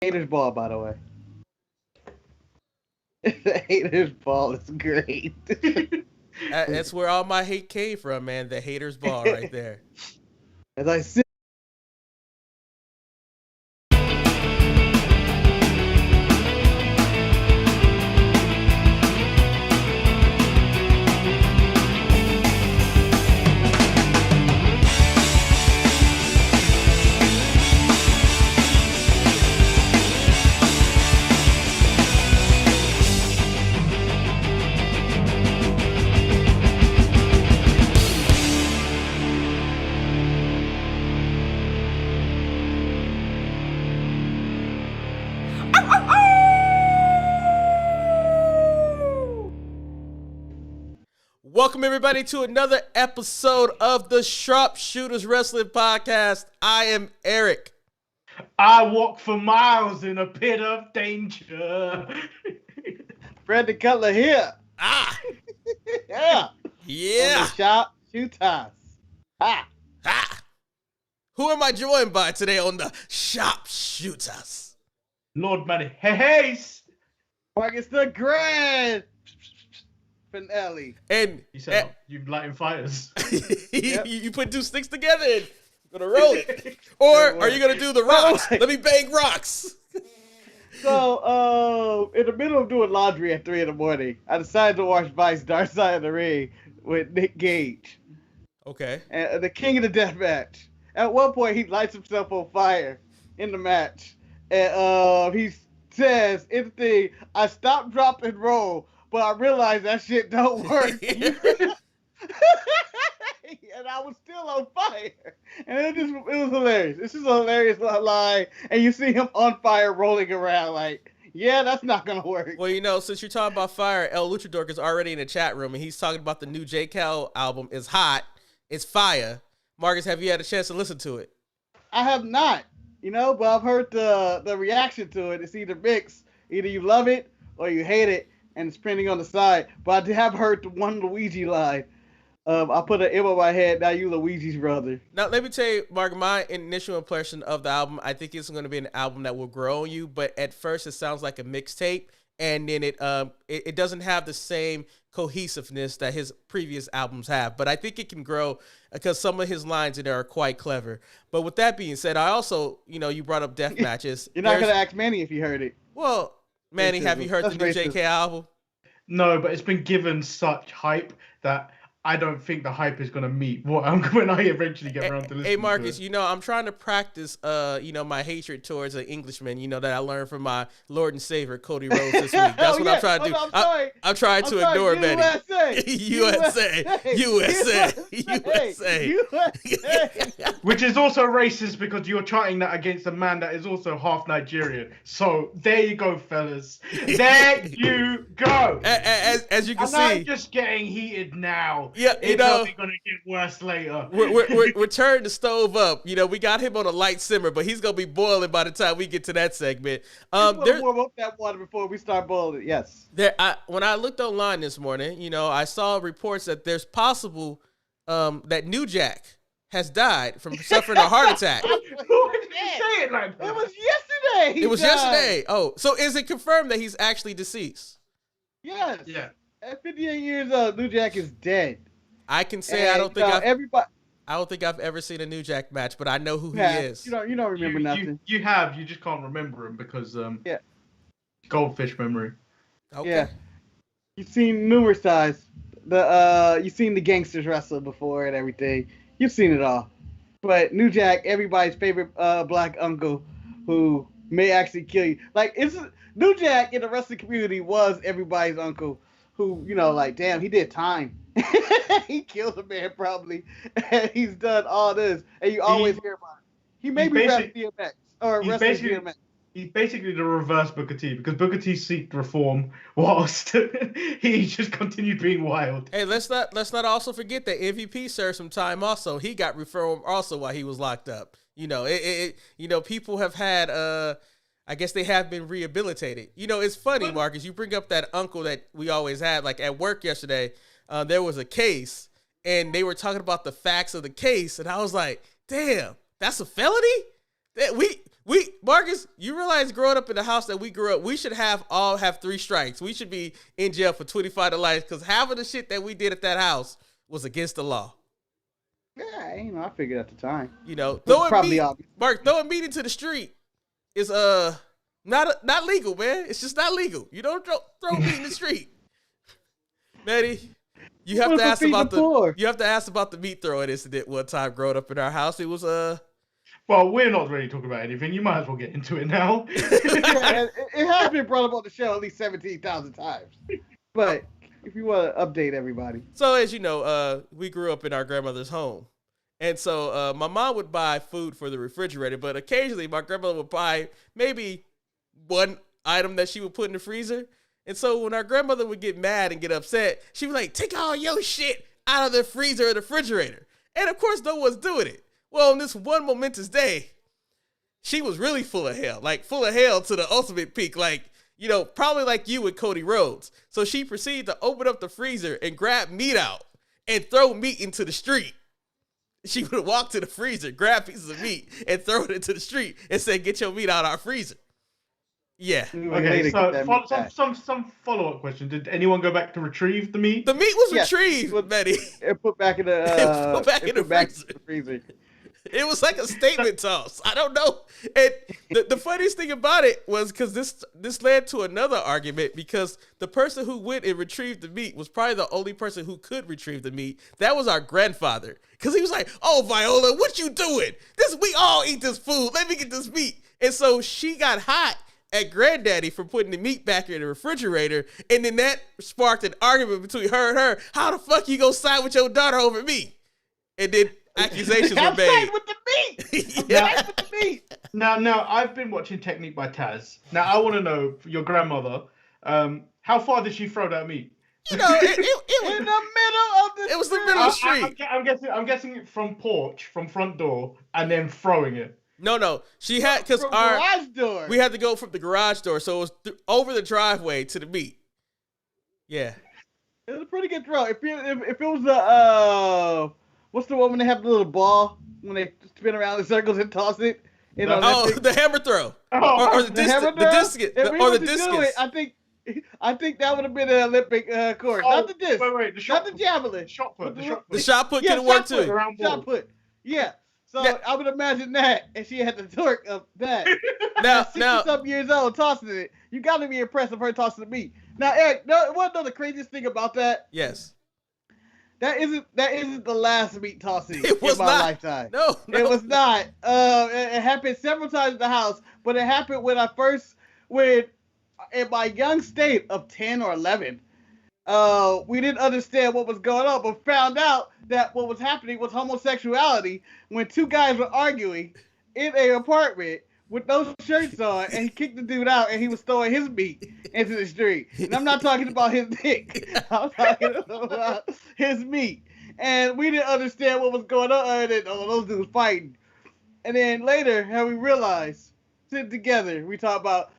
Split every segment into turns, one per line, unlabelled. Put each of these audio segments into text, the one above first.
Haters Ball, by the way. The Haters Ball is great.
That's where all my hate came from, man. The haters ball right there.
As I sit.
Welcome, everybody, to another episode of the Sharpshooters Wrestling Podcast. I am Eric.
I walk for miles in a pit of danger.
Fred the Cutler here. Yeah.
Yeah.
Sharpshooters. Ha.
Ha. Who am I joined by today on the Sharpshooters?
Lord Manny Hayes.
Marcus the Grand finale.
And
You said you lighting fires.
you put two sticks together and you're gonna roll it. Or are you gonna do the rocks? Let me bang rocks.
So, in the middle of doing laundry at 3 a.m, I decided to watch Vice Dark Side of the Ring with Nick Gage.
Okay.
And the King of the Death Match. At one point, he lights himself on fire in the match. And he says in the thing, I stopped, drop, and roll, but I realized that shit don't work. And I was still on fire. And it was hilarious. This is a hilarious line. And you see him on fire rolling around like, yeah, that's not going to work.
Well, you know, since you're talking about fire, El Luchador is already in the chat room, and he's talking about the new J. Cal album. It's hot. It's fire. Marcus, have you had a chance to listen to it?
I have not, but I've heard the reaction to it. It's either mixed. Either you love it or you hate it, and it's printing on the side. But I have heard the one Luigi line. I put an M on my head, now you Luigi's brother.
Now, let me tell you, Mark, my initial impression of the album, I think it's going to be an album that will grow on you, but at first it sounds like a mixtape, and then it doesn't have the same cohesiveness that his previous albums have, but I think it can grow because some of his lines in there are quite clever. But with that being said, I also, you brought up death matches.
You're not going to ask Manny if you heard it.
Well, Manny, have you heard the new JK album?
No, but it's been given such hype that I don't think the hype is going to meet what when I eventually get around to listening.
Hey, Marcus,
to it.
I'm trying to practice, my hatred towards an Englishman, that I learned from my Lord and Savior, Cody Rhodes, this week. That's what I'm trying to do. I'm trying to ignore Benny. USA.
Which is also racist because you're chanting that against a man that is also half Nigerian. So there you go, fellas. There you go.
As you can see.
I'm just getting heated now.
Yeah,
it's only gonna get worse later.
We're turning the stove up. We got him on a light simmer, but he's gonna be boiling by the time we get to that segment.
Warm up that water before we start boiling. Yes.
When I looked online this morning, I saw reports that there's possible that New Jack has died from suffering a heart attack.
Why did you say it like that?
It was yesterday.
It was yesterday. Oh, so is it confirmed that he's actually deceased?
Yes.
Yeah.
At 58 years old, New Jack is dead.
I can say I don't think I've ever seen a New Jack match, but I know who he is.
You don't remember nothing.
You just can't remember him because goldfish memory.
Okay.
Yeah. You've seen numerous times. You've seen the gangsters wrestle before and everything. You've seen it all. But New Jack, everybody's favorite black uncle who may actually kill you. New Jack in the wrestling community was everybody's uncle who, damn, he did time. He killed a man probably. And he's done all this. And you always hear about it. He may be wrestling DMX or wrestling DMX.
He's basically the reverse Booker T because Booker T seeked reform whilst he just continued being wild.
Hey, let's not also forget that MVP served some time also. He got reformed also while he was locked up. People have had I guess they have been rehabilitated. It's funny, Marcus, you bring up that uncle that we always had. Like at work yesterday, there was a case and they were talking about the facts of the case, and I was like, damn, that's a felony? Marcus, you realize growing up in the house that we grew up, we should all have 3 strikes. We should be in jail for 25 to life because half of the shit that we did at that house was against the law.
Yeah, I figured at the time.
Throwing meat into the street is not legal, man. It's just not legal. You don't throw meat in the street. Maddie, you have to ask about the meat throwing incident one time growing up in our house. It was
Well, we're not really talking about anything. You might as well get into it now.
It has been brought up on the show at least 17,000 times. But if you want to update everybody.
So as you know, we grew up in our grandmother's home. And so my mom would buy food for the refrigerator, but occasionally my grandmother would buy maybe one item that she would put in the freezer. And so when our grandmother would get mad and get upset, she was like, take all your shit out of the freezer or the refrigerator. And of course, no one's doing it. Well, on this one momentous day, she was really full of hell to the ultimate peak, probably like you with Cody Rhodes. So she proceeded to open up the freezer and grab meat out and throw meat into the street. She would walk to the freezer, grab pieces of meat, and throw it into the street and say, get your meat out of our freezer. Yeah.
Okay, so some follow-up question. Did anyone go back to retrieve the meat?
The meat was retrieved, Betty.
And put back in the freezer.
It was like a statement toss. I don't know. And the funniest thing about it was because this led to another argument because the person who went and retrieved the meat was probably the only person who could retrieve the meat. That was our grandfather. Because he was like, oh, Viola, what you doing? We all eat this food. Let me get this meat. And so she got hot at Granddaddy for putting the meat back in the refrigerator. And then that sparked an argument between her and her. How the fuck you gonna side with your daughter over me? And then accusations were made.
I'm with the meat. With the meat.
Now, I've been watching Technique by Taz. Now, I want to know, your grandmother, how far did she throw that meat?
It was
in the middle of the
It was the middle of the street.
I'm guessing it from front door, and then throwing it.
No. She had, because
garage door.
We had to go from the garage door, so it was over the driveway to the meat. Yeah.
It was a pretty good throw. If it was the what's the one when they have the little ball when they spin around in circles and toss it?
The hammer throw. Or the discus.
I think that would have been an Olympic course. Not the disc.
Wait.
Not the javelin.
The shot put can work too.
Shot put. Yeah. So I would imagine that, and she had the torque of that.
Now,
60-some years old tossing it. You got to be impressed with her tossing the meat. Now, Eric, want to know the craziest thing about that?
Yes.
That isn't the last meat tossing
in my
lifetime.
No,
it was not. It happened several times in the house, but it happened when in my young state of 10 or 11. We didn't understand what was going on, but found out that what was happening was homosexuality when 2 guys were arguing in an apartment with no shirts on, and he kicked the dude out, and he was throwing his meat into the street. And I'm not talking about his dick. I'm talking about his meat. And we didn't understand what was going on, other than, those dudes fighting. And then later, how we realized, sitting together, we talk about,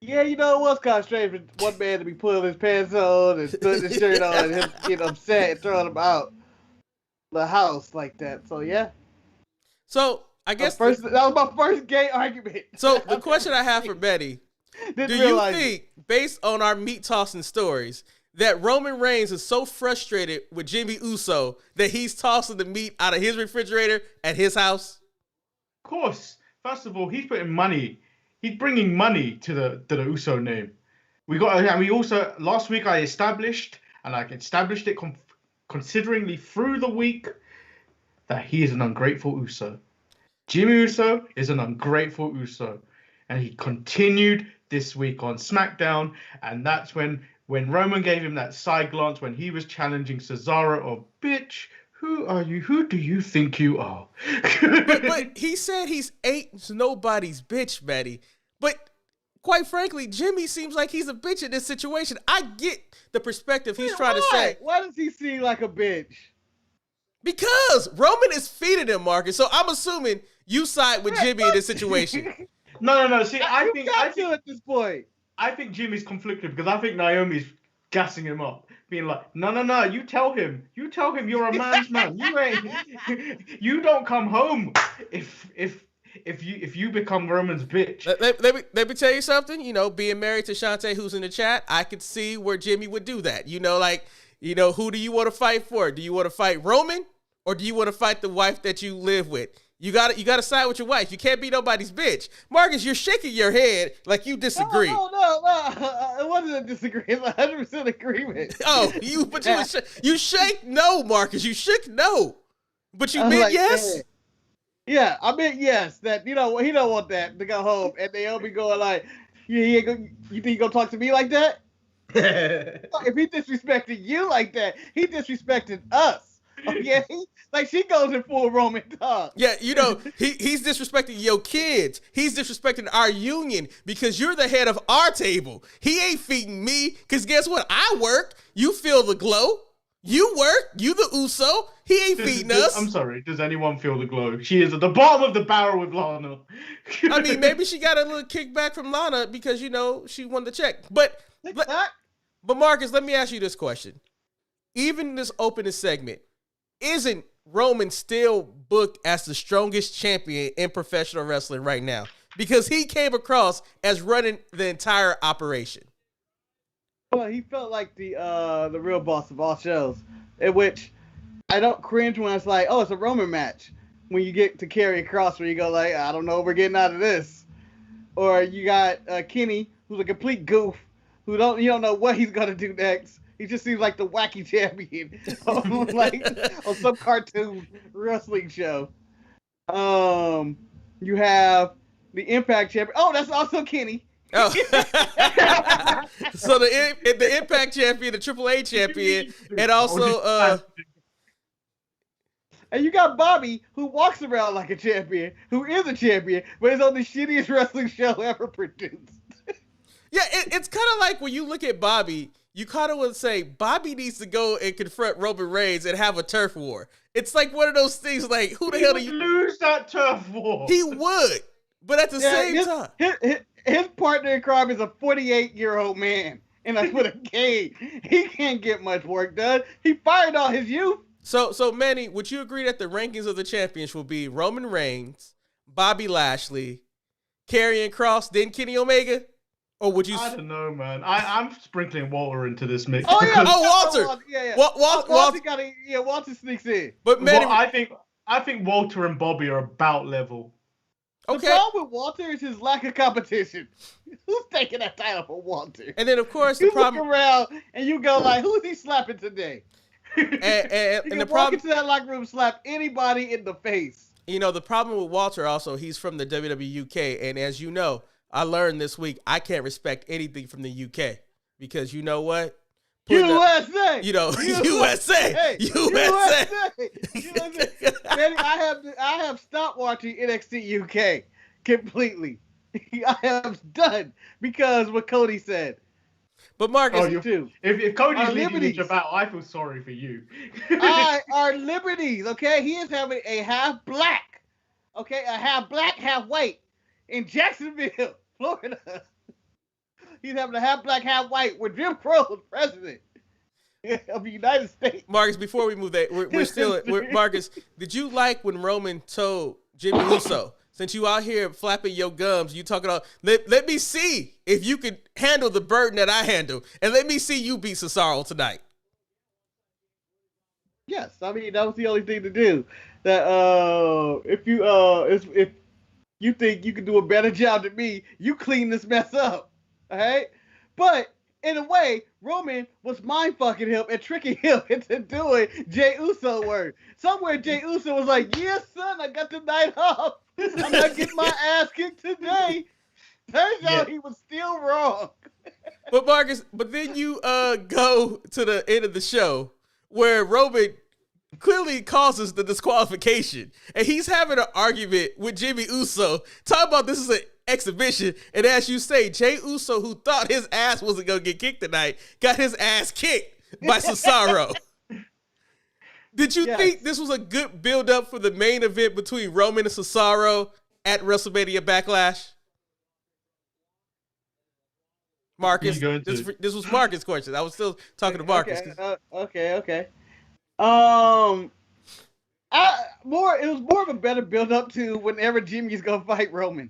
it was kind of strange for one man to be pulling his pants on and putting his shirt on and him getting upset and throwing him out the house like that. So, yeah.
So, I guess
that was my first gay argument.
So, the question I have for Betty, do you think, based on our meat tossing stories, that Roman Reigns is so frustrated with Jimmy Uso that he's tossing the meat out of his refrigerator at his house?
Of course. First of all, he's putting money. He's bringing money to the Uso name. We also last week I established it consideringly through the week that he is an ungrateful Uso. Jimmy Uso is an ungrateful Uso, and he continued this week on SmackDown, and that's when Roman gave him that side glance when he was challenging Cesaro. Oh, bitch. Who are you? Who do you think you are?
but he said he's ain't nobody's bitch, Maddie. But quite frankly, Jimmy seems like he's a bitch in this situation. I get the perspective he's trying to say.
Why does he seem like a bitch?
Because Roman is feeding him, Marcus. So I'm assuming you side with Jimmy in this situation.
No. See, I think
at this point.
I think Jimmy's conflicted because I think Naomi's gassing him up. Being like, no, you tell him you're a man's man. You don't come home if if you become Roman's bitch.
Let me tell you something. You know, being married to Shantae, who's in the chat, I could see where Jimmy would do that. You know, like, you know, who do you want to fight for? Do you want to fight Roman, or do you want to fight the wife that you live with? You gotta side with your wife. You can't be nobody's bitch. Marcus, you're shaking your head like you disagree.
No. It wasn't a disagreement. 100% agreement.
Oh, you shake no, Marcus. You shook no, but you meant like, yes.
Man. Yeah, I meant yes. That he don't want that to go home, and they'll be going like, you think he gonna talk to me like that? If he disrespected you like that, he disrespected us. Okay, like she goes in full Roman talk.
Yeah, you know, he's disrespecting your kids. He's disrespecting our union because you're the head of our table. He ain't feeding me because guess what? I work. You feel the glow. You work. You the Uso. He ain't feeding us.
I'm sorry. Does anyone feel the glow? She is at the bottom of the barrel with Lana.
I mean, maybe she got a little kickback from Lana because, you know, she won the check. But Marcus, let me ask you this question. Even in this opening segment, isn't Roman still booked as the strongest champion in professional wrestling right now? Because he came across as running the entire operation.
Well, he felt like the real boss of all shows, in which I don't cringe when it's like, oh, it's a Roman match. When you get to Karrion Kross, where you go like, I don't know what we're getting out of this. Or you got Kenny, who's a complete goof, you don't know what he's gonna do next. He just seems like the wacky champion on some cartoon wrestling show. You have the Impact champion. Oh, that's also Kenny.
Oh. So the Impact champion, the AAA champion, and also
and you got Bobby, who walks around like a champion, who is a champion, but is on the shittiest wrestling show ever produced.
Yeah, it's kind of like when you look at Bobby, you kind of would say Bobby needs to go and confront Roman Reigns and have a turf war. It's like one of those things like, who the hell do you
lose that turf war?
He would, but at the same time.
His partner in crime is a 48-year-old man with a cane. He can't get much work done. He fired all his youth.
So Manny, would you agree that the rankings of the champions will be Roman Reigns, Bobby Lashley, Karrion Kross, then Kenny Omega? Or would you?
I don't know, man. I'm sprinkling Walter into this mix.
Oh yeah, Walter.
Yeah.
Walter.
Walter sneaks in.
But Manny,
I think Walter and Bobby are about level.
Okay. The problem with Walter is his lack of competition. Who's taking that title for Walter?
And then of course
you look around and you go like, who's he slapping today?
and the
walk into that locker room, slap anybody in the face.
You know, the problem with Walter also, he's from the WWE UK, and as you know, I learned this week I can't respect anything from the UK because you know what?
USA.
You know, USA.
Man, I have stopped watching NXT UK completely. I have done because what Cody said.
But Marcus,
if Cody's leaving each about, I feel sorry for you.
Our liberties, okay? He is having a half black, okay, a half black, half white in Jacksonville, Florida. He's having a half black, half white with Jim Crow was president of the United States.
Marcus, before we move that, Marcus, did you like when Roman told Jimmy Uso, since you out here flapping your gums, you talking about, let me see if you can handle the burden that I handle, and let me see you beat Cesaro tonight.
Yes, I mean, that was the only thing to do. That if you think you can do a better job than me, you clean this mess up. All right? But in a way, Roman was mind-fucking him and tricking him into doing Jey Uso work. Somewhere Jey Uso was like, yes, son, I got the night off. I'm not getting my ass kicked today. Turns out he was still wrong.
But Marcus, then you go to the end of the show where Roman clearly causes the disqualification, and he's having an argument with Jimmy Uso, talking about this is an exhibition, and as you say, Jey Uso, who thought his ass wasn't going to get kicked tonight, got his ass kicked by Cesaro. Did you think this was a good build-up for the main event between Roman and Cesaro at WrestleMania Backlash? Marcus, this was Marcus' question. I was still talking to Marcus.
Okay. It was more of a better build up to whenever Jimmy's gonna fight Roman.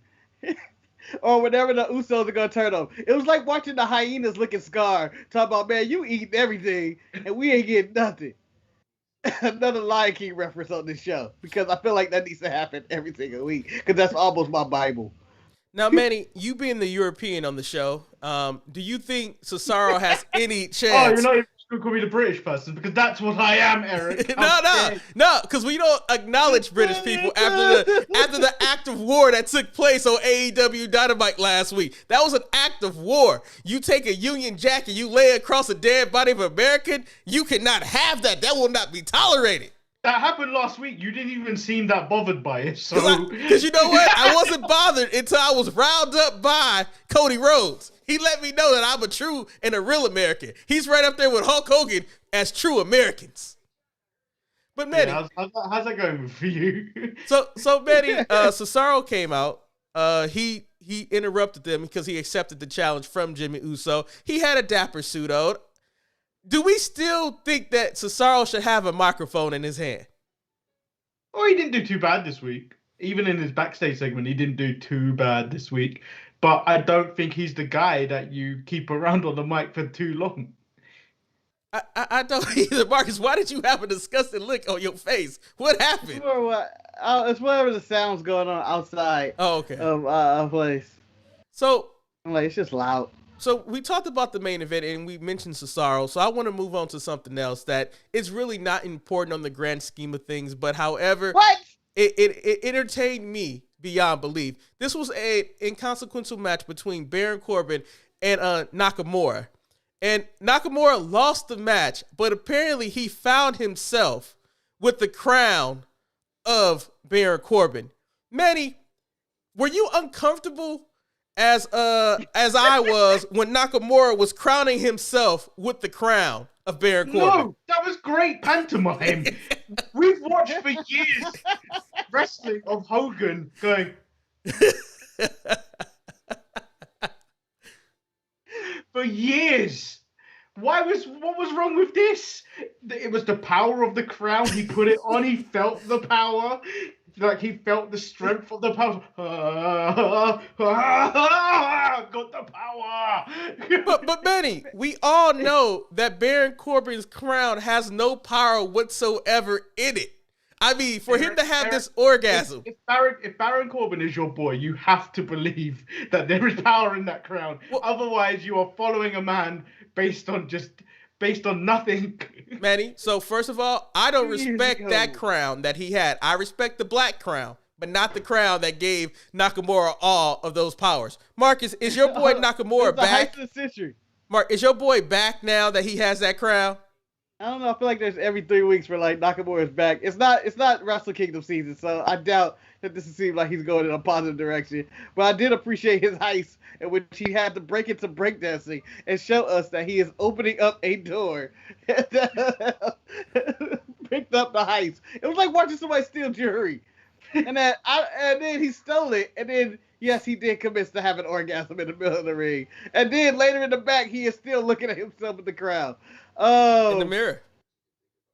Or whenever the Usos are gonna turn up. It was like watching the hyenas look at Scar, talk about, man, you eating everything, and we ain't getting nothing. Another Lion King reference on this show, because I feel like that needs to happen every single week, because that's almost my Bible.
Now, Manny, you being the European on the show, do you think Cesaro has any chance?
Oh, you're not even going to call me the British person, because that's what I am, Eric.
No, because we don't acknowledge British people after the act of war that took place on AEW Dynamite last week. That was an act of war. You take a Union Jack and you lay it across a dead body of an American, you cannot have that. That will not be tolerated.
That happened last week. You didn't even seem that bothered by it. So,
because you know what? I wasn't bothered until I was riled up by Cody Rhodes. He let me know that I'm a true and a real American. He's right up there with Hulk Hogan as true Americans. But Manny,
how's that going for you?
So Manny, Cesaro came out. He interrupted them because he accepted the challenge from Jimmy Uso. He had a dapper suit on. Do we still think that Cesaro should have a microphone in his hand?
Oh, he didn't do too bad this week. Even in his backstage segment, he didn't do too bad this week. But I don't think he's the guy that you keep around on the mic for too long.
I don't either. Marcus, why did you have a disgusting look on your face? What happened?
It's whatever the sound's going on outside.
Oh, okay.
Of a place.
So
I'm like, it's just loud.
So we talked about the main event and we mentioned Cesaro. So I want to move on to something else that is really not important on the grand scheme of things. But however, it entertained me beyond belief. This was an inconsequential match between Baron Corbin and Nakamura. And Nakamura lost the match, but apparently he found himself with the crown of Baron Corbin. Manny, were you uncomfortable as I was when Nakamura was crowning himself with the crown of Baron Corbin?
No, that was great pantomime. We've watched for years wrestling of Hogan going for years. What was wrong with this? It was the power of the crown. He put it on. He felt the power. Like he felt the strength of the power. Got the power.
But Manny, we all know that Baron Corbin's crown has no power whatsoever in it. I mean, for him to have this orgasm.
If Baron Corbin is your boy, you have to believe that there is power in that crown. Well, otherwise, you are following a man based on nothing.
Manny, so first of all, I don't respect that crown that he had. I respect the black crown, but not the crown that gave Nakamura all of those powers. Marcus, is your boy Nakamura back? Mark, is your boy back now that he has that crown?
I don't know. I feel like there's every 3 weeks where like Nakamura's back. It's not Wrestle Kingdom season, so I doubt that this seems like he's going in a positive direction. But I did appreciate his heist in which he had to break into breakdancing and show us that he is opening up a door. Picked up the heist. It was like watching somebody steal jewelry, and then he stole it, and then yes, he did commit to have an orgasm in the middle of the ring, and then later in the back he is still looking at himself in the crowd. Oh,
in the mirror.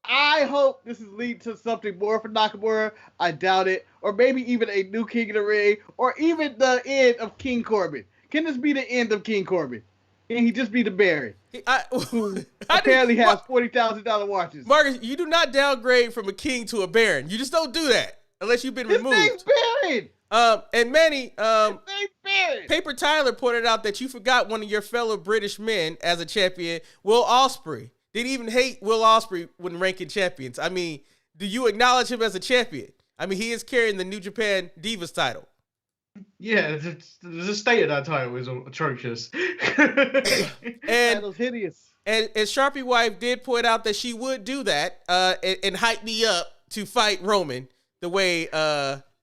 I hope this is leading to something more for Nakamura. I doubt it. Or maybe even a new King of the Ring. Or even the end of King Corbin. Can this be the end of King Corbin? Can he just be the Baron? Who apparently has $40,000 watches.
Marcus, you do not downgrade from a king to a Baron. You just don't do that. Unless you've been removed.
His name's Baron!
And Manny,
his name's Baron!
Paper Tyler pointed out that you forgot one of your fellow British men as a champion, Will Ospreay. Didn't even hate Will Ospreay when ranking champions. I mean, do you acknowledge him as a champion? I mean, he is carrying the New Japan Divas title.
Yeah, the state of that title is atrocious.
And
title's hideous.
And Sharpie Wife did point out that she would do that and hype me up to fight Roman the way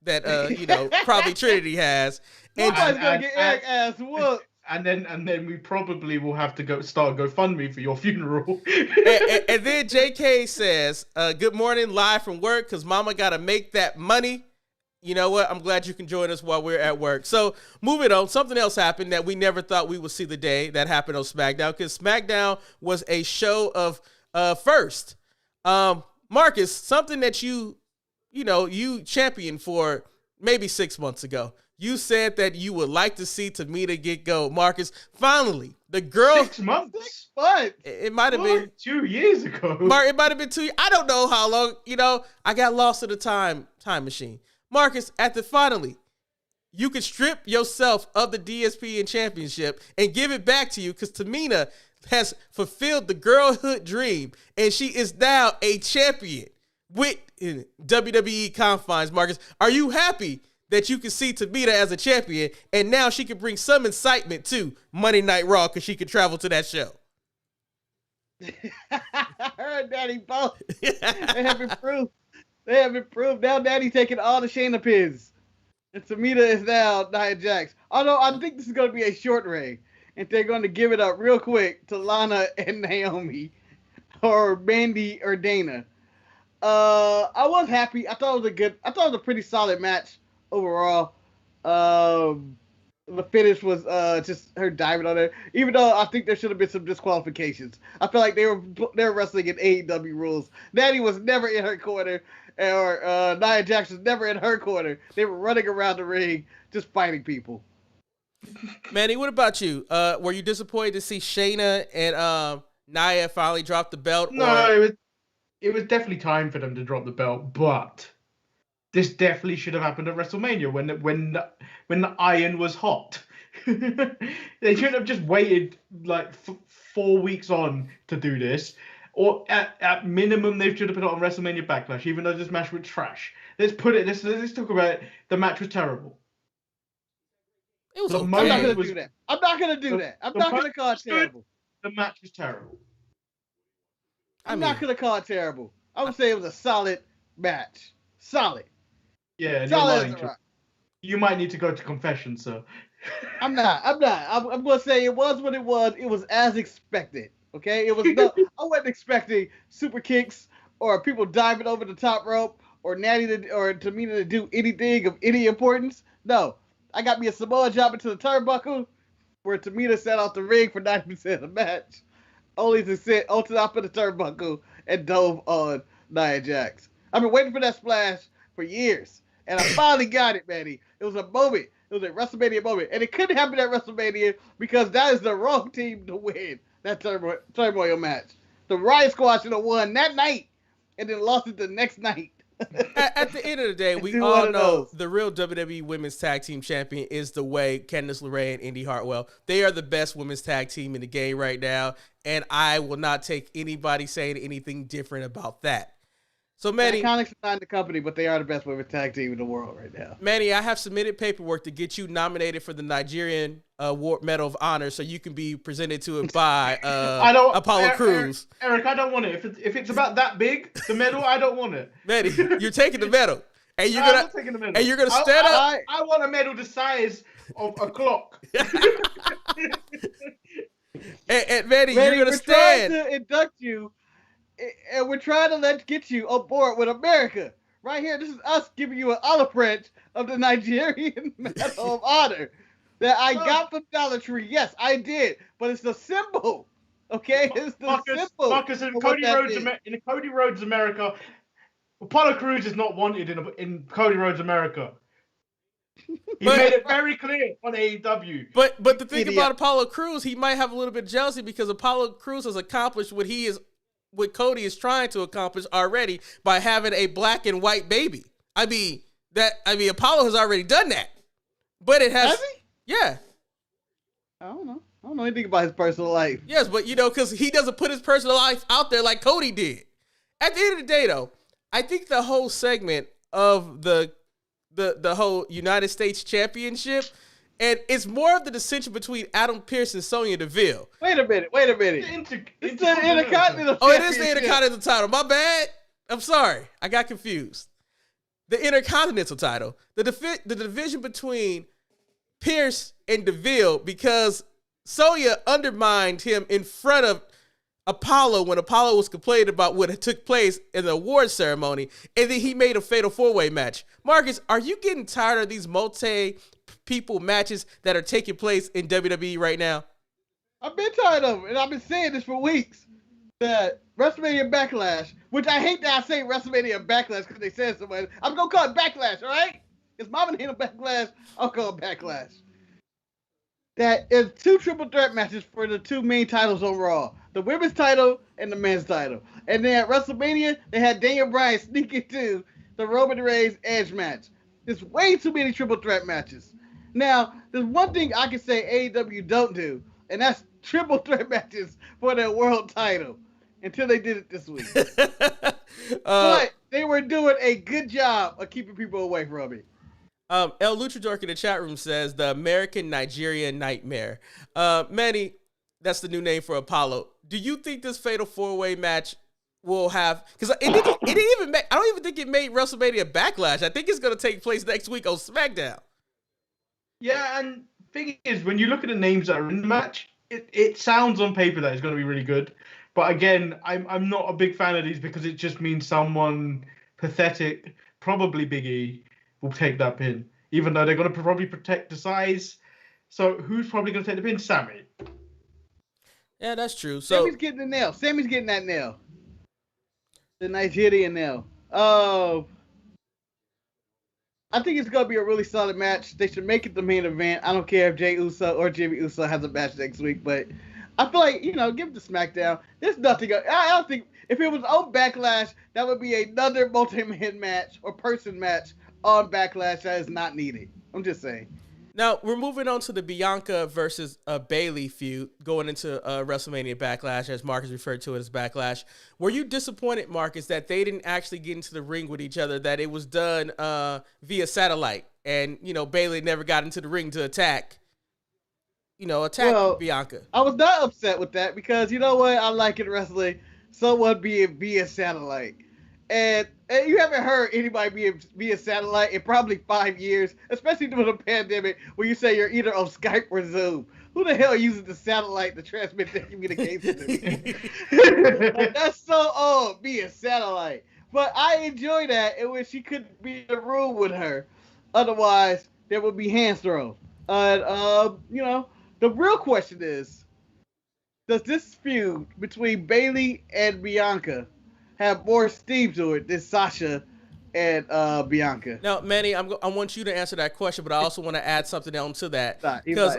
probably Trinity has.
Nobody's gonna get Eric ass whooped.
And then we probably will have to start a GoFundMe for your funeral.
and then JK says, good morning, live from work, because mama got to make that money. You know what? I'm glad you can join us while we're at work. So moving on, something else happened that we never thought we would see the day that happened on SmackDown, because SmackDown was a show of first. Marcus, something that you you championed for maybe 6 months ago. You said that you would like to see Tamina get gold. Marcus, finally, the girl.
6 months?
6 months.
It might have been
2 years ago.
Mark, it might have been 2 years. I don't know how long. I got lost in the time machine. Marcus, finally, you could strip yourself of the DSPN championship and give it back to you because Tamina has fulfilled the girlhood dream and she is now a champion in WWE confines. Marcus, are you happy that you can see Tamina as a champion and now she can bring some excitement to Monday Night Raw because she can travel to that show?
Her and Daddy both. They have improved. Now Daddy taking all the Shayna pins. And Tamina is now Nia Jax. Although I think this is going to be a short reign. And they're going to give it up real quick to Lana and Naomi. Or Mandy or Dana. I was happy. I thought it was a pretty solid match overall. The finish was just her diving on there. Even though I think there should have been some disqualifications. I feel like they were wrestling in AEW rules. Natty was never in her corner, or Nia Jax was never in her corner. They were running around the ring, just fighting people.
Manny, what about you? Were you disappointed to see Shayna and Nia finally drop the belt?
No, it was definitely time for them to drop the belt, but this definitely should have happened at WrestleMania when the iron was hot. They shouldn't have just waited like 4 weeks on to do this. Or at minimum, they should have put it on WrestleMania Backlash, even though this match was trash. Let's talk about it. The match was terrible.
It was
I'm not going to do that. I'm not going to do that. I'm not going to call it terrible.
The match was terrible.
I'm not going to call it terrible. I would say it was a solid match. Solid.
Yeah,
solid.
You might need to go to confession, sir.
I'm not. I'm going to say it was what it was. It was as expected. Okay? It was I wasn't expecting super kicks or people diving over the top rope or or Tamina to do anything of any importance. No. I got me a Samoa drop into the turnbuckle where Tamina sat off the ring for 90% of the match. Only to sit on top of the turnbuckle and dove on Nia Jax. I've been waiting for that splash for years. And I finally got it, Manny. It was a moment. It was a WrestleMania moment. And it couldn't happen at WrestleMania because that is the wrong team to win that turmoil match. The Riot Squad should have won that night and then lost it the next night.
At the end of the day, we all know the real WWE Women's Tag Team Champion is the way Candice LeRae and Indy Hartwell. They are the best women's tag team in the game right now, and I will not take anybody saying anything different about that. So, Manny,
Iconics are not in the company, but they are the best women's tag team in the world right now.
Manny, I have submitted paperwork to get you nominated for the Nigerian Medal of Honor, so you can be presented to it by Apollo Crews.
Eric, I don't want it. If it's about that big, the medal, I don't want it.
Manny, you're taking the medal, and you're
I'm not taking the medal.
And you're gonna stand up.
I want a medal the size of a clock.
and Manny, you're gonna stand.
Trying to induct you. And we're trying to get you on board with America. Right here, this is us giving you an olive branch of the Nigerian Medal of Honor that I got from Dollar Tree. Yes, I did. But it's the symbol. Okay? It's the symbol.
Marcus, in Cody Rhodes America, Apollo Crews is not wanted in Cody Rhodes America. He made it very clear on AEW.
But the thing about Apollo Crews, he might have a little bit of jealousy because Apollo Crews has accomplished what Cody is trying to accomplish already by having a black and white baby. I mean, Apollo has already done that. But it has
he?
Yeah.
I don't know anything about his personal life.
Yes, but because he doesn't put his personal life out there like Cody did. At the end of the day, though, I think the whole segment of the whole United States Championship, and it's more of the dissension between Adam Pearce and Sonya Deville.
Wait a minute. It's the Intercontinental.
Oh, it is the Intercontinental title. My bad. I'm sorry. I got confused. The Intercontinental title. The division between Pearce and Deville, because Sonya undermined him in front of Apollo when Apollo was complaining about what took place in the awards ceremony, and then he made a fatal four-way match. Marcus, are you getting tired of these multi-people matches that are taking place in WWE right now?
I've been tired of them, and I've been saying this for weeks. the WrestleMania Backlash, which I hate that I say WrestleMania Backlash because they said so much. I'm going to call it Backlash, all right? It's Mama name Backlash. I'll call it Backlash. That is 2 triple threat matches for the 2 main titles on Raw. The women's title and the men's title. And then at WrestleMania, they had Daniel Bryan sneak into the Roman Reigns Edge match. There's way too many triple threat matches. Now, there's one thing I can say AEW don't do, and that's triple threat matches for their world title. Until they did it this week. But they were doing a good job of keeping people away from it.
El Luchador in the chat room says the American Nigerian Nightmare. Manny, that's the new name for Apollo. Do you think this Fatal 4-Way match will have? Because it didn't even make. I don't even think it made WrestleMania Backlash. I think it's going to take place next week on SmackDown.
Yeah, and thing is, when you look at the names that are in the match, it sounds on paper that it's going to be really good. But again, I'm not a big fan of these because it just means someone pathetic, probably Big E, will take that pin, even though they're going to probably protect the size. So who's probably going to take the pin? Sammy.
Yeah, that's true. So
Sammy's getting the nail. Sammy's getting that nail. The Nigerian nail. Oh. I think it's going to be a really solid match. They should make it the main event. I don't care if Jey Uso or Jimmy Uso has a match next week, but I feel like, give it to SmackDown. There's nothing. I don't think if it was on Backlash, that would be another multi-man match or person match on Backlash that is not needed. I'm just saying.
Now, we're moving on to the Bianca versus Bayley feud going into WrestleMania Backlash, as Marcus referred to it as Backlash. Were you disappointed, Marcus, that they didn't actually get into the ring with each other, that it was done via satellite, and, Bayley never got into the ring to attack Bianca? I was not upset with that because, you know what? I like in wrestling, someone being via satellite. And you haven't heard anybody be a satellite in probably 5 years, especially during the pandemic, where you say you're either on Skype or Zoom. Who the hell uses the satellite to transmit their communication to me? Like, that's so old, be a satellite. But I enjoy that. It was she couldn't be in the room with her. Otherwise, there would be hands thrown. The real question is, does this feud between Bayley and Bianca have more steam to it than Sasha and Bianca? Now, Manny, I want you to answer that question, but I also want to add something else to that. Because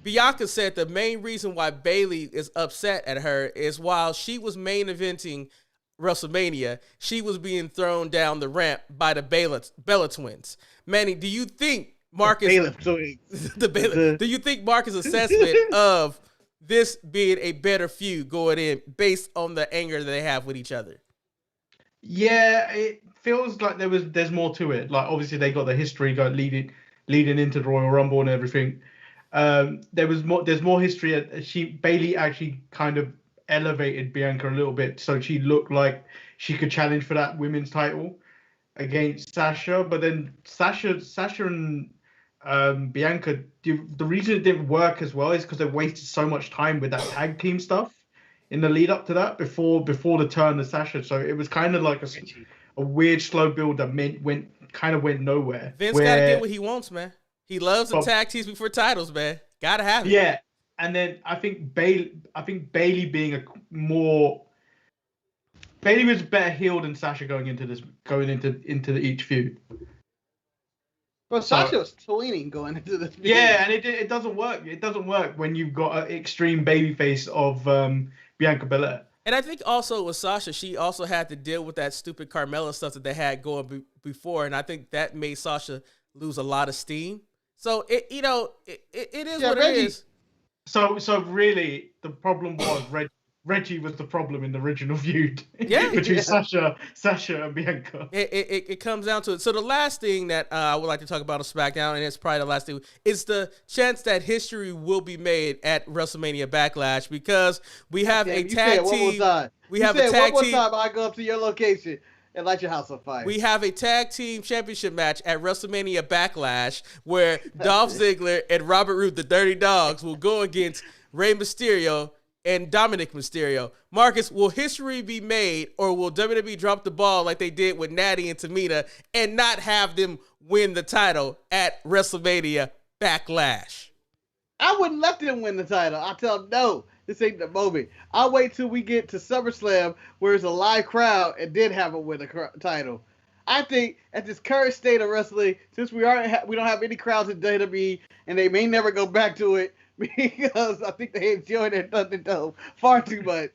Bianca said the main reason why Bayley is upset at her is while she was main eventing WrestleMania, she was being thrown down the ramp by the Bella twins. Manny, do you think Marcus... do you think Marcus' assessment of this being a better feud going in based on the anger that they have with each other?
Yeah, it feels like there's more to it. Like, obviously they got the history leading into the Royal Rumble and everything. There's more history. Bayley actually kind of elevated Bianca a little bit, so she looked like she could challenge for that women's title against Sasha. But then Sasha and Bianca, the reason it didn't work as well is because they wasted so much time with that tag team stuff in the lead up to that before the turn of Sasha. So it was kind of like a weird slow build that went nowhere.
Vince gotta get what he wants, man. He loves the tag teams before titles, man. Gotta have it.
Yeah, and then I think Bayley being Bayley was better healed than Sasha going into each feud.
Well, Sasha was tweening going into this feud.
Yeah, and it doesn't work. It doesn't work when you've got an extreme babyface of Bianca Belair.
And I think also with Sasha, she also had to deal with that stupid Carmella stuff that they had going before, and I think that made Sasha lose a lot of steam. So it is what it is.
So really, the problem was Reggie was the problem in the original feud between Sasha and Bianca.
It comes down to it. So the last thing that I would like to talk about on SmackDown, and it's probably the last thing, is the chance that history will be made at WrestleMania Backlash, because we have a tag team. We have a tag team.
One more time, I go up to your location and light your house on fire.
We have a tag team championship match at WrestleMania Backlash where Dolph Ziggler and Robert Roode, the Dirty Dogs, will go against Rey Mysterio and Dominic Mysterio. Marcus, will history be made, or will WWE drop the ball like they did with Natty and Tamina and not have them win the title at WrestleMania Backlash?
I wouldn't let them win the title. I tell them, no, This ain't the moment. I'll wait till we get to SummerSlam where it's a live crowd and then have him win the title. I think at this current state of wrestling, since we don't have any crowds in WWE and they may never go back to it because I think they enjoy their Thunderdome far too much.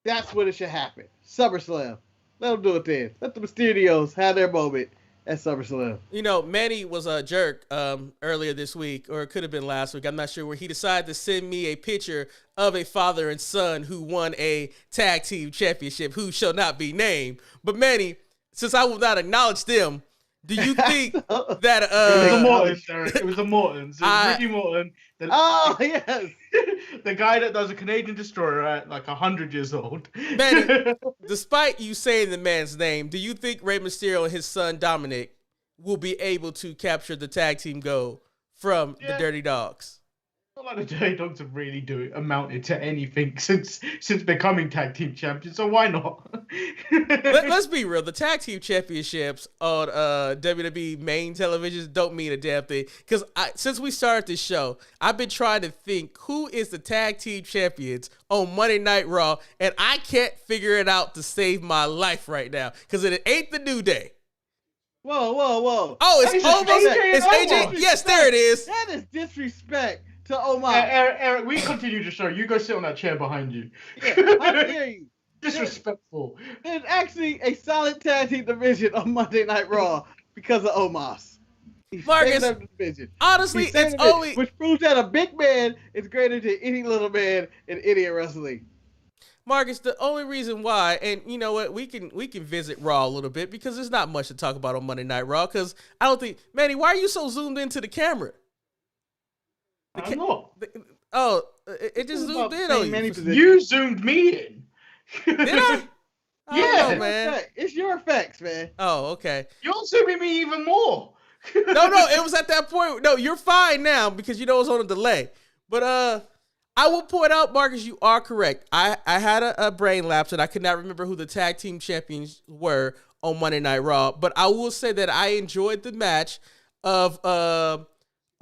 That's when it should happen. SummerSlam. Let them do it then. Let the Mysterios have their moment at SummerSlam.
You know, Manny was a jerk earlier this week, or it could have been last week. I'm not sure, where he decided to send me a picture of a father and son who won a tag team championship, who shall not be named. But Manny, since I will not acknowledge them, do you think that
it was a Morton. So Ricky Morton.
Yes.
The guy that does a Canadian Destroyer at like 100 years old.
Manny, despite you saying the man's name, do you think Rey Mysterio and his son Dominic will be able to capture the tag team gold from the Dirty Dogs?
Not like the Dirty Dogs have really amounted to anything since becoming tag team champions, so why not?
Let's be real. The tag team championships on WWE main television don't mean a damn thing. Because since we started this show, I've been trying to think who is the tag team champions on Monday Night Raw, and I can't figure it out to save my life right now. Because it ain't the New Day.
Whoa.
Oh, it's AJ. Yes, there it is.
That is disrespect to Omar.
Eric, we continue the show. You go sit on that chair behind you.
Yeah, how dare you?
Disrespectful.
There's actually a solid tag team division on Monday Night Raw because of Omos.
Marcus, honestly, it's only...
Which proves that a big man is greater than any little man in idiot wrestling.
Marcus, the only reason why, and you know what, we can visit Raw a little bit because there's not much to talk about on Monday Night Raw, because I don't think... Manny, why are you so zoomed into the camera?
I'm not.
It just zoomed in on you.
You zoomed me in.
Did I?
Yeah,
man.
It's your effects, man.
Oh, okay.
You're zooming me even more.
No, it was at that point. No, you're fine now because you know it's on a delay. But I will point out, Marcus, you are correct. I had a brain lapse and I could not remember who the tag team champions were on Monday Night Raw. But I will say that I enjoyed the match of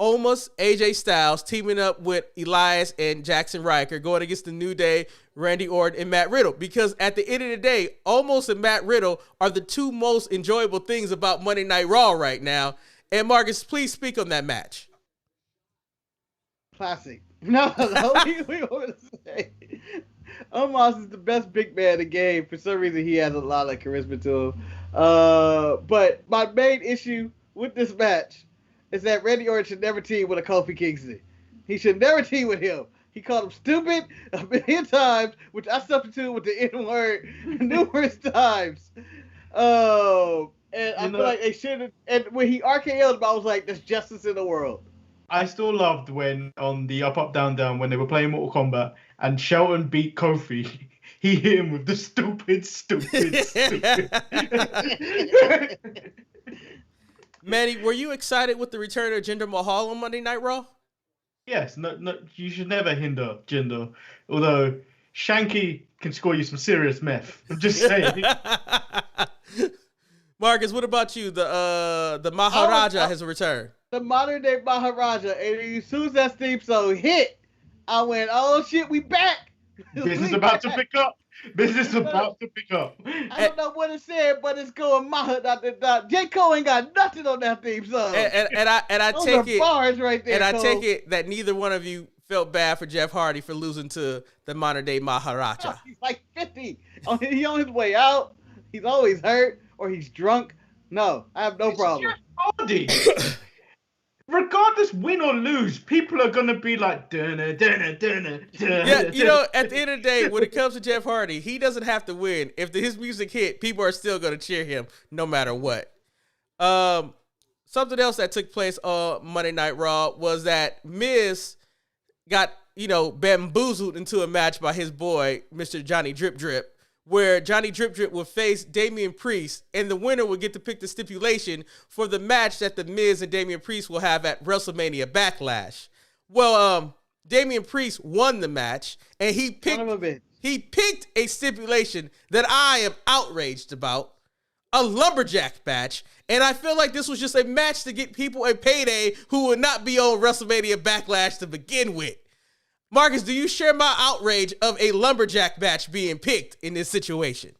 Omos, AJ Styles teaming up with Elias and Jackson Ryker going against the New Day, Randy Orton, and Matt Riddle. Because at the end of the day, Omos and Matt Riddle are the two most enjoyable things about Monday Night Raw right now. And Marcus, please speak on that match.
Classic. No, we want to say Omos is the best big man in the game. For some reason, he has a lot of charisma to him. But my main issue with this match is that Randy Orton should never team with a Kofi Kingston. He should never team with him. He called him stupid a million times, which I substitute with the N-word numerous times. And I feel like they should have. And when he RKO'd him, I was like, "There's justice in the world."
I still loved when on the Up Down when they were playing Mortal Kombat and Shelton beat Kofi. He hit him with the stupid.
Manny, were you excited with the return of Jinder Mahal on Monday Night Raw?
Yes, no, you should never hinder Jinder. Although Shanky can score you some serious meth. I'm just saying.
Marcus, what about you? The Maharaja has returned.
The modern day Maharaja, and as soon as that theme song hit, I went, "Oh shit, we back!"
Business about to pick up. Business about to pick up.
I don't know what it said, but it's going Maharaja. J. Cole ain't got nothing on that theme song.
And I
Those
take
are
it
bars right there.
And I
Cole.
take it that neither one of you felt bad for Jeff Hardy for losing to the modern day Maharaja.
He's like 50. He's on his way out. He's always hurt or he's drunk. No, I have no problem.
Jeff Hardy. Regardless, win or lose, people are gonna be like, dunna.
Yeah, you know, at the end of the day, when it comes to Jeff Hardy, he doesn't have to win. If his music hit, people are still gonna cheer him no matter what. Something else that took place on Monday Night Raw was that Miz got, bamboozled into a match by his boy, Mr. Johnny Drip Drip, where Johnny Drip Drip would face Damian Priest, and the winner would get to pick the stipulation for the match that the Miz and Damian Priest will have at Wrestlemania Backlash. Well, Damian Priest won the match, and he picked a stipulation that I am outraged about. a lumberjack match, and I feel like this was just a match to get people a payday who would not be on WrestleMania Backlash to begin with. Marcus, do you share my outrage of a lumberjack match being picked in this situation?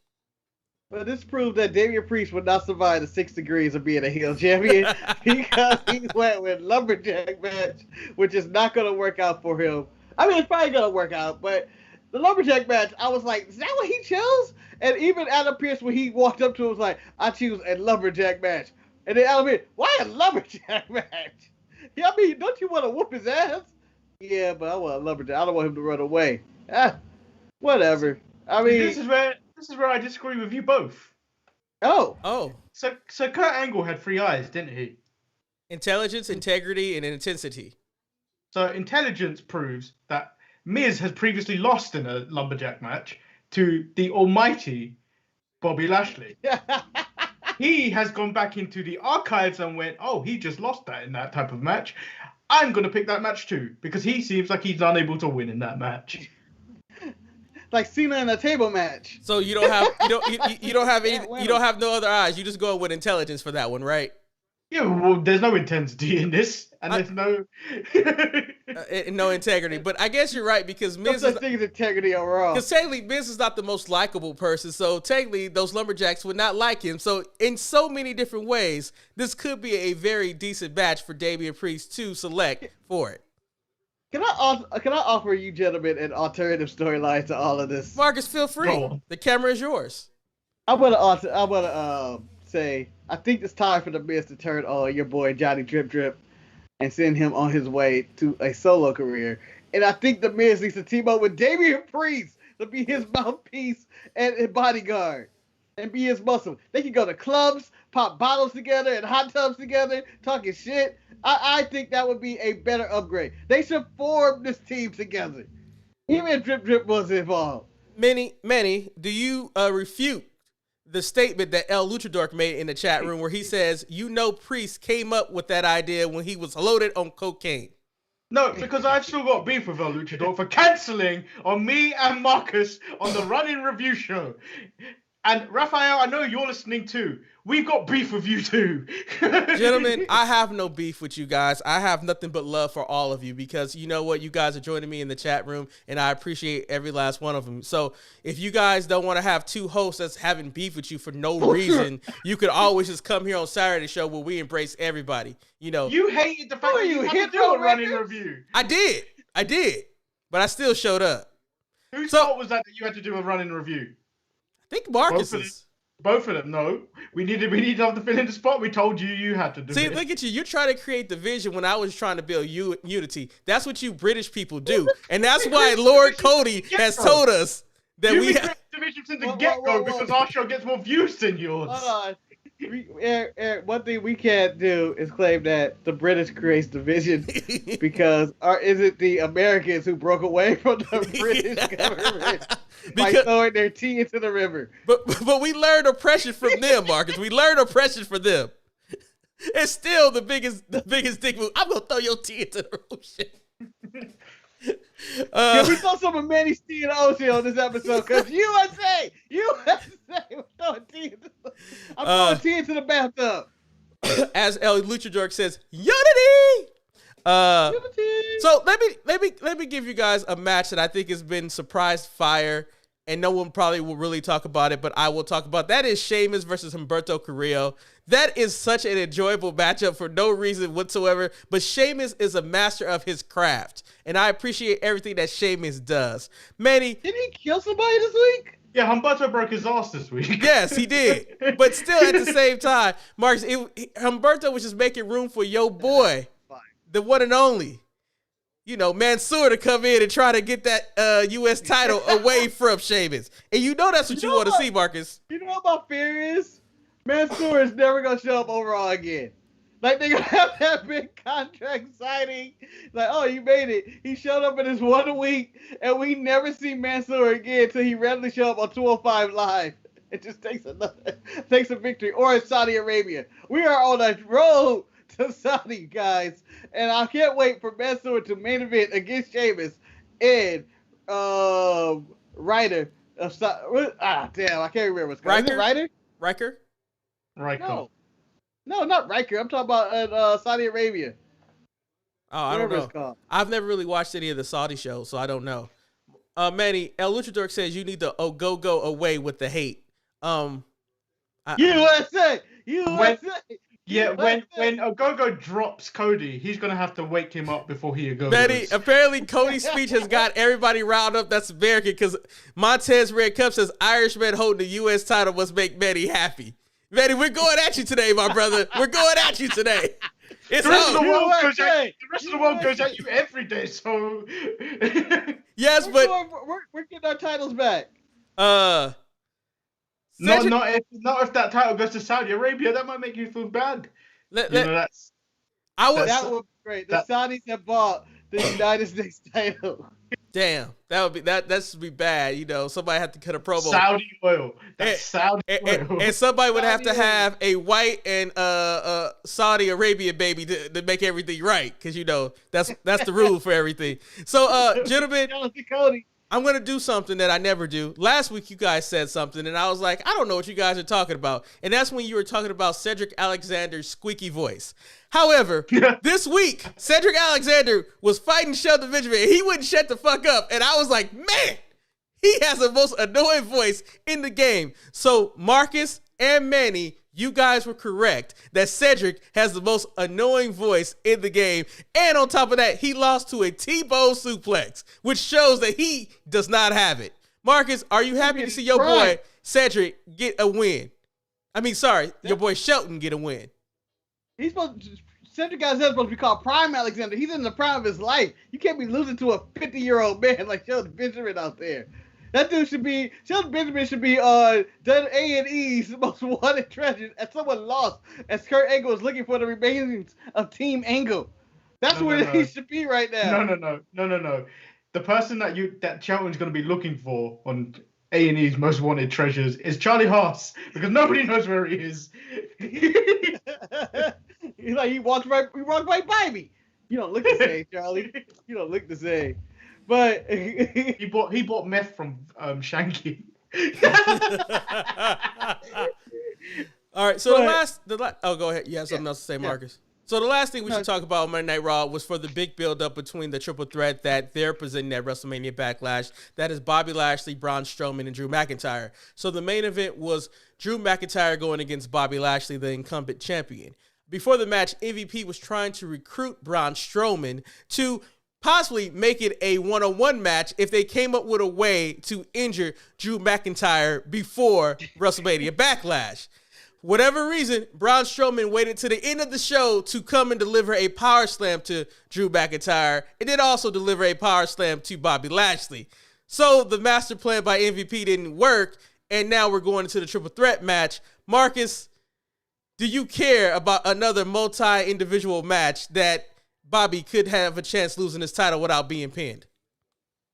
Well, this proved that Damian Priest would not survive the 6 degrees of being a heel champion because he went with lumberjack match, which is not going to work out for him. I mean, it's probably going to work out, but the lumberjack match, I was like, is that what he chose? And even Adam Pearce, when he walked up to him, was like, I choose a lumberjack match. And then Adam Pearce, why a lumberjack match? Yeah, I mean, don't you want to whoop his ass? Yeah, but I want a lumberjack. I don't want him to run away. Whatever. I mean,
this is where I disagree with you both.
Oh.
So Kurt Angle had 3 eyes, didn't he?
Intelligence, integrity, and intensity.
So intelligence proves that Miz has previously lost in a lumberjack match to the almighty Bobby Lashley. He has gone back into the archives and went, oh, he just lost that in that type of match. I'm going to pick that match too, because he seems like he's unable to win in that match.
Like Cena in a table match.
So you don't have you don't have any, you don't have no other eyes. You just go with intelligence for that one, right?
Yeah, well, there's no intensity in this, and there's no
no integrity. But I guess you're right, because Miz
is thing is integrity overall.
Because technically Miz is not the most likable person, so technically those lumberjacks would not like him. So in so many different ways, this could be a very decent match for Damian Priest to select for it.
Can I offer you gentlemen an alternative storyline to all of this?
Marcus, feel free. The camera is yours.
I want to say I think it's time for the Miz to turn on your boy Johnny Drip Drip and send him on his way to a solo career. And I think the Miz needs to team up with Damian Priest to be his mouthpiece and bodyguard and be his muscle. They can go to clubs, pop bottles together and hot tubs together, talking shit. I think that would be a better upgrade. They should form this team together. Even if Drip Drip was involved.
Manny, do you refute the statement that El Luchador made in the chat room where he says, Priest came up with that idea when he was loaded on cocaine?
No, because I've still got beef with El Luchador for cancelling on me and Marcus on the Run-In Review show. And Raphael, I know you're listening too. We've got beef with you too.
Gentlemen, I have no beef with you guys. I have nothing but love for all of you because you know what? You guys are joining me in the chat room and I appreciate every last one of them. So if you guys don't want to have 2 hosts that's having beef with you for no reason, you could always just come here on Saturday show where we embrace everybody. You know,
you hated the fact that you had to do a Run-In Review.
I did. But I still showed up.
Whose fault was that you had to do a Run-In Review?
I think Marcus's.
Both of them. No, we needed to have to fill in the spot. We told you had to do it.
See, look at you. You're trying to create division when I was trying to build unity. That's what you British people do, and that's why Lord Cody has told us that we have
division from the get-go because our show gets more views than yours.
Hold on. Eric, one thing we can't do is claim that the British creates division because is it the Americans who broke away from the British government by throwing their tea into the river?
But we learned oppression from them, Marcus. We learned oppression from them. It's still the biggest dick move. I'm gonna throw your tea into the ocean.
Can we throw some of Manny's tea in the ocean on this episode? Because USA, we're throwing tea I'm throwing tea into the bathtub.
As El Luchador says, unity. So let me give you guys a match that I think has been surprise fire, and no one probably will really talk about it, but I will talk about. That is Sheamus versus Humberto Carrillo. That is such an enjoyable matchup for no reason whatsoever, but Sheamus is a master of his craft, and I appreciate everything that Sheamus does. Manny,
did he kill somebody this week?
Yeah, Humberto broke his ass this week.
Yes, he did. But still, at the same time, Marcus, Humberto was just making room for your boy, the one and only, Mansoor to come in and try to get that U.S. title away from Sheamus. And that's what you want to see, Marcus.
You know what my fear is? Mansoor is never going to show up overall again. Like, they're going to have that big contract signing. Like, oh, you made it. He showed up in his 1 week, and we never see Mansoor again until he randomly show up on 205 Live. It just takes a victory. Or in Saudi Arabia. We are on a road to Saudi, guys. And I can't wait for Mansoor to main event against Sheamus and Ryder. Damn, I can't remember what's called. Is it Ryder?
Riker?
Riker.
No, not Riker. I'm talking about Saudi Arabia.
Oh, I don't know. I've never really watched any of the Saudi shows, so I don't know. Manny, El Luchador says you need to go away with the hate.
USA.
When Ogogo drops Cody, he's gonna have to wake him up before he goes.
Manny, apparently Cody's speech has got everybody riled up that's American because Montez Red Cup says Irishman holding the U.S. title must make Manny happy. Manny, we're going at you today, my brother. We're going at you today. It's
the rest of the world goes at you every day. So
yes,
we're getting our titles back.
Not if that title goes to Saudi Arabia. That might make you feel bad.
That would be great. The Saudis have bought the United States title.
Damn, that would be bad. You know, somebody had to cut a promo.
Saudi oil. That's Saudi oil.
And somebody would have to have a white and Saudi Arabia baby to make everything right, because you know that's the rule for everything. So, gentlemen, I'm gonna do something that I never do. Last week you guys said something, and I was like, I don't know what you guys are talking about, and that's when you were talking about Cedric Alexander's squeaky voice. However, this week, Cedric Alexander was fighting Shelton Benjamin, and he wouldn't shut the fuck up. And I was like, man, he has the most annoying voice in the game. So Marcus and Manny, you guys were correct that Cedric has the most annoying voice in the game. And on top of that, he lost to a T-bone suplex, which shows that he does not have it. Marcus, are you happy to see your boy Cedric get a win? I mean, sorry, your boy Shelton get a win.
Cedric Alexander is supposed to be called Prime Alexander. He's in the prime of his life. You can't be losing to a 50-year-old man like Shelton Benjamin out there. Shelton Benjamin should be on A&E's most wanted treasure as someone lost, as Kurt Angle is looking for the remains of Team Angle. That's where he should be right now.
No. The person that Shelton's going to be looking for on A&E's most wanted treasures is Charlie Haas, because nobody knows where he is.
He's like, he walked right by me. You don't look the same, Charlie. You don't look the same. But
he bought meth from Shanky.
All right, so the last go ahead. You have something else to say, Marcus? So the last thing we should talk about on Monday Night Raw was for the big build-up between the triple threat that they're presenting at WrestleMania Backlash. That is Bobby Lashley, Braun Strowman, and Drew McIntyre. So the main event was Drew McIntyre going against Bobby Lashley, the incumbent champion. Before the match, MVP was trying to recruit Braun Strowman to possibly make it a one-on-one match if they came up with a way to injure Drew McIntyre before WrestleMania Backlash. Whatever reason, Braun Strowman waited to the end of the show to come and deliver a power slam to Drew McIntyre, and then also deliver a power slam to Bobby Lashley. So the master plan by MVP didn't work, and now we're going into the triple threat match. Marcus, do you care about another multi-individual match that Bobby could have a chance losing his title without being pinned?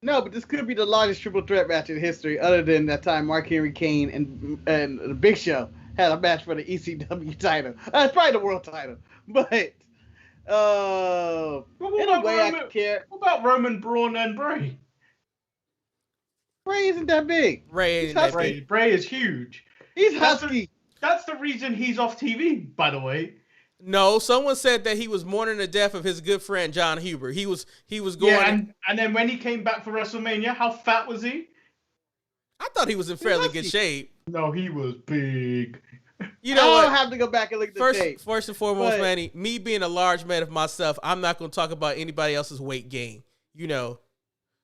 No, but this could be the largest triple threat match in history, other than that time Mark Henry Kane and the Big Show had a match for the ECW title. It's probably the world title. But in a way, I could care.
What about Roman, Braun, and Bray?
Bray isn't that big.
Bray
is huge.
He's husky.
That's the reason he's off TV, by the way.
No, someone said that he was mourning the death of his good friend John Huber. He was going.
Yeah, and then when he came back for WrestleMania, how fat was he?
I thought he was in fairly good shape.
No, he was big.
You know what?
I'll have to go back and look at the tape.
First and foremost, Manny, me being a large man of myself, I'm not going to talk about anybody else's weight gain. You know,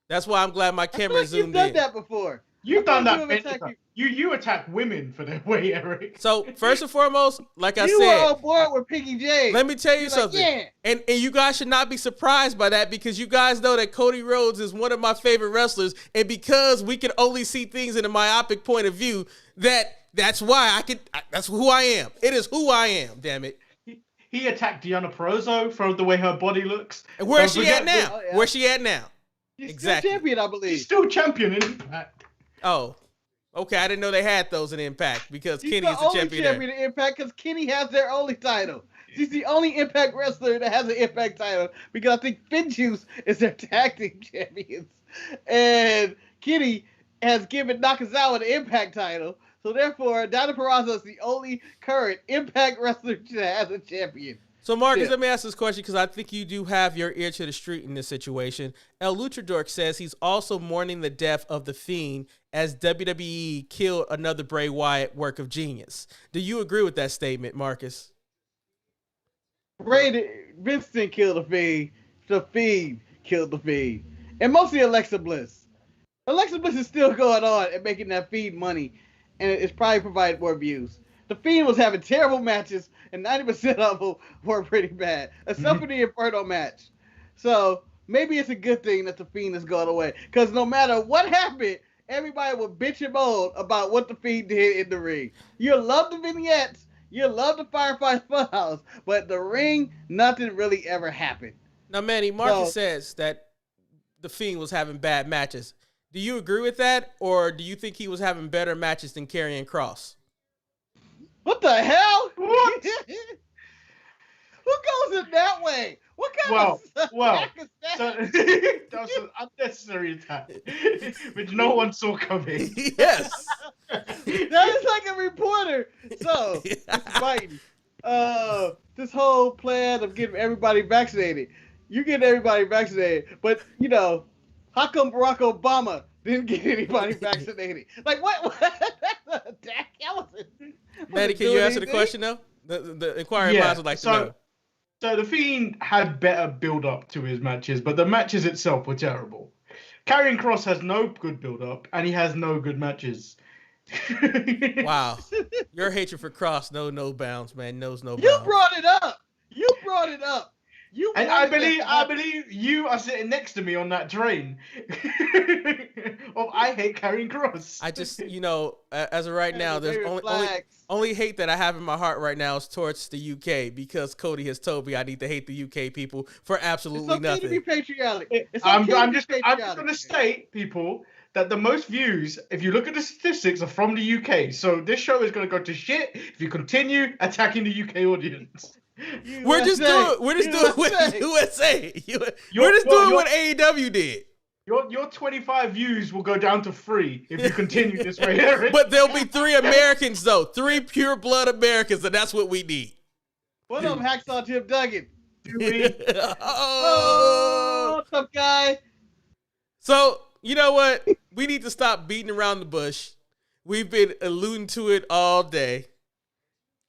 that's why I'm glad my camera zoomed in.
You've done that before.
You've done that. You attack women for their weight, Eric.
So first and foremost, like I said,
you were on board with Piggy J.
Let me tell you something. Like, yeah. And you guys should not be surprised by that, because you guys know that Cody Rhodes is one of my favorite wrestlers, and because we can only see things in a myopic point of view, that's why that's who I am. It is who I am. Damn it.
He attacked Deonna Purrazzo for the way her body looks.
And where's she at now? Where's she at now?
She's exactly. Still champion, I believe.
She's still champion in Impact.
Oh, okay. I didn't know they had those in Impact, because Kenny is the champion.
She's the only champion in Impact because Kenny has their only title. She's the only Impact wrestler that has an Impact title, because I think FinJuice is their tag team champions, and Kenny has given Nakazawa the Impact title. So therefore, Donna Purrazzo is the only current Impact wrestler that has a champion.
So, Marcus, let me ask this question because I think you do have your ear to the street in this situation. El Luchador says he's also mourning the death of The Fiend as WWE killed another Bray Wyatt work of genius. Do you agree with that statement, Marcus?
Vince didn't kill The Fiend. The Fiend killed The Fiend. And mostly Alexa Bliss. Alexa Bliss is still going on and making that Fiend money, and it's probably provided more views. The Fiend was having terrible matches, and 90% of them were pretty bad, except for the Inferno match. So maybe it's a good thing that The Fiend is going away, because no matter what happened, everybody will bitch and moan about what The Fiend did in the ring. You love the vignettes, you love the Firefly Funhouse, but the ring, nothing really ever happened.
Now, Manny, Marcus says that The Fiend was having bad matches. Do you agree with that, or do you think he was having better matches than Karrion Kross?
What the hell?
What?
Who goes in that way? What kind of attack is that?
That was an unnecessary attack, which no one saw coming.
Yes.
That is like a reporter. So, it's fighting. This whole plan of getting everybody vaccinated. You get everybody vaccinated, but, you know, how come Barack Obama didn't get anybody vaccinated? Like, what? That's an attack.
Manny, can you answer the question, though? The inquiring minds would like to know.
So The Fiend had better build-up to his matches, but the matches itself were terrible. Karrion Kross has no good build-up, and he has no good matches.
Wow. Your hatred for Kross knows no bounds, man. Knows no bounds.
You brought it up.
And I believe you are sitting next to me on that train. I hate Karrion Kross.
I just, as of right now, there's only hate that I have in my heart right now is towards the UK, because Cody has told me I need to hate the UK people for absolutely nothing.
To be patriotic.
I'm just going to state, people, that the most views, if you look at the statistics, are from the UK. So this show is going to go to shit if you continue attacking the UK audience.
We're just doing what USA. We're just doing what AEW did.
Your 25 views will go down to 3 if you continue this way, Eric.
But there'll be 3 Americans, though. 3 pure blood Americans, and that's what we need.
What up, Hacksaw Jim Duggan?
Oh,
what's up, guy?
So, you know what? We need to stop beating around the bush. We've been alluding to it all day.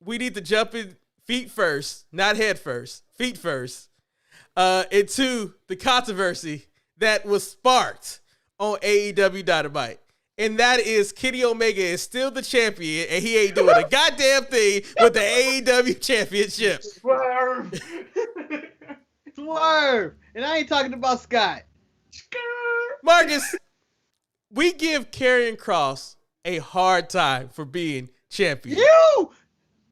We need to jump in feet first, not head first, feet first, into the controversy that was sparked on AEW Dynamite. And that is Kenny Omega is still the champion, and he ain't doing a goddamn thing with the AEW championship.
Swerve!
Swerve! And I ain't talking about Scott.
Marcus, we give Karrion Kross a hard time for being champion.
You!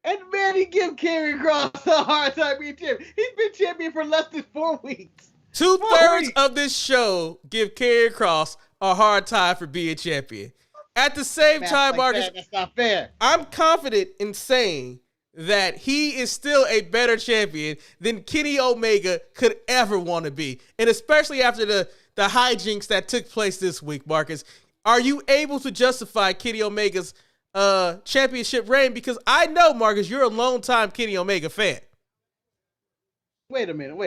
And Manny give Karrion Kross a hard time being champion. He's been champion for less than 4 weeks.
2/3 of this show give Karrion Kross a hard time for being champion. At the same time, Marcus,
that's not fair.
I'm confident in saying that he is still a better champion than Kenny Omega could ever want to be. And especially after the hijinks that took place this week, Marcus, are you able to justify Kenny Omega's championship reign? Because I know, Marcus, you're a longtime Kenny Omega fan.
Wait a minute.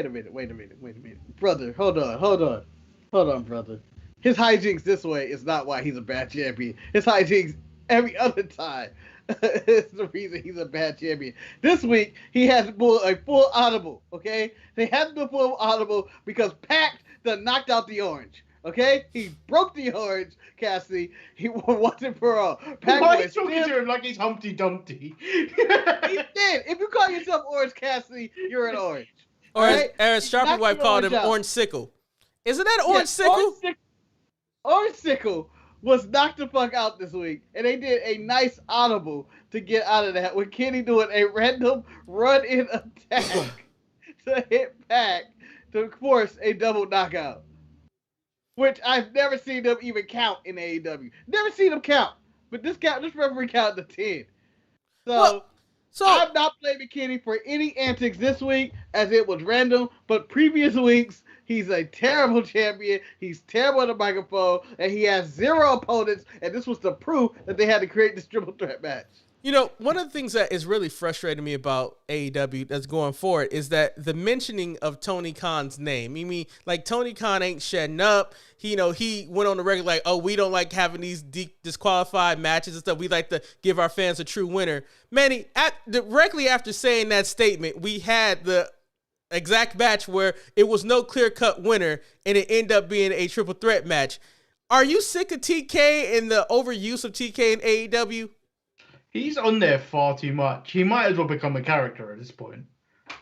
Brother, hold on, brother. His hijinks this way is not why he's a bad champion. His hijinks every other time is the reason he's a bad champion. This week, he has to pull a full audible, okay? They had to do a full audible because Pac done knocked out the orange. Okay, he broke the orange, Cassidy. He won once and for all.
Why are you talking to him like he's Humpty Dumpty?
He did. If you call yourself Orange Cassidy, you're an orange.
Or as Sharpie Wife called him, Orange Sickle. Isn't that Orange Sickle?
Orange Sickle was knocked the fuck out this week, and they did a nice audible to get out of that with Kenny doing a random run-in attack to hit Pac to force a double knockout. Which I've never seen them even count in AEW. Never seen them count. But this referee counted to 10. So I'm not blaming Kenny for any antics this week, as it was random. But previous weeks, He's a terrible champion. He's terrible on the microphone, and he has 0 opponents. And this was the proof that they had to create this triple threat match.
You know, one of the things that is really frustrating me about AEW that's going forward is that the mentioning of Tony Khan's name. I mean, like, Tony Khan ain't shedding up. He went on the record like, oh, we don't like having these disqualified matches and stuff. We like to give our fans a true winner. Manny, directly after saying that statement, we had the exact match where it was no clear-cut winner, and it ended up being a triple threat match. Are you sick of TK and the overuse of TK in AEW?
He's on there far too much. He might as well become a character at this point.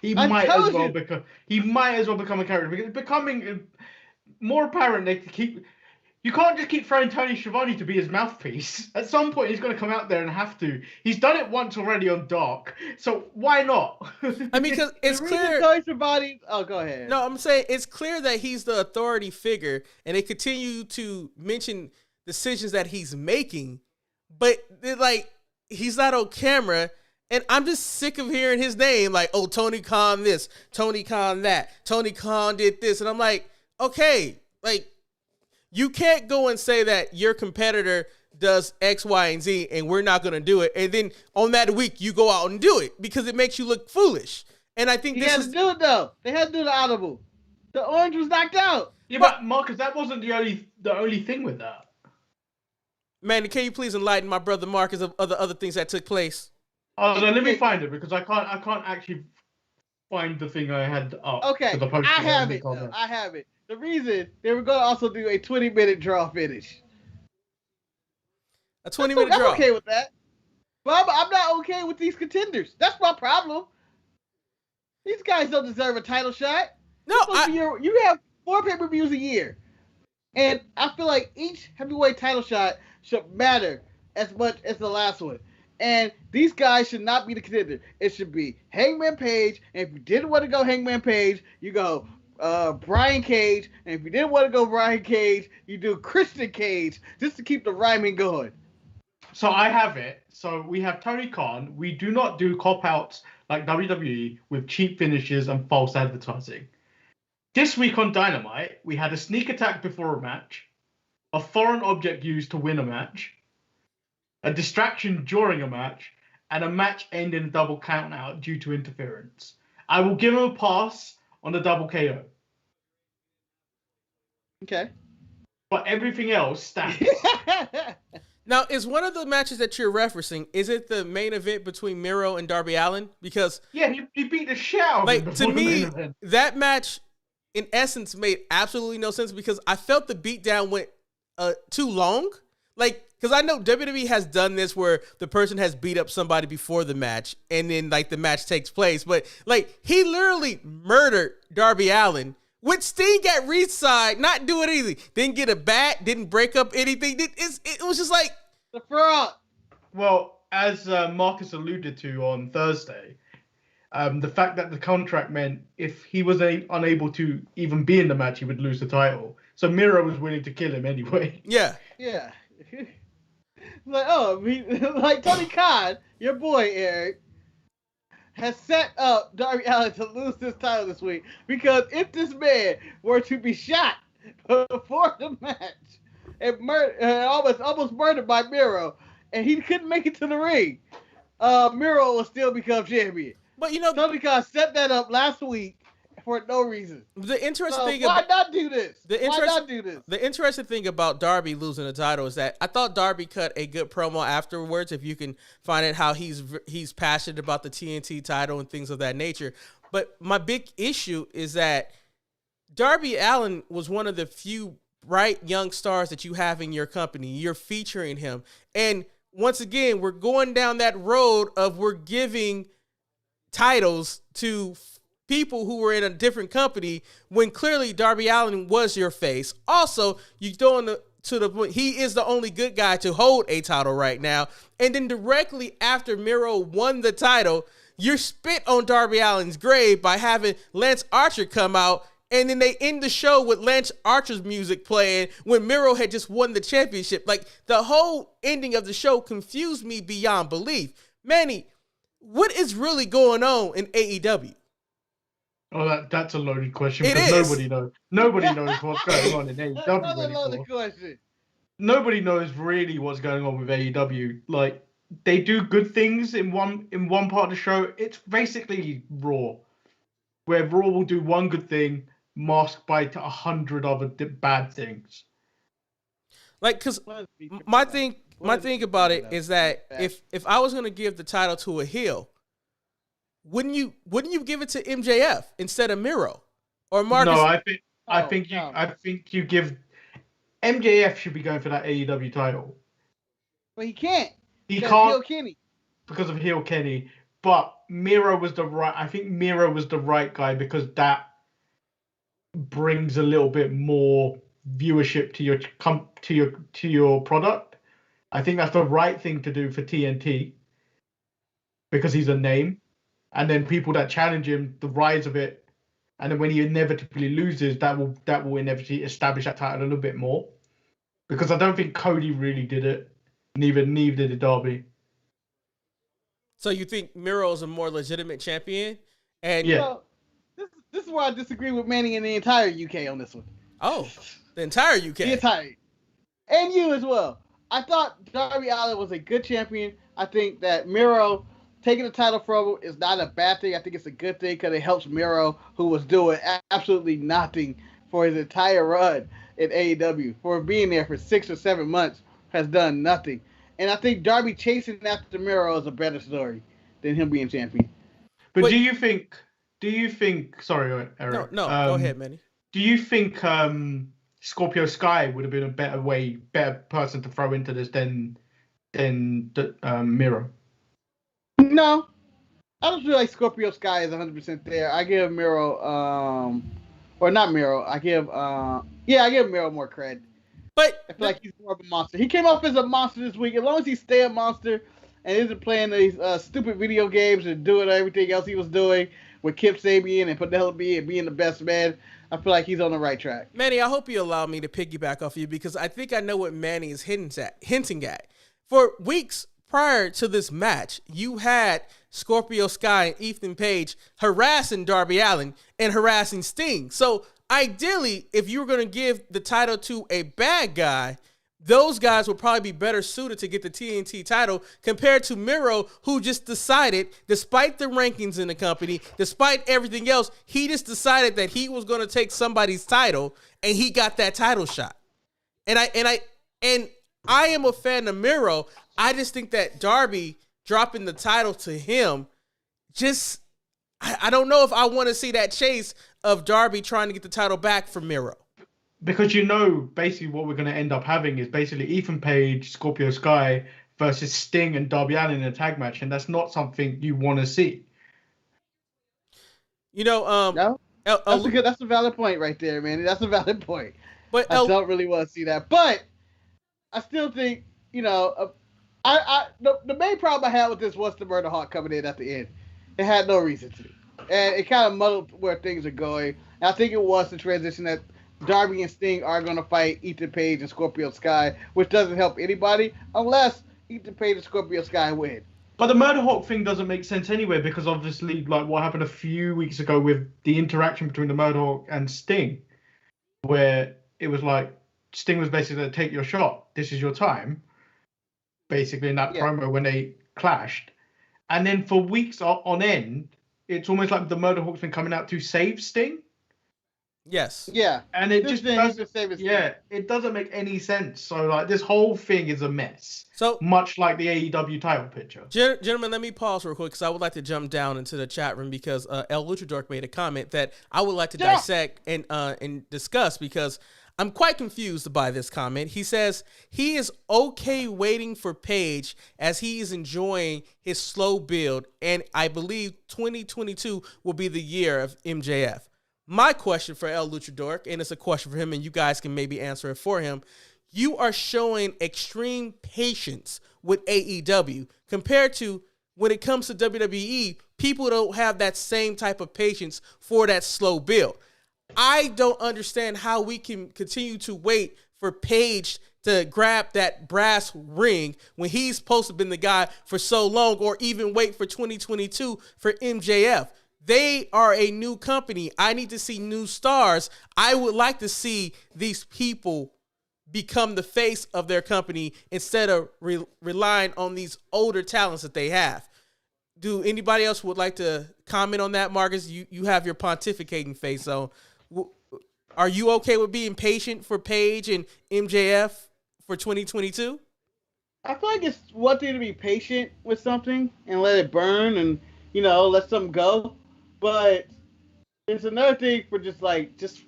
He might as well become a character, because it's becoming more apparent you can't just keep throwing Tony Schiavone to be his mouthpiece. At some point, he's going to come out there and have to. He's done it once already on Dark, so why not?
I mean, because it's clear.
Tony Schiavone. Oh, go ahead.
No, I'm saying it's clear that he's the authority figure, and they continue to mention decisions that he's making, but they're like, he's not on camera, and I'm just sick of hearing his name. Like, oh, Tony Khan this, Tony Khan that, Tony Khan did this, and I'm like, okay, like, you can't go and say that your competitor does X, Y, and Z, and we're not going to do it, and then on that week you go out and do it because it makes you look foolish. And I think
he had to do it though. They had to do the audible. The orange was knocked out.
Yeah, but Marcus, that wasn't the only thing with that.
Manny, can you please enlighten my brother Marcus of other things that took place?
Oh, no, let me find it, because I can't actually find the thing I had up.
Okay, I have it. Though. I have it. The reason they were going to also do a 20-minute draw finish.
A 20-minute draw.
I'm okay with that. But I'm not okay with these contenders. That's my problem. These guys don't deserve a title shot.
No,
you have 4 pay-per-views a year, and I feel like each heavyweight title shot should matter as much as the last one. And these guys should not be the contender. It should be Hangman Page, and if you didn't want to go Hangman Page, you go Brian Cage, and if you didn't want to go Brian Cage, you do Christian Cage, just to keep the rhyming going.
So I have it. So we have Tony Khan. We do not do cop-outs like WWE with cheap finishes and false advertising. This week on Dynamite, we had a sneak attack before a match, a foreign object used to win a match, a distraction during a match, and a match ending a double count out due to interference. I will give him a pass on the double KO.
Okay.
But everything else stands.
Now, is one of the matches that you're referencing, is it the main event between Miro and Darby Allin? Because
yeah, he beat the shit out of him.
Like, to me, that match, in essence, made absolutely no sense, because I felt the beatdown went too long. Like, because I know WWE has done this where the person has beat up somebody before the match, and then, like, the match takes place. But, like, he literally murdered Darby Allin with Sting at ringside, not doing anything. Didn't get a bat, didn't break up anything. It was just like...
The fraud.
Well, as Marcus alluded to on Thursday, the fact that the contract meant if he was unable to even be in the match, he would lose the title. So Miro was willing to kill him anyway.
Yeah.
Yeah. Like, like Tony Khan, your boy Eric, has set up Darby Allin to lose this title this week, because if this man were to be shot before the match and almost murdered by Miro, and he couldn't make it to the ring, Miro will still become champion.
But you know,
Tony Khan set that up last week for no reason.
The interesting thing
why not do this?
The interesting thing about Darby losing the title is that I thought Darby cut a good promo afterwards. If you can find it, how he's passionate about the TNT title and things of that nature. But my big issue is that Darby Allin was one of the few bright young stars that you have in your company. You're featuring him, and once again, we're going down that road of we're giving titles to people who were in a different company when clearly Darby Allin was your face. Also, you throwing to the point, he is the only good guy to hold a title right now. And then directly after Miro won the title, you spit on Darby Allin's grave by having Lance Archer come out, and then they end the show with Lance Archer's music playing when Miro had just won the championship. Like, the whole ending of the show confused me beyond belief. Manny, what is really going on in AEW?
Oh, that's a loaded question
It
because
is.
nobody knows. Nobody knows what's going on in AEW
Another loaded
anymore.
question.
Nobody knows really what's going on with AEW. Like, they do good things in one part of the show. It's basically Raw, where Raw will do one good thing masked by 100 other bad things.
Like, because my thing about it is that if I was gonna give the title to a heel, wouldn't you give it to MJF instead of Miro or Marcus?
No, I think you give MJF should be going for that AEW title.
But he can't.
He
Because
can't
Heel Kenny.
because of heel Kenny. But Miro was the right. I think Miro was the right guy because that brings a little bit more viewership to your product. I think that's the right thing to do for TNT because he's a name, and then people that challenge him, the rise of it, and then when he inevitably loses, that will inevitably establish that title a little bit more. Because I don't think Cody really did it. Neither did Darby.
So you think Miro is a more legitimate champion? And
Yeah.
So, this is where I disagree with Manny and the entire UK on this one.
oh, the entire UK.
The entire. And you as well. I thought Darby Allin was a good champion. I think that Miro taking the title from him is not a bad thing. I think it's a good thing because it helps Miro, who was doing absolutely nothing for his entire run in AEW. For being there for 6 or 7 months, has done nothing. And I think Darby chasing after Miro is a better story than him being champion.
But do you think? Sorry, Eric.
No, go ahead, Manny.
Do you think Scorpio Sky would have been a better person to throw into this than Miro?
No. I don't feel like Scorpio Sky is 100% there. I give Miro, or not Miro, I give Miro more cred.
But
I feel like he's more of a monster. He came off as a monster this week. As long as he stay a monster and isn't playing these stupid video games and doing everything else he was doing with Kip Sabian and Penelope and being the best man, I feel like he's on the right track.
Manny, I hope you allow me to piggyback off you because I think I know what Manny is hinting at. For weeks prior to this match, you had Scorpio Sky and Ethan Page harassing Darby Allin and harassing Sting. So ideally, if you were going to give the title to a bad guy, those guys would probably be better suited to get the TNT title compared to Miro, who just decided, despite the rankings in the company, despite everything else, he just decided that he was going to take somebody's title, and he got that title shot. And I am a fan of Miro. I just think that Darby dropping the title to him, I don't know if I want to see that chase of Darby trying to get the title back from Miro.
Because basically what we're going to end up having is basically Ethan Page, Scorpio Sky versus Sting and Darby Allin in a tag match, and that's not something you want to see.
No, that's a valid point right there, man. That's a valid point.
But
I don't really want to see that, but I still think the main problem I had with this was the Murder Hawk coming in at the end. It had no reason to, and it kind of muddled where things are going. And I think it was the transition that Darby and Sting are going to fight Ethan Page and Scorpio Sky, which doesn't help anybody unless Ethan Page and Scorpio Sky win.
But the Murder Hawk thing doesn't make sense anyway because obviously, like what happened a few weeks ago with the interaction between the Murder Hawk and Sting, where it was like Sting was basically going to take your shot. This is your time. Basically in that promo when they clashed. And then for weeks on end, it's almost like the Murder Hawk's been coming out to save Sting.
Yes.
Yeah.
And it just doesn't, it doesn't make any sense. So like this whole thing is a mess. So much like the AEW title picture.
Gentlemen, let me pause real quick because I would like to jump down into the chat room because El Luchador made a comment that I would like to dissect and discuss because I'm quite confused by this comment. He says he is okay waiting for Page as he is enjoying his slow build, and I believe 2022 will be the year of MJF. My question for El Luchador, and it's a question for him, and you guys can maybe answer it for him. You are showing extreme patience with AEW compared to when it comes to WWE, people don't have that same type of patience for that slow build. I don't understand how we can continue to wait for Page to grab that brass ring when he's supposed to have been the guy for so long, or even wait for 2022 for MJF. They are a new company. I need to see new stars. I would like to see these people become the face of their company instead of relying on these older talents that they have. Do anybody else would like to comment on that, Marcus? You have your pontificating face on. Are you okay with being patient for Paige and MJF for 2022?
I feel like it's one thing to be patient with something and let it burn and, let something go. But it's another thing for just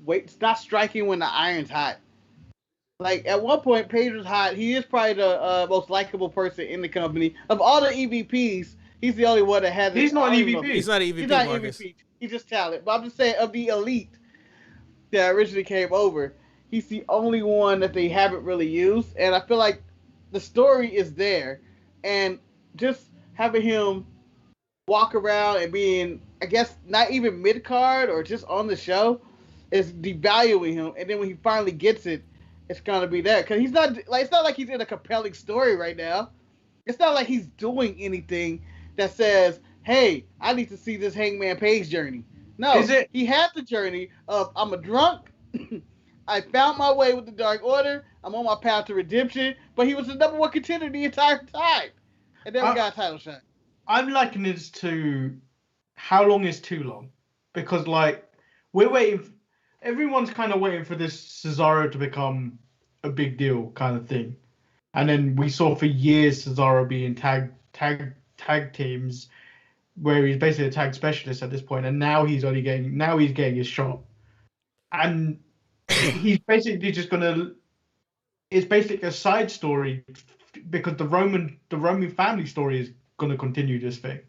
wait, stop striking when the iron's hot. Like, at one point, Paige was hot. He is probably the most likable person in the company. Of all the EVPs, he's the only one that has...
He's not an EVP.
He's not an EVP,
He's not
Marcus.
EVP. He's just talent. But I'm just saying, of the elite that originally came over, he's the only one that they haven't really used. And I feel like the story is there. And just having him walk around and being, I guess, not even mid-card or just on the show is devaluing him. And then when he finally gets it, it's going to be that. Because he's not, it's not like he's in a compelling story right now. It's not like he's doing anything that says, hey, I need to see this Hangman Page journey. No, he had the journey of, I'm a drunk, I found my way with the Dark Order, I'm on my path to redemption, but he was the number one contender the entire time. And then we got a title shot.
I'm likening this to how long is too long? Because, we're waiting, everyone's kind of waiting for this Cesaro to become a big deal kind of thing. And then we saw for years Cesaro being tag teams where he's basically a tag specialist at this point, and now he's getting his shot. And he's basically just it's basically a side story because the Roman family story is gonna continue this thing.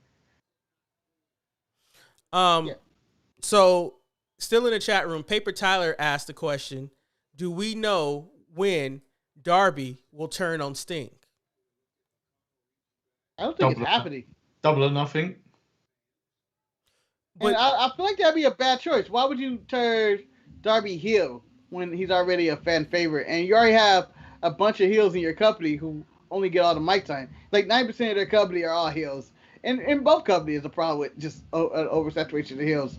So still in the chat room, Paper Tyler asked the question, do we know when Darby will turn on Sting?
I don't think it's happening.
Double or nothing.
But I feel like that'd be a bad choice. Why would you turn Darby heel when he's already a fan favorite? And you already have a bunch of heels in your company who only get all the mic time. Like 90% of their company are all heels. And in both companies, the problem with just an oversaturation of heels.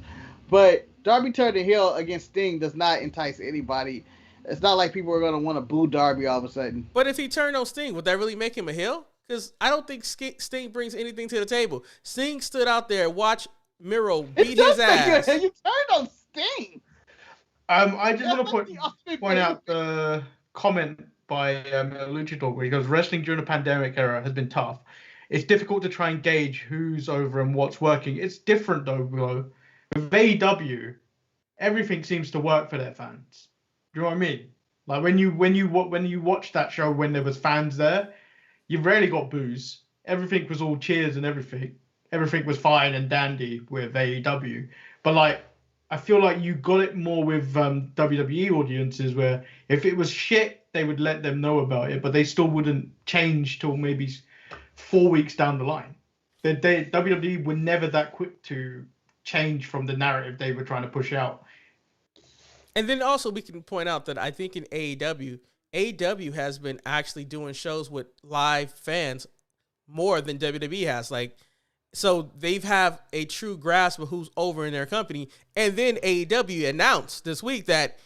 But Darby turning heel against Sting does not entice anybody. It's not like people are going to want to boo Darby all of a sudden.
But if he turned on Sting, would that really make him a heel? Because I don't think Sting brings anything to the table. Sting stood out there, watched Miro beat his ass.
You turned on Sting.
I just want to point out the comment by Luchador where he goes, wrestling during the pandemic era has been tough. It's difficult to try and gauge who's over and what's working. It's different though, bro. With AEW, everything seems to work for their fans. Do you know what I mean? Like when you watch that show when there was fans there, you rarely got boos. Everything was all cheers and everything. Everything was fine and dandy with AEW. But I feel like you got it more with WWE audiences where if it was shit, they would let them know about it, but they still wouldn't change till maybe 4 weeks down the line. WWE were never that quick to change from the narrative they were trying to push out.
And then also we can point out that I think in AEW has been actually doing shows with live fans more than WWE has. So they've have a true grasp of who's over in their company. And then AEW announced this week that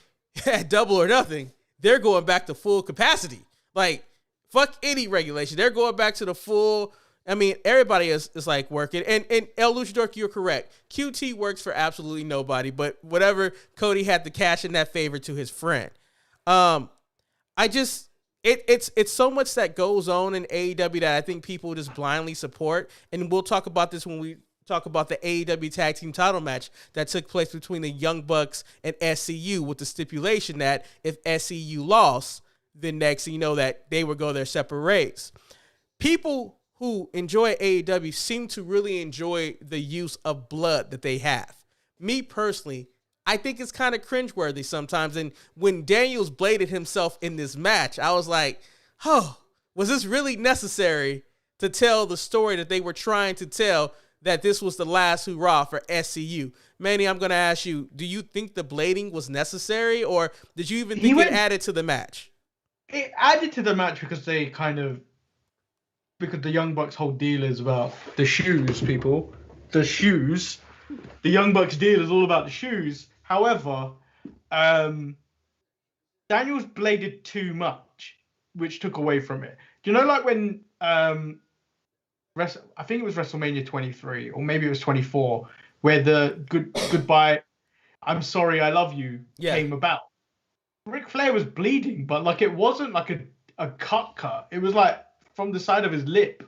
at Double or Nothing, they're going back to full capacity. Fuck any regulation. They're going back to the full. I mean, everybody is working. And El Luchador, you're correct. QT works for absolutely nobody, but whatever, Cody had to cash in that favor to his friend. It's so much that goes on in AEW that I think people just blindly support. And we'll talk about this when we talk about the AEW Tag Team title match that took place between the Young Bucks and SCU, with the stipulation that if SCU lost, then next thing you know that they would go their separate ways. People who enjoy AEW seem to really enjoy the use of blood that they have. Me personally, I think it's kind of cringeworthy sometimes. And when Daniels bladed himself in this match, I was like, was this really necessary to tell the story that they were trying to tell, that this was the last hurrah for SCU? Manny, I'm going to ask you, do you think the blading was necessary, or did you even think it added to the match?
It added to the match because because the Young Bucks' whole deal is about the shoes, people. The shoes. the Young Bucks deal is all about the shoes. However, Daniels bladed too much, which took away from it. Do you know, like when I think it was WrestleMania 23 or maybe it was 24, where the goodbye, I'm sorry, I love you came about. Ric Flair was bleeding, but like it wasn't like a cut. It was like from the side of his lip.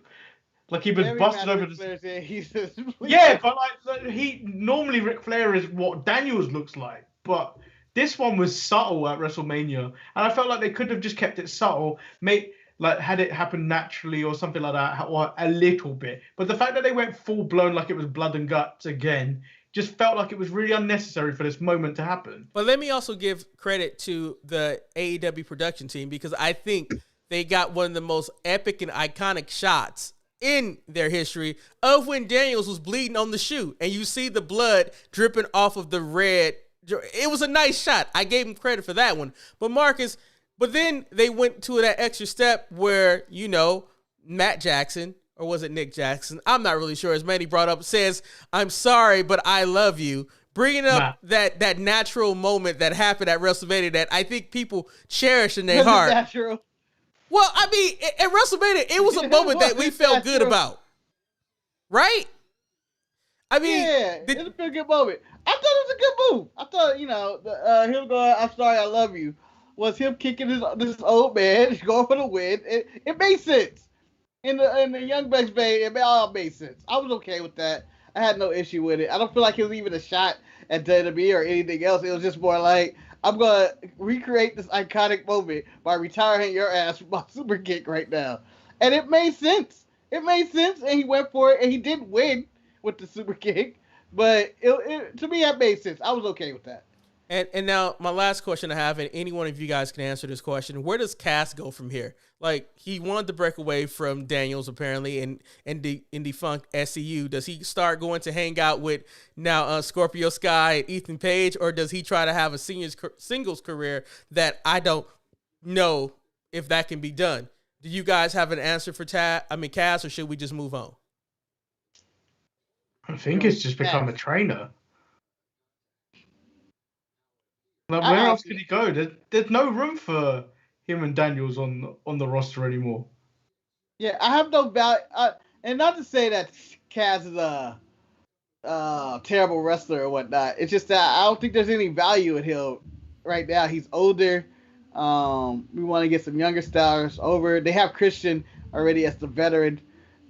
Like he was busted over the. Yeah, but like he normally Ric Flair is what Daniels looks like, but this one was subtle at WrestleMania, and I felt like they could have just kept it subtle, had it happen naturally or something like that, or a little bit. But the fact that they went full blown like it was blood and guts again just felt like it was really unnecessary for this moment to happen.
But let me also give credit to the AEW production team, because I think they got one of the most epic and iconic shots in their history of when Daniels was bleeding on the shoe, and you see the blood dripping off of the red. It was a nice shot. I gave him credit for that one. But Marcus, then they went to that extra step where, Matt Jackson, or was it Nick Jackson? I'm not really sure. As Manny brought up, says, I'm sorry, but I love you. Bringing up that natural moment that happened at WrestleMania that I think people cherish in their heart.
Natural.
Well, I mean, at WrestleMania, it was a moment that we felt good about. Right? I mean,
yeah, it was a pretty good moment. I thought it was a good move. I thought, him going, I'm sorry, I love you, was him kicking this old man, going for the win. It made sense. In the Young Bucks Bay, it all made sense. I was okay with that. I had no issue with it. I don't feel like it was even a shot at WWE or anything else. It was just more like, I'm going to recreate this iconic moment by retiring your ass from my super kick right now. And it made sense. It made sense, and he went for it, and he did win with the super kick. But to me, that made sense. I was okay with that.
And now my last question I have, and any one of you guys can answer this question: where does Cass go from here? Like, he wanted to break away from Daniels apparently, and defunct SCU. Does he start going to hang out with now Scorpio Sky and Ethan Page, or does he try to have a singles career that I don't know if that can be done? Do you guys have an answer for Cass, or should we just move on?
I think it's just become a trainer. Like, where else could he go? There's no room for him and Daniels on the roster anymore.
Yeah, I have no value. And not to say that Cass is a terrible wrestler or whatnot. It's just that I don't think there's any value in him right now. He's older. We want to get some younger stars over. They have Christian already as the veteran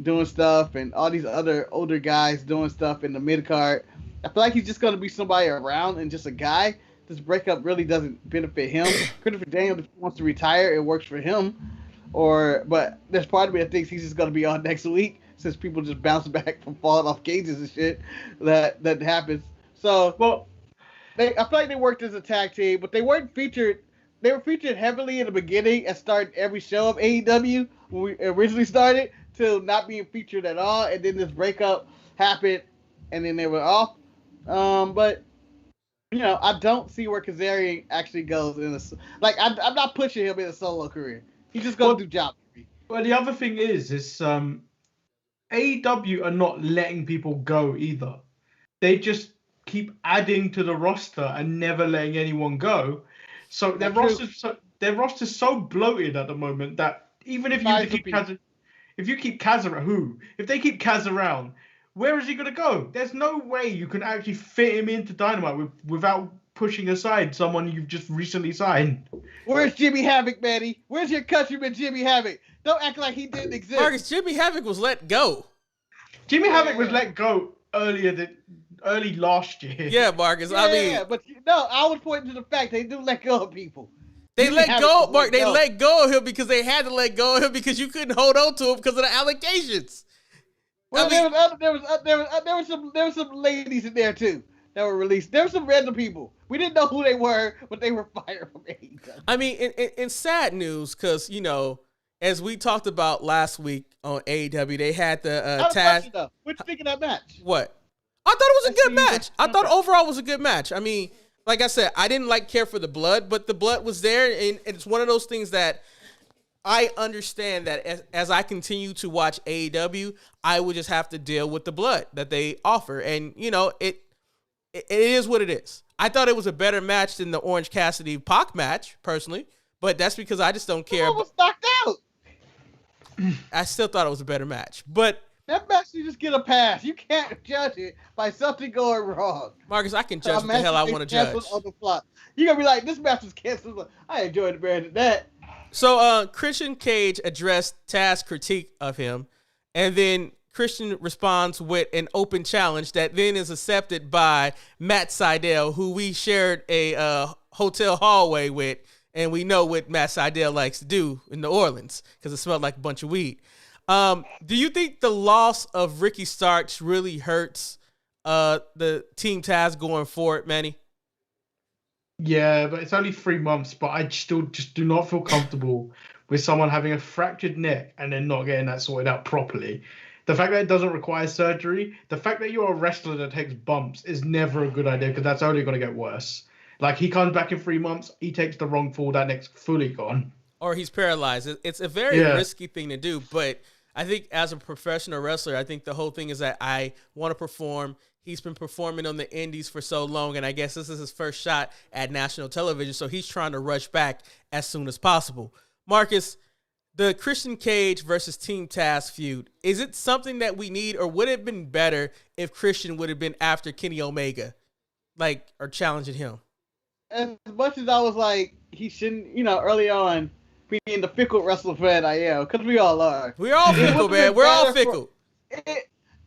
doing stuff, and all these other older guys doing stuff in the mid card. I feel like he's just going to be somebody around and just a guy. This breakup really doesn't benefit him. Christopher Daniels wants to retire. It works for him. But there's part of me that thinks he's just going to be on next week, since people just bounce back from falling off cages and shit that happens. So, I feel like they worked as a tag team, but they weren't featured. They were featured heavily in the beginning and started every show of AEW when we originally started, to not being featured at all. And then this breakup happened, and then they were off. But I don't see where Kazarian actually goes in this. Like, I'm not pushing him in a solo career. He's just going to do job for me.
Well, the other thing is AEW are not letting people go either. They just keep adding to the roster and never letting anyone go. So their roster's so bloated at the moment that even if they keep Kaz around, where is he going to go? There's no way you can actually fit him into Dynamite without pushing aside someone you've just recently signed.
Where's Jimmy Havoc, Manny? Where's your countryman Jimmy Havoc? Don't act like he didn't exist.
Marcus, Jimmy Havoc was let go.
Jimmy Havoc was let go early last year.
Yeah, Marcus.
But I was pointing to the fact they do let go of people.
They let go, Mark. They let go of him because they had to let go of him because you couldn't hold on to him because of the allegations.
Well, there was some ladies in there too that were released. There were some random people. We didn't know who they were, but they were fired from AEW.
I mean, in sad news, because as we talked about last week on AEW, they had the tag.
What you think of that match?
What? I thought it was a good match. I thought overall it was a good match. I mean, like I said, I didn't care for the blood, but the blood was there, and it's one of those things that I understand that as I continue to watch AEW, I would just have to deal with the blood that they offer. And, it is what it is. I thought it was a better match than the Orange Cassidy Pac match, personally, but that's because I just don't care.
I was knocked out.
I still thought it was a better match, but
that match you just get a pass. You can't judge it by something going wrong.
Marcus, I can judge what the hell I want to judge.
On the fly. You're gonna be like, this match was canceled. I enjoyed it better than that.
So Christian Cage addressed Taz's critique of him, and then Christian responds with an open challenge that then is accepted by Matt Sydal, who we shared a hotel hallway with, and we know what Matt Sydal likes to do in New Orleans because it smelled like a bunch of weed. Do you think the loss of Ricky Starks really hurts the Team Taz going forward, Manny?
Yeah, but it's only 3 months, but I still just do not feel comfortable with someone having a fractured neck and then not getting that sorted out properly. The fact that it doesn't require surgery, the fact that you're a wrestler that takes bumps is never a good idea because that's only going to get worse. Like, he comes back in 3 months, he takes the wrong fall, that neck's fully gone.
Or he's paralyzed. It's a very risky thing to do, but I think as a professional wrestler, I think the whole thing is that I want to perform. He's been performing on the indies for so long, and I guess this is his first shot at national television, so he's trying to rush back as soon as possible. Marcus, the Christian Cage versus Team Taz feud, is it something that we need, or would it have been better if Christian would have been after Kenny Omega, or challenging him?
As much as I was like, he shouldn't, early on, being the fickle wrestler fan I am, because we all are.
We're all fickle, man. We're all fickle.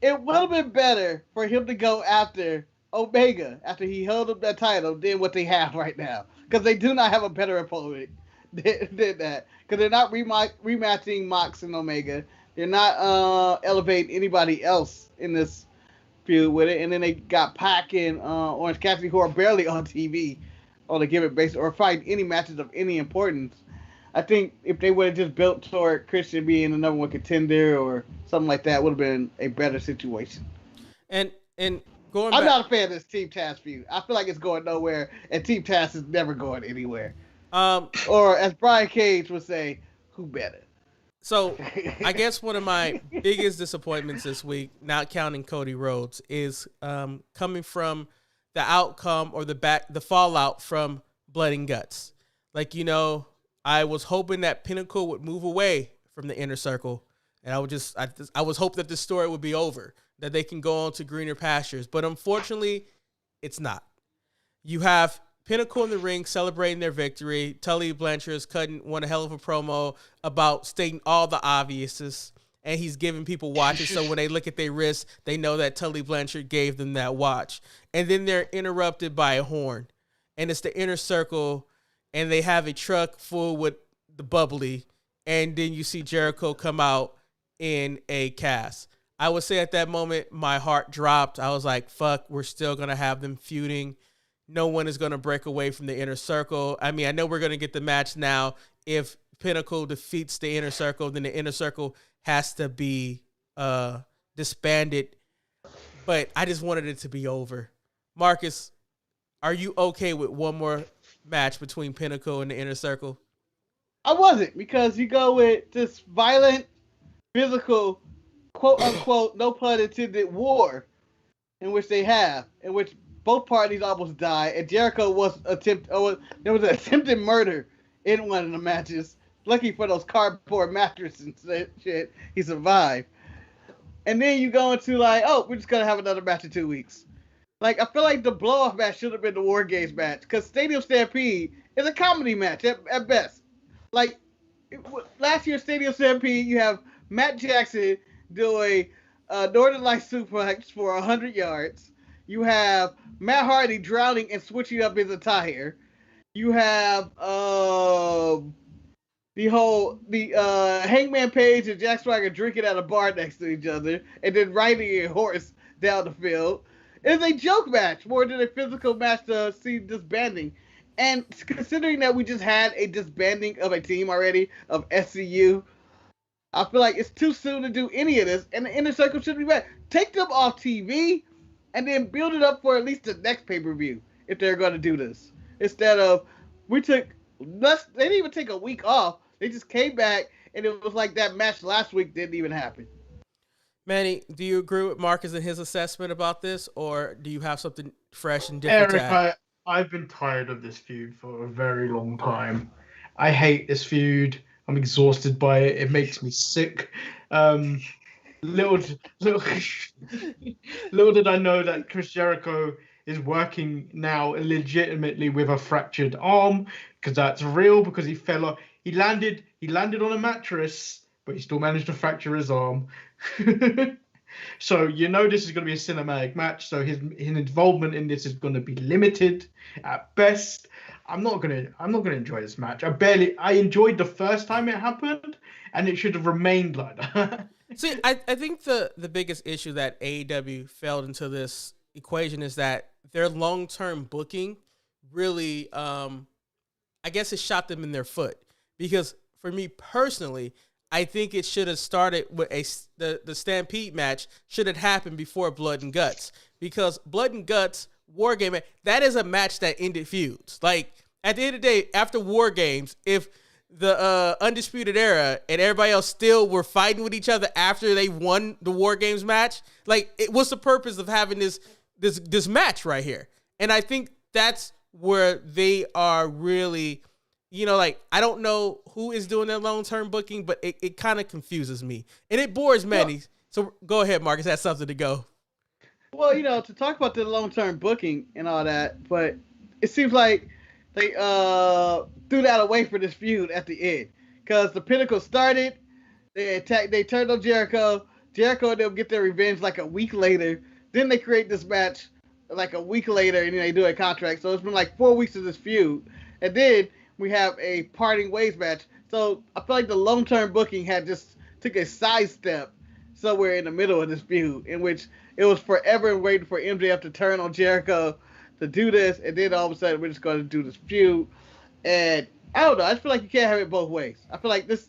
It would have been better for him to go after Omega, after he held up that title, than what they have right now. Because they do not have a better opponent than that. Because they're not rematching Mox and Omega. They're not elevating anybody else in this feud with it. And then they got Pac and Orange Cassidy, who are barely on TV on a given basis or fight any matches of any importance. I think if they would have just built toward Christian being the number one contender or something like that, would have been a better situation.
And going
I'm not a fan of this Team Taz feud. I feel like it's going nowhere, and Team Taz is never going anywhere. Or as Brian Cage would say, who better?
So I guess one of my biggest disappointments this week, not counting Cody Rhodes, is coming from the outcome or the fallout from Blood and Guts. I was hoping that Pinnacle would move away from the Inner Circle, and I was hoping that this story would be over, that they can go on to greener pastures. But unfortunately, it's not. You have Pinnacle in the ring celebrating their victory. Tully Blanchard is cutting one hell of a promo about stating all the obviouses, and he's giving people watches so when they look at their wrists, they know that Tully Blanchard gave them that watch. And then they're interrupted by a horn, and it's the Inner Circle, and they have a truck full with the bubbly, and then you see Jericho come out in a cast. I would say at that moment, my heart dropped. I was like, fuck, we're still going to have them feuding. No one is going to break away from the Inner Circle. I mean, I know we're going to get the match now. If Pinnacle defeats the Inner Circle, then the Inner Circle has to be disbanded. But I just wanted it to be over. Marcus, are you okay with one more match between Pinnacle and the Inner Circle?
I wasn't, because you go with this violent, physical, quote unquote, no pun intended, war in which both parties almost died, and Jericho there was an attempted murder in one of the matches. Lucky for those cardboard mattresses and shit, he survived. And then you go into we're just gonna have another match in 2 weeks. I feel like the blow-off match should have been the War Games match, because Stadium Stampede is a comedy match at best. Last year's Stadium Stampede, you have Matt Jackson doing Northern Lights suplex for 100 yards. You have Matt Hardy drowning and switching up his attire. You have the Hangman Page and Jack Swagger drinking at a bar next to each other and then riding a horse down the field. It's a joke match more than a physical match to see disbanding. And considering that we just had a disbanding of a team already of SCU, I feel like it's too soon to do any of this, and the Inner Circle should be back. Take them off TV, and then build it up for at least the next pay-per-view if they're going to do this. Instead of, they didn't even take a week off. They just came back, and it was like that match last week didn't even happen.
Manny, do you agree with Marcus and his assessment about this, or do you have something fresh and different to add?
Eric, I've been tired of this feud for a very long time. I hate this feud. I'm exhausted by it. It makes me sick. Little did I know that Chris Jericho is working now legitimately with a fractured arm, because that's real. Because he landed on a mattress, but he still managed to fracture his arm. So this is going to be a cinematic match. So his involvement in this is going to be limited at best. I'm not gonna enjoy this match. I enjoyed the first time it happened, and it should have remained like that.
See, I think the biggest issue that AEW failed into this equation is that their long-term booking really, I guess it shot them in their foot. Because for me personally, I think it should have started with the Stampede match should have happened before Blood and Guts. Because Blood and Guts, War Game, that is a match that ended feuds. Like, at the end of the day, after War Games, if the Undisputed Era and everybody else still were fighting with each other after they won the War Games match, like, what's the purpose of having this match right here? And I think that's where they are really, like, I don't know who is doing their long-term booking, but it kind of confuses me. And it bores Manny. So go ahead, Marcus, that's something to go.
Well, to talk about the long-term booking and all that, but it seems like they threw that away for this feud at the end. Because the Pinnacle started, they turned on Jericho. Jericho and them get their revenge like a week later. Then they create this match like a week later, and then they do a contract. So it's been like 4 weeks of this feud. And then we have a parting ways match. So I feel like the long-term booking had just took a sidestep somewhere in the middle of this feud, in which it was forever waiting for MJF to turn on Jericho to do this, and then all of a sudden we're just going to do this feud. And I don't know. I just feel like you can't have it both ways. I feel like this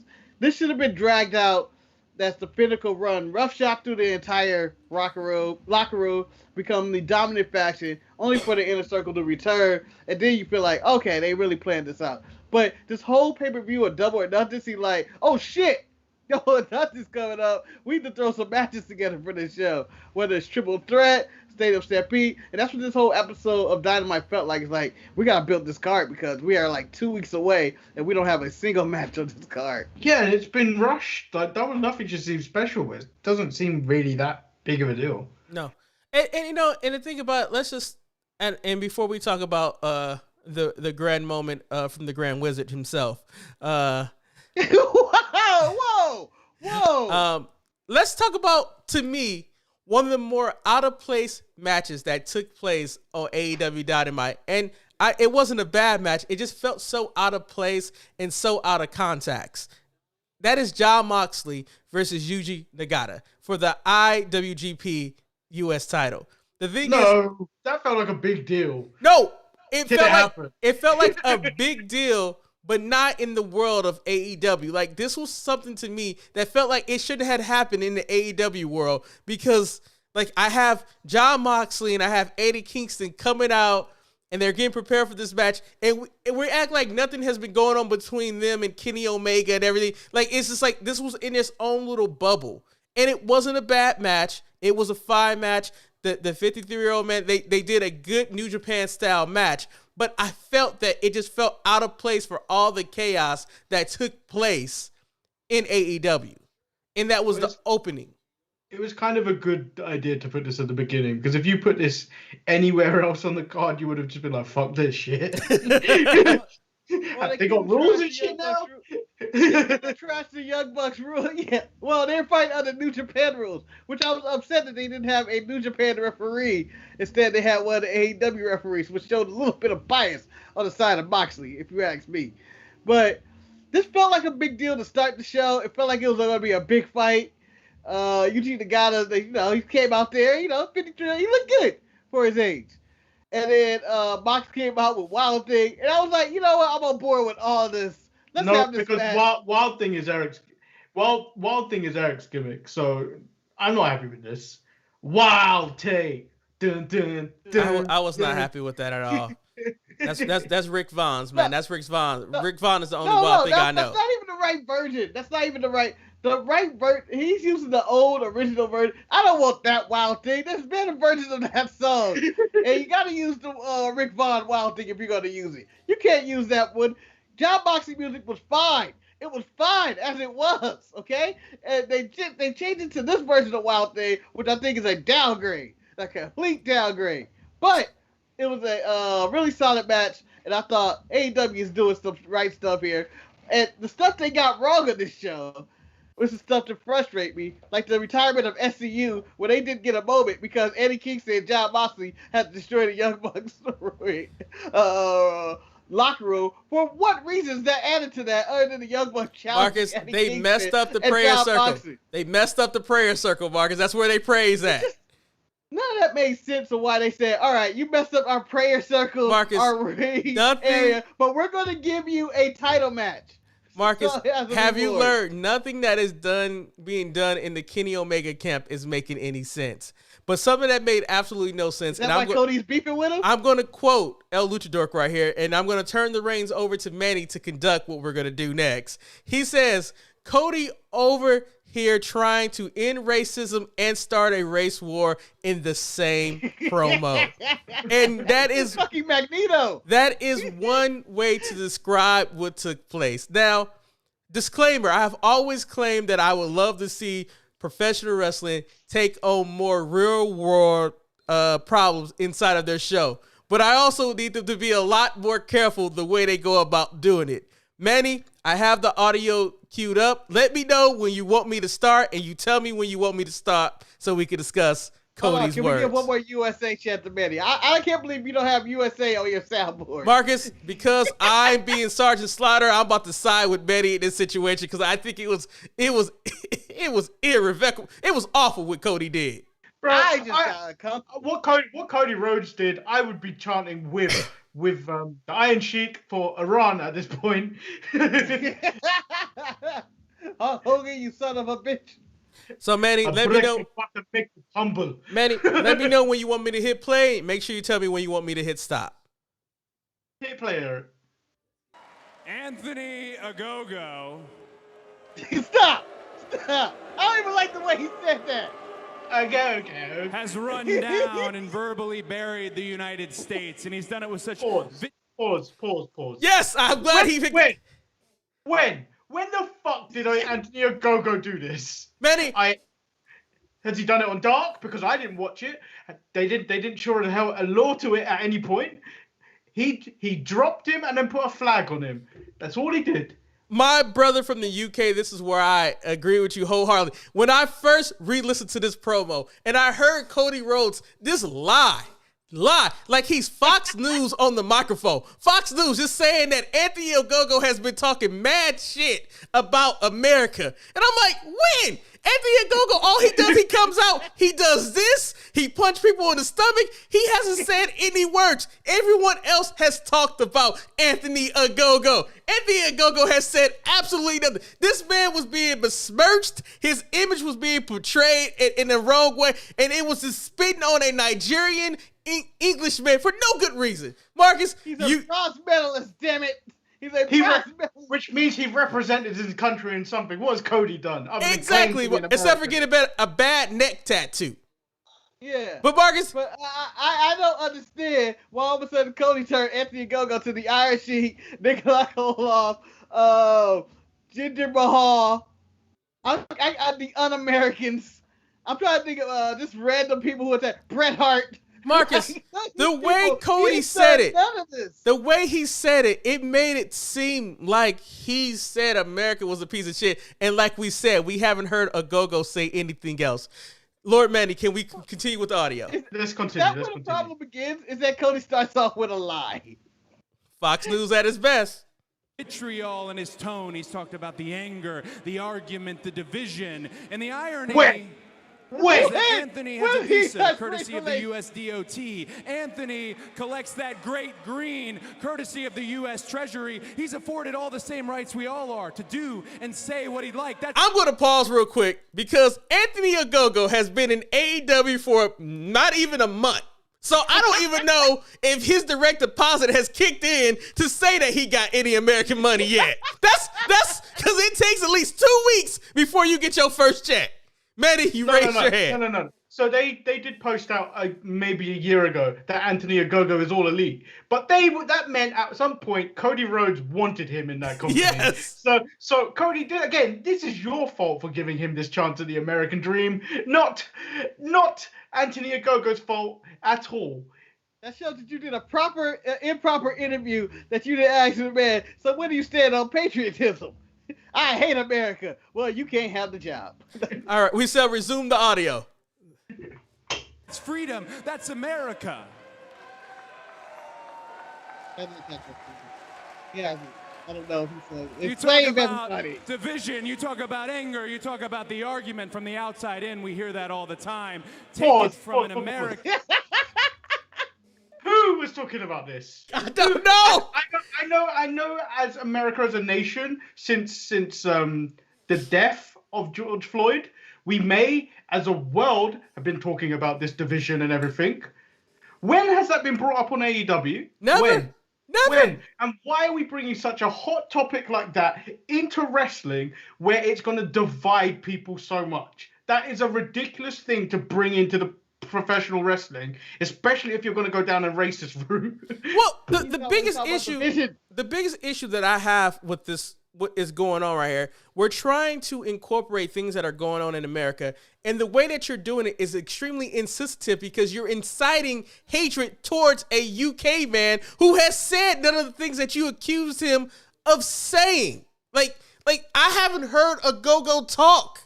should have been dragged out. That's the Pinnacle run roughshod through the entire locker room, become the dominant faction, only for the Inner Circle to return, and then you feel like, okay, they really planned this out. But this whole pay-per-view of Double or Nothing seemed like, oh shit, Double or Nothing's coming up. We need to throw some matches together for this show, whether it's Triple Threat, Stadium Stampede, and that's what this whole episode of Dynamite felt like. It's like, we gotta build this card because we are like 2 weeks away and we don't have a single match on this card.
Yeah, and it's been rushed. Like, Double or Nothing just seems special. It doesn't seem really that big of a deal.
No. And and the thing about it, let's just, and before we talk about the grand moment from the Grand Wizard himself,
Whoa!
Let's talk about, to me, one of the more out of place matches that took place on AEW Dynamite. And it wasn't a bad match. It just felt so out of place and so out of context. That is Jon Moxley versus Yuji Nagata for the IWGP US title. The thing is,
that felt like a big deal.
No, it felt like a big deal, but not in the world of AEW. Like, this was something to me that felt like it shouldn't have happened in the AEW world, because, like, I have Jon Moxley and I have Eddie Kingston coming out and they're getting prepared for this match, and we act like nothing has been going on between them and Kenny Omega and everything. Like, it's just like this was in its own little bubble. And it wasn't a bad match. It was a fine match. The 53-year-old man, they did a good New Japan style match, but I felt that it just felt out of place for all the chaos that took place in AEW. And that was the opening.
It was kind of a good idea to put this at the beginning, because if you put this anywhere else on the card, you would have just been like, fuck this shit.
Well,
they got rules and shit now?
They trashed the Young Bucks rule. Yeah. Well, they're fighting under New Japan rules, which I was upset that they didn't have a New Japan referee. Instead, they had one of the AEW referees, which showed a little bit of bias on the side of Moxley, if you ask me. But this felt like a big deal to start the show. It felt like it was going to be a big fight. Yuji Nagata, he came out there, 53, he looked good for his age. And then Mox came out with Wild Thing, and I was like, you know what, I'm on board with all this. Let's have this
because
match.
Wild Thing is Eric's gimmick, so I'm not happy with this. Wild Thing. Dun, dun, dun,
I was not happy with that at all. That's Rick Vaughn's, man. That's Rick Vaughn. Rick Vaughn is the only Wild Thing I know.
That's not even the right version. That's not even the right. the right version. He's using the old original version. I don't want that Wild Thing. There's been a version of that song, and you got to use the Rick Vaughn Wild Thing if you're gonna use it. You can't use that one. John Moxley music was fine. It was fine as it was, okay? And they changed it to this version of Wild Thing, which I think is a downgrade, a complete downgrade. But it was a really solid match, and I thought AEW is doing some right stuff here. And the stuff they got wrong on this show was the stuff that frustrate me, like the retirement of SCU, where they didn't get a moment because Eddie Kingston and John Moxley had to destroy the Young Bucks locker room. For what reasons that added to that other than the Young Bucks challenge?
Marcus, they messed up the prayer circle. Moxley. They messed up the prayer circle, Marcus. That's where they praise at.
None of that made sense of why they said, all right, you messed up our prayer circle,
Marcus,
our ring area, but we're going to give you a title match.
Marcus, have you learned nothing that is being done in the Kenny Omega camp is making any sense? But something that made absolutely no sense.
Is that why Cody's beefing with him?
I'm going to quote El Luchador right here, and I'm going to turn the reins over to Manny to conduct what we're going to do next. He says, Cody over here trying to end racism and start a race war in the same promo. And that is
fucking Magneto.
That is one way to describe what took place. Now, disclaimer, I have always claimed that I would love to see professional wrestling take on more real world problems inside of their show. But I also need them to be a lot more careful the way they go about doing it. Manny, I have the audio queued up. Let me know when you want me to start, and you tell me when you want me to stop so we can discuss Cody's
can
words.
We get one more USA chant to Manny? I can't believe you don't have USA on your soundboard.
Marcus, because I'm being Sergeant Slaughter, I'm about to side with Manny in this situation because I think it was irrevocable. It was awful what Cody did.
Bro, what Cody Rhodes did, I would be chanting with the Iron Sheik for Iran at this point.
Hogan, you son of a bitch.
So Manny, let me know.
Humble.
Manny, let me know when you want me to hit play. Make sure you tell me when you want me to hit stop.
Hit player.
Anthony Ogogo.
Stop! I don't even like the way he said that.
Ogogo
has run down and verbally buried the United States, and he's done it with such
pause.
Yes, I'm glad he picked.
When the fuck did Anthony Ogogo do this?
Manny,
has he done it on Dark? Because I didn't watch it. They didn't sure as hell allure to it at any point. He dropped him and then put a flag on him. That's all he did.
My brother from the UK, this is where I agree with you wholeheartedly. When I first re-listened to this promo and I heard Cody Rhodes, this lie, like he's Fox News on the microphone. Fox News just saying that Anthony Ogogo has been talking mad shit about America. And I'm like, when? Anthony Ogogo, all he does, he comes out, he does this, he punched people in the stomach. He hasn't said any words. Everyone else has talked about Anthony Ogogo. Anthony Ogogo has said absolutely nothing. This man was being besmirched. His image was being portrayed in the wrong way, and it was just spitting on a Nigerian Englishman for no good reason. Marcus,
he's a bronze medalist, damn it. He's a bronze medalist.
Which means he represented his country in something. What has Cody done?
Exactly. Except for getting a bad neck tattoo.
Yeah.
But Marcus.
But I don't understand why all of a sudden Cody turned Anthony Ogogo to the Iron Sheik, Nikolai Koloff, Jinder Mahal. The Un-Americans. I'm trying to think of just random people who attack. Bret Hart.
Marcus, the way Cody said it, the way he said it, it made it seem like he said America was a piece of shit. And like we said, we haven't heard Ogogo say anything else. Lord Manny, can we continue with the audio?
Let's continue.
That's where the problem begins, is that Cody starts off with a lie.
Fox News at its best.
Vitriol in his tone. He's talked about the anger, the argument, the division, and the irony.
Wait,
Anthony has a visa courtesy of the U.S. DOT. Anthony collects that great green courtesy of the U.S. Treasury. He's afforded all the same rights we all are to do and say what he'd like.
I'm going to pause real quick because Anthony Ogogo has been in AEW for not even a month. So I don't even know if his direct deposit has kicked in to say that he got any American money yet. That's Because it takes at least 2 weeks before you get your first check. Manny, you raised your hand.
No. So they did post out maybe a year ago that Anthony Ogogo is all elite, but that meant at some point Cody Rhodes wanted him in that company.
Yes.
So Cody did again. This is your fault for giving him this chance at the American Dream, not Anthony Ogogo's fault at all.
That shows that you did a proper improper interview that you didn't ask the man. So where do you stand on patriotism? I hate America. Well, you can't have the job.
All right, we shall resume the audio.
It's freedom. That's America.
Yeah, I don't know if he said
You
it's
talk
about
about division. You talk about anger. You talk about the argument from the outside in. We hear that all the time. Take it from an American.
Who was talking about this?
I don't know.
I know. As America as a nation, since the death of George Floyd, we may, as a world, have been talking about this division and everything. When has that been brought up on AEW?
Never.
When?
Never.
When? And why are we bringing such a hot topic like that into wrestling where it's going to divide people so much? That is a ridiculous thing to bring into the professional wrestling, especially if you're going to go down a racist route.
Well, the biggest issue that I have with this, what is going on right here, we're trying to incorporate things that are going on in America, and the way that you're doing it is extremely insensitive because you're inciting hatred towards a UK man who has said none of the things that you accused him of saying. Like I haven't heard a go-go talk.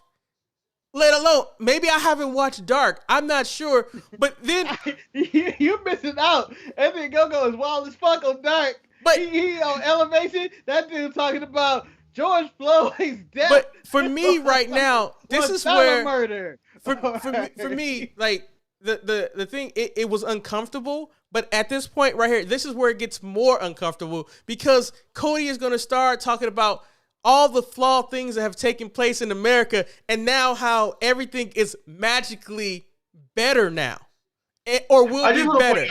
Let alone, maybe I haven't watched Dark. I'm not sure. But then
you're missing out. Anthony Go-Go is wild as fuck on Dark. But he on Elevation. That dude talking about George Floyd's death.
But for me right now, this is where
murder.
For me, like the thing, it was uncomfortable. But at this point right here, this is where it gets more uncomfortable because Cody is going to start talking about all the flawed things that have taken place in America, and now how everything is magically better now, or will be better.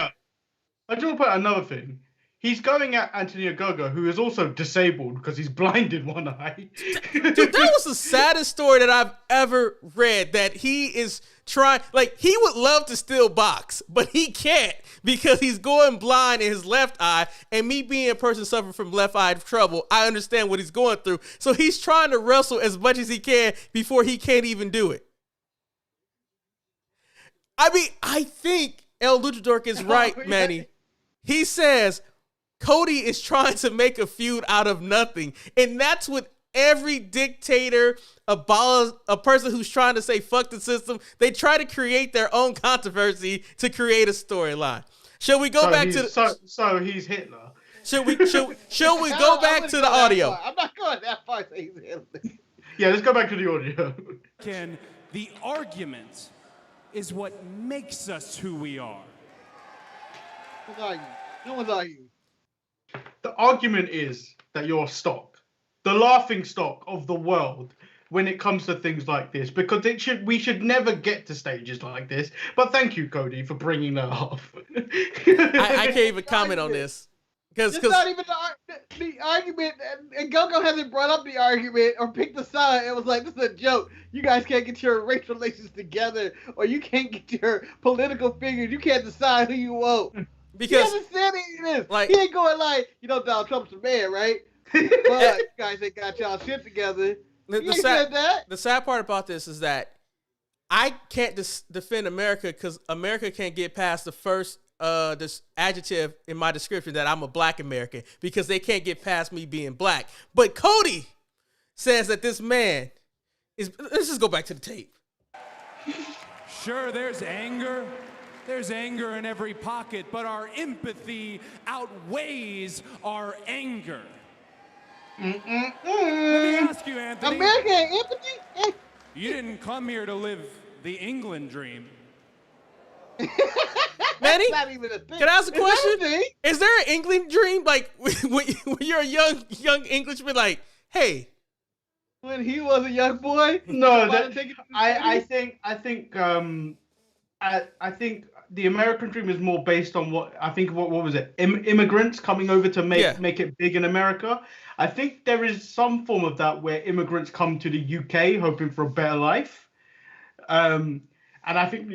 I just want to point out another thing. He's going at Anthony Ogogo, who is also disabled because he's blind in one eye.
Dude, that was the saddest story that I've ever read, that he is trying, like, he would love to still box, but he can't because he's going blind in his left eye, and me being a person suffering from left eye trouble, I understand what he's going through. So he's trying to wrestle as much as he can before he can't even do it. I mean, I think El Luchador is right, Manny. He says Cody is trying to make a feud out of nothing. And that's what every dictator, a person who's trying to say fuck the system, they try to create their own controversy to create a storyline. Shall we go back to the...
So he's Hitler.
Shall we go back to the audio?
I'm not going that far.
Yeah, let's go back to the audio.
Ken, the argument is what makes us who we are.
No one's arguing.
The argument is that you're stock, the laughing stock of the world when it comes to things like this, because we should never get to stages like this. But thank you, Cody, for bringing that up.
I can't even comment on this.
It's not even the argument, and Go-Go hasn't brought up the argument or picked a side. It was like, this is a joke. You guys can't get your race relations together, or you can't get your political figures. You can't decide who you want.
Because
he hasn't said any of this.
Like,
he ain't going like, Donald Trump's the man, right? But you guys ain't got y'all shit together. The
sad part about this is that I can't defend America because America can't get past the first this adjective in my description that I'm a black American because they can't get past me being black. But Cody says that this man is... Let's just go back to the tape.
Sure, there's anger. There's anger in every pocket, but our empathy outweighs our anger. Let me ask you, Anthony.
America and empathy?
You didn't come here to live the England dream.
Manny,
not even a thing.
Can I ask a question? Is there an England dream? Like, when you're a young Englishman, like, hey.
When he was a young boy?
No, I think the American dream is more based on what was it? Immigrants coming over to make it big in America. I think there is some form of that where immigrants come to the UK hoping for a better life. And I think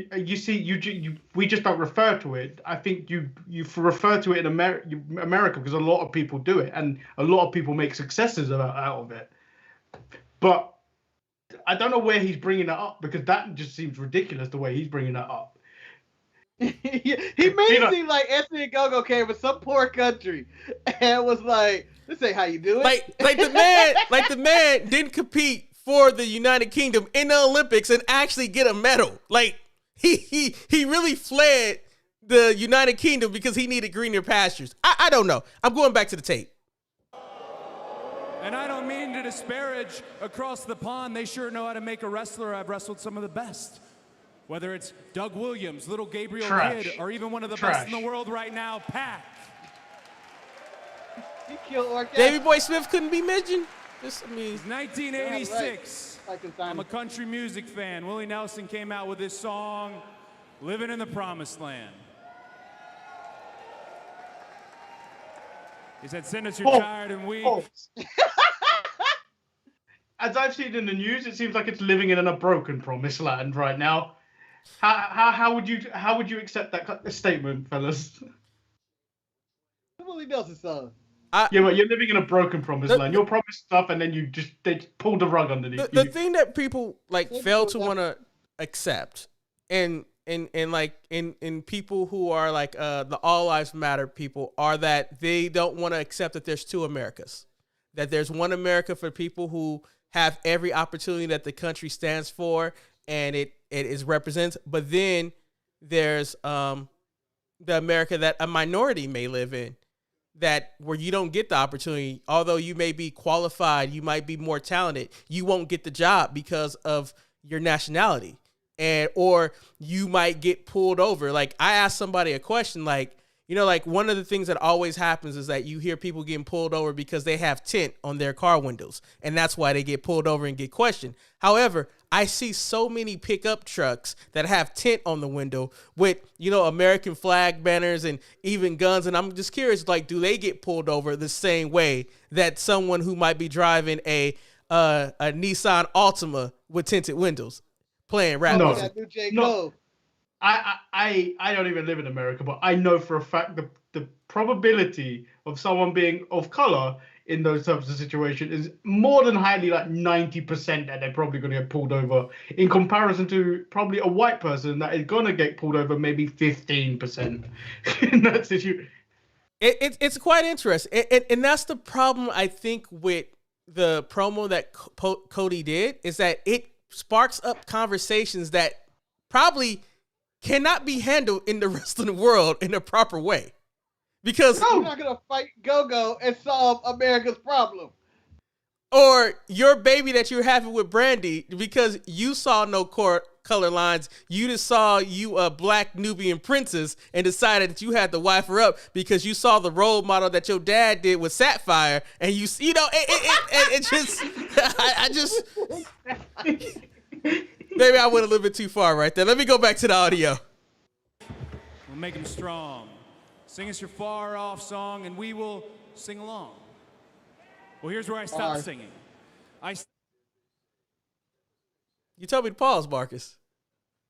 we just don't refer to it. I think you refer to it in America because a lot of people do it, and a lot of people make successes out of it. But I don't know where he's bringing that up, because that just seems ridiculous the way he's bringing that up.
He made it seem like Anthony Ogogo came from some poor country and was like, "This ain't how you do it."
Like the man didn't compete for the United Kingdom in the Olympics and actually get a medal. Like he really fled the United Kingdom because he needed greener pastures. I don't know. I'm going back to the tape.
And I don't mean to disparage across the pond. They sure know how to make a wrestler. I've wrestled some of the best. Whether it's Doug Williams, Little Gabriel Kidd, or even one of the best in the world right now, Pac.
He killed Orchestra.
Davey Boy Smith couldn't be mentioned.
It's 1986. I'm a country music fan. Willie Nelson came out with this song, Living in the Promised Land. He said, send us your tired and weak.
As I've seen in the news, it seems like it's living in a broken promised land right now. How would you accept that statement, fellas?
Willie Nelson song.
Yeah, but you're living in a broken promised land. You're promised stuff, and then they pulled the rug underneath you.
The thing that people fail to want to accept, and people who are like the All Lives Matter people, are that they don't want to accept that there's two Americas. That there's one America for people who have every opportunity that the country stands for, and it is represents. But then there's the America that a minority may live in, that where you don't get the opportunity. Although you may be qualified, you might be more talented, you won't get the job because of your nationality, or you might get pulled over. Like, I asked somebody a question, like, one of the things that always happens is that you hear people getting pulled over because they have tint on their car windows, and that's why they get pulled over and get questioned. However, I see so many pickup trucks that have tint on the window with, American flag banners and even guns, and I'm just curious, like, do they get pulled over the same way that someone who might be driving a Nissan Altima with tinted windows playing rap music?
No. I don't even live in America, but I know for a fact the probability of someone being of color in those types of situations is more than highly, like 90%, that they're probably going to get pulled over, in comparison to probably a white person that is going to get pulled over maybe 15% in that situation.
It's quite interesting. And that's the problem, I think, with the promo that Cody did, is that it sparks up conversations that probably cannot be handled in the wrestling world in a proper way. Because
you're not going to fight Go-Go and solve America's problem.
Or your baby that you're having with Brandy, because you saw no color lines. You just saw you a black Nubian princess and decided that you had to wife her up because you saw the role model that your dad did with Sapphire. And it just, maybe I went a little bit too far right there. Let me go back to the audio.
We'll make him strong. Sing us your far off song and we will sing along. Well, here's where I stopped singing.
You told me to pause, Marcus.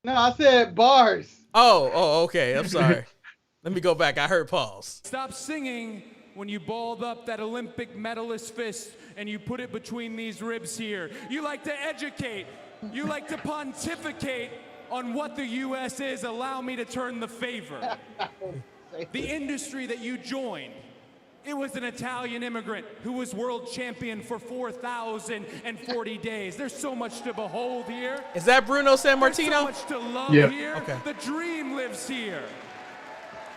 No, I said bars.
Oh, okay. I'm sorry. Let me go back. I heard pause.
Stop singing when you balled up that Olympic medalist fist and you put it between these ribs here. You like to educate. You like to pontificate on what the U.S. is. Allow me to turn the favor. The industry that you joined, it was an Italian immigrant who was world champion for 4,040 days. There's so much to behold here.
Is that Bruno Sammartino?
There's so much to love here.
Okay.
The dream lives here.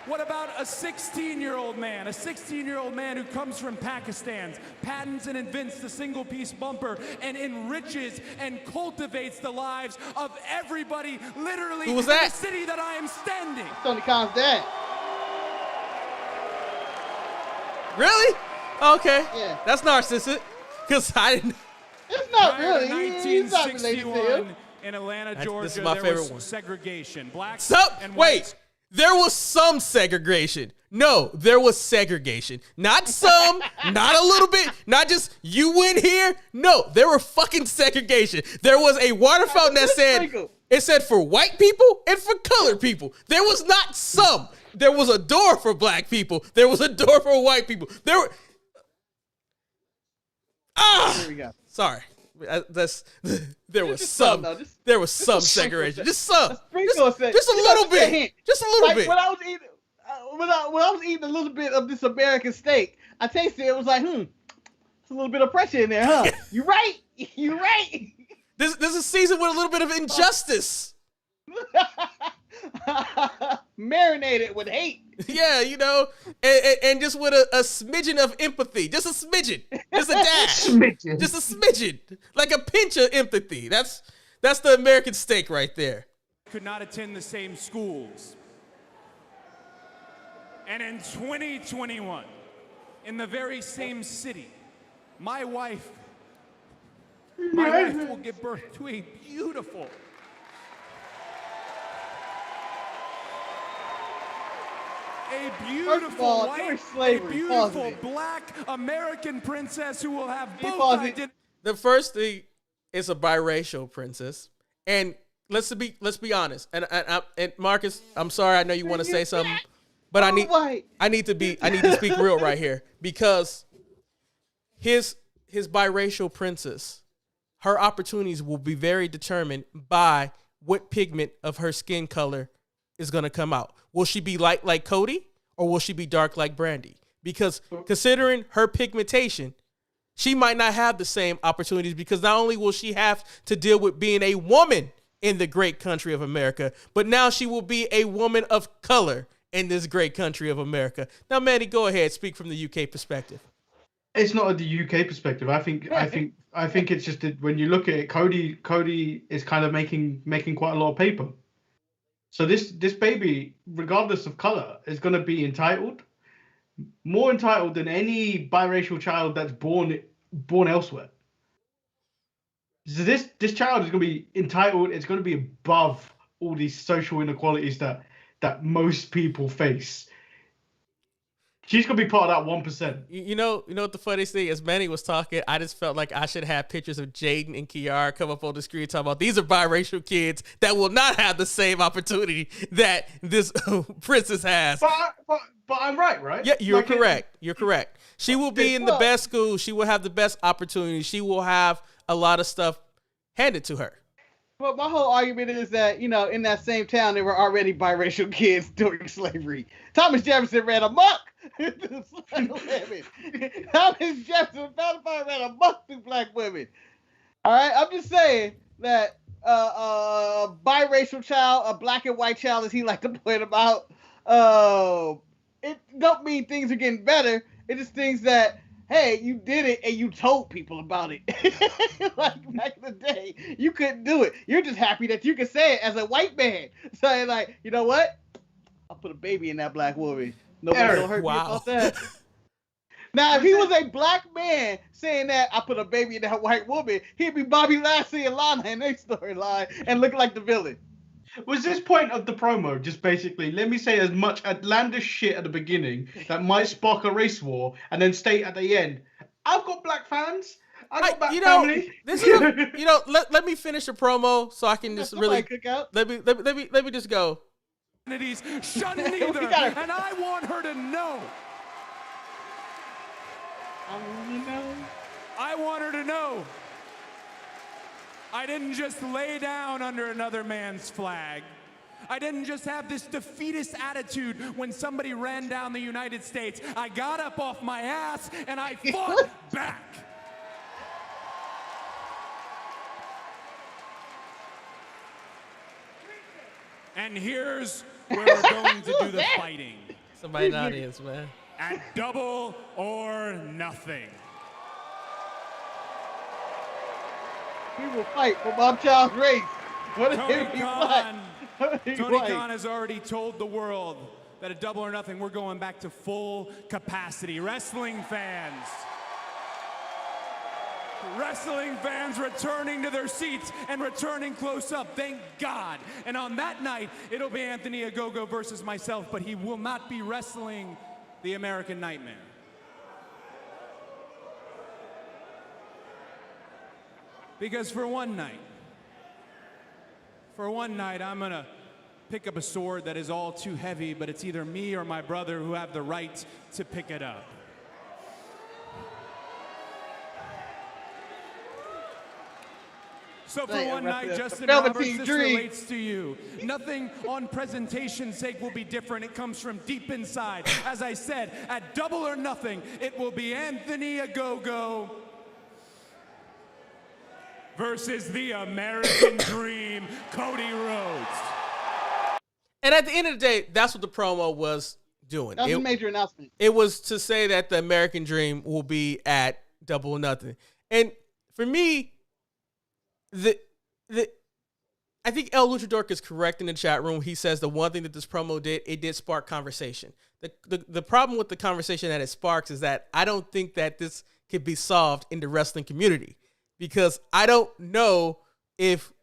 What about a 16-year-old man? A 16-year-old man who comes from Pakistan, patents and invents the single-piece bumper, and enriches and cultivates the lives of everybody, literally,
Who was
in
that?
the city that I am standing.
Tony Khan's dad.
Really? Okay.
Yeah.
That's narcissistic. Because I didn't.
It's not
Prior to
really. He's not related to him.
1961 in Atlanta, Georgia,
This is my
there
favorite
was
one.
segregation. Black
Stop.
and
Wait.
whites
There was some segregation. No, there was segregation. Not some, not a little bit, not just you went here. No, there were fucking segregation. There was a water fountain that said for white people and for colored people. There was not some. There was a door for black people. There was a door for white people. There we go. Sorry. There was some segregation. Just some. Just a little bit. Just a little bit.
When I was eating a little bit of this American steak, I tasted it. It was like, there's a little bit of pressure in there, huh? You right. You right.
This is seasoned with a little bit of injustice.
Marinated with hate.
Yeah, and just with a smidgen of empathy. Just a smidgen. Just a dash. Just a smidgen. Like a pinch of empathy. That's the American steak right there.
Could not attend the same schools. And in 2021, in the very same city, my wife will give birth to a beautiful black American princess who will have both identities.
The first thing is a biracial princess, and let's be honest. And Marcus, I'm sorry, I know you want to say something, but I need to speak real right here, because his biracial princess, her opportunities will be very determined by what pigment of her skin color is going to come out. Will she be light like Cody, or will she be dark like Brandy? Because considering her pigmentation, she might not have the same opportunities, because not only will she have to deal with being a woman in the great country of America, but now she will be a woman of color in this great country of America. Now, Manny, go ahead, speak from the UK perspective.
It's not the UK perspective. I think it's just that when you look at it, Cody is kind of making quite a lot of paper. So this baby, regardless of color, is going to be entitled, more entitled than any biracial child that's born elsewhere. So this child is going to be entitled. It's going to be above all these social inequalities that most people face. She's going to be part of that 1%.
You know what the funniest thing is? Manny was talking, I just felt like I should have pictures of Jaden and Kiara come up on the screen talking about these are biracial kids that will not have the same opportunity that this princess has.
But I'm right?
Yeah, you're correct. You're correct. She will be in the best school. She will have the best opportunity. She will have a lot of stuff handed to her.
Well, my whole argument is that, in that same town, there were already biracial kids during slavery. Thomas Jefferson ran amok. Thomas Jefferson ran amok through black women. All right, I'm just saying that a biracial child, a black and white child, as he like to point about, it don't mean things are getting better. It just things that, hey, you did it and you told people about it. Like back in the day, you couldn't do it. You're just happy that you can say it as a white man. So like, you know what? I'll put a baby in that black woman. Nobody's gonna hurt me about that. Now, if he was a black man saying that, I put a baby in that white woman, he'd be Bobby Lashley and Lana in their storyline and look like the villain.
Was this point of the promo just basically, let me say as much outlandish shit at the beginning that might spark a race war, and then state at the end, I've got black fans, I've got black family.
This is let me finish the promo so I can just really let me just go.
Shun neither, and I want her to know. I want her to know. I didn't just lay down under another man's flag. I didn't just have this defeatist attitude when somebody ran down the United States. I got up off my ass and I fought back. And here's where we're going to do the fighting.
Somebody in the audience, man.
At Double or Nothing.
We will fight for Bob Child's race.
Tony Khan has already told the world that at Double or Nothing, we're going back to full capacity. Wrestling fans, Wrestling fans returning to their seats and returning close up, thank God. And on that night, it'll be Anthony Ogogo versus myself, but he will not be wrestling the American Nightmare. Because for one night, I'm gonna pick up a sword that is all too heavy, but it's either me or my brother who have the right to pick it up. So for one night, Justin Roberts, this relates to you. Nothing on presentation's sake will be different. It comes from deep inside. As I said, at Double or Nothing, it will be Anthony Ogogo versus the American Dream, Cody Rhodes.
And at the end of the day, that's what the promo was doing.
That was a major announcement.
It was to say that the American Dream will be at Double or Nothing. And for me, I think El Luchador is correct in the chat room. He says the one thing that this promo did, it did spark conversation. The problem with the conversation that it sparks is that I don't think that this could be solved in the wrestling community, because I don't know if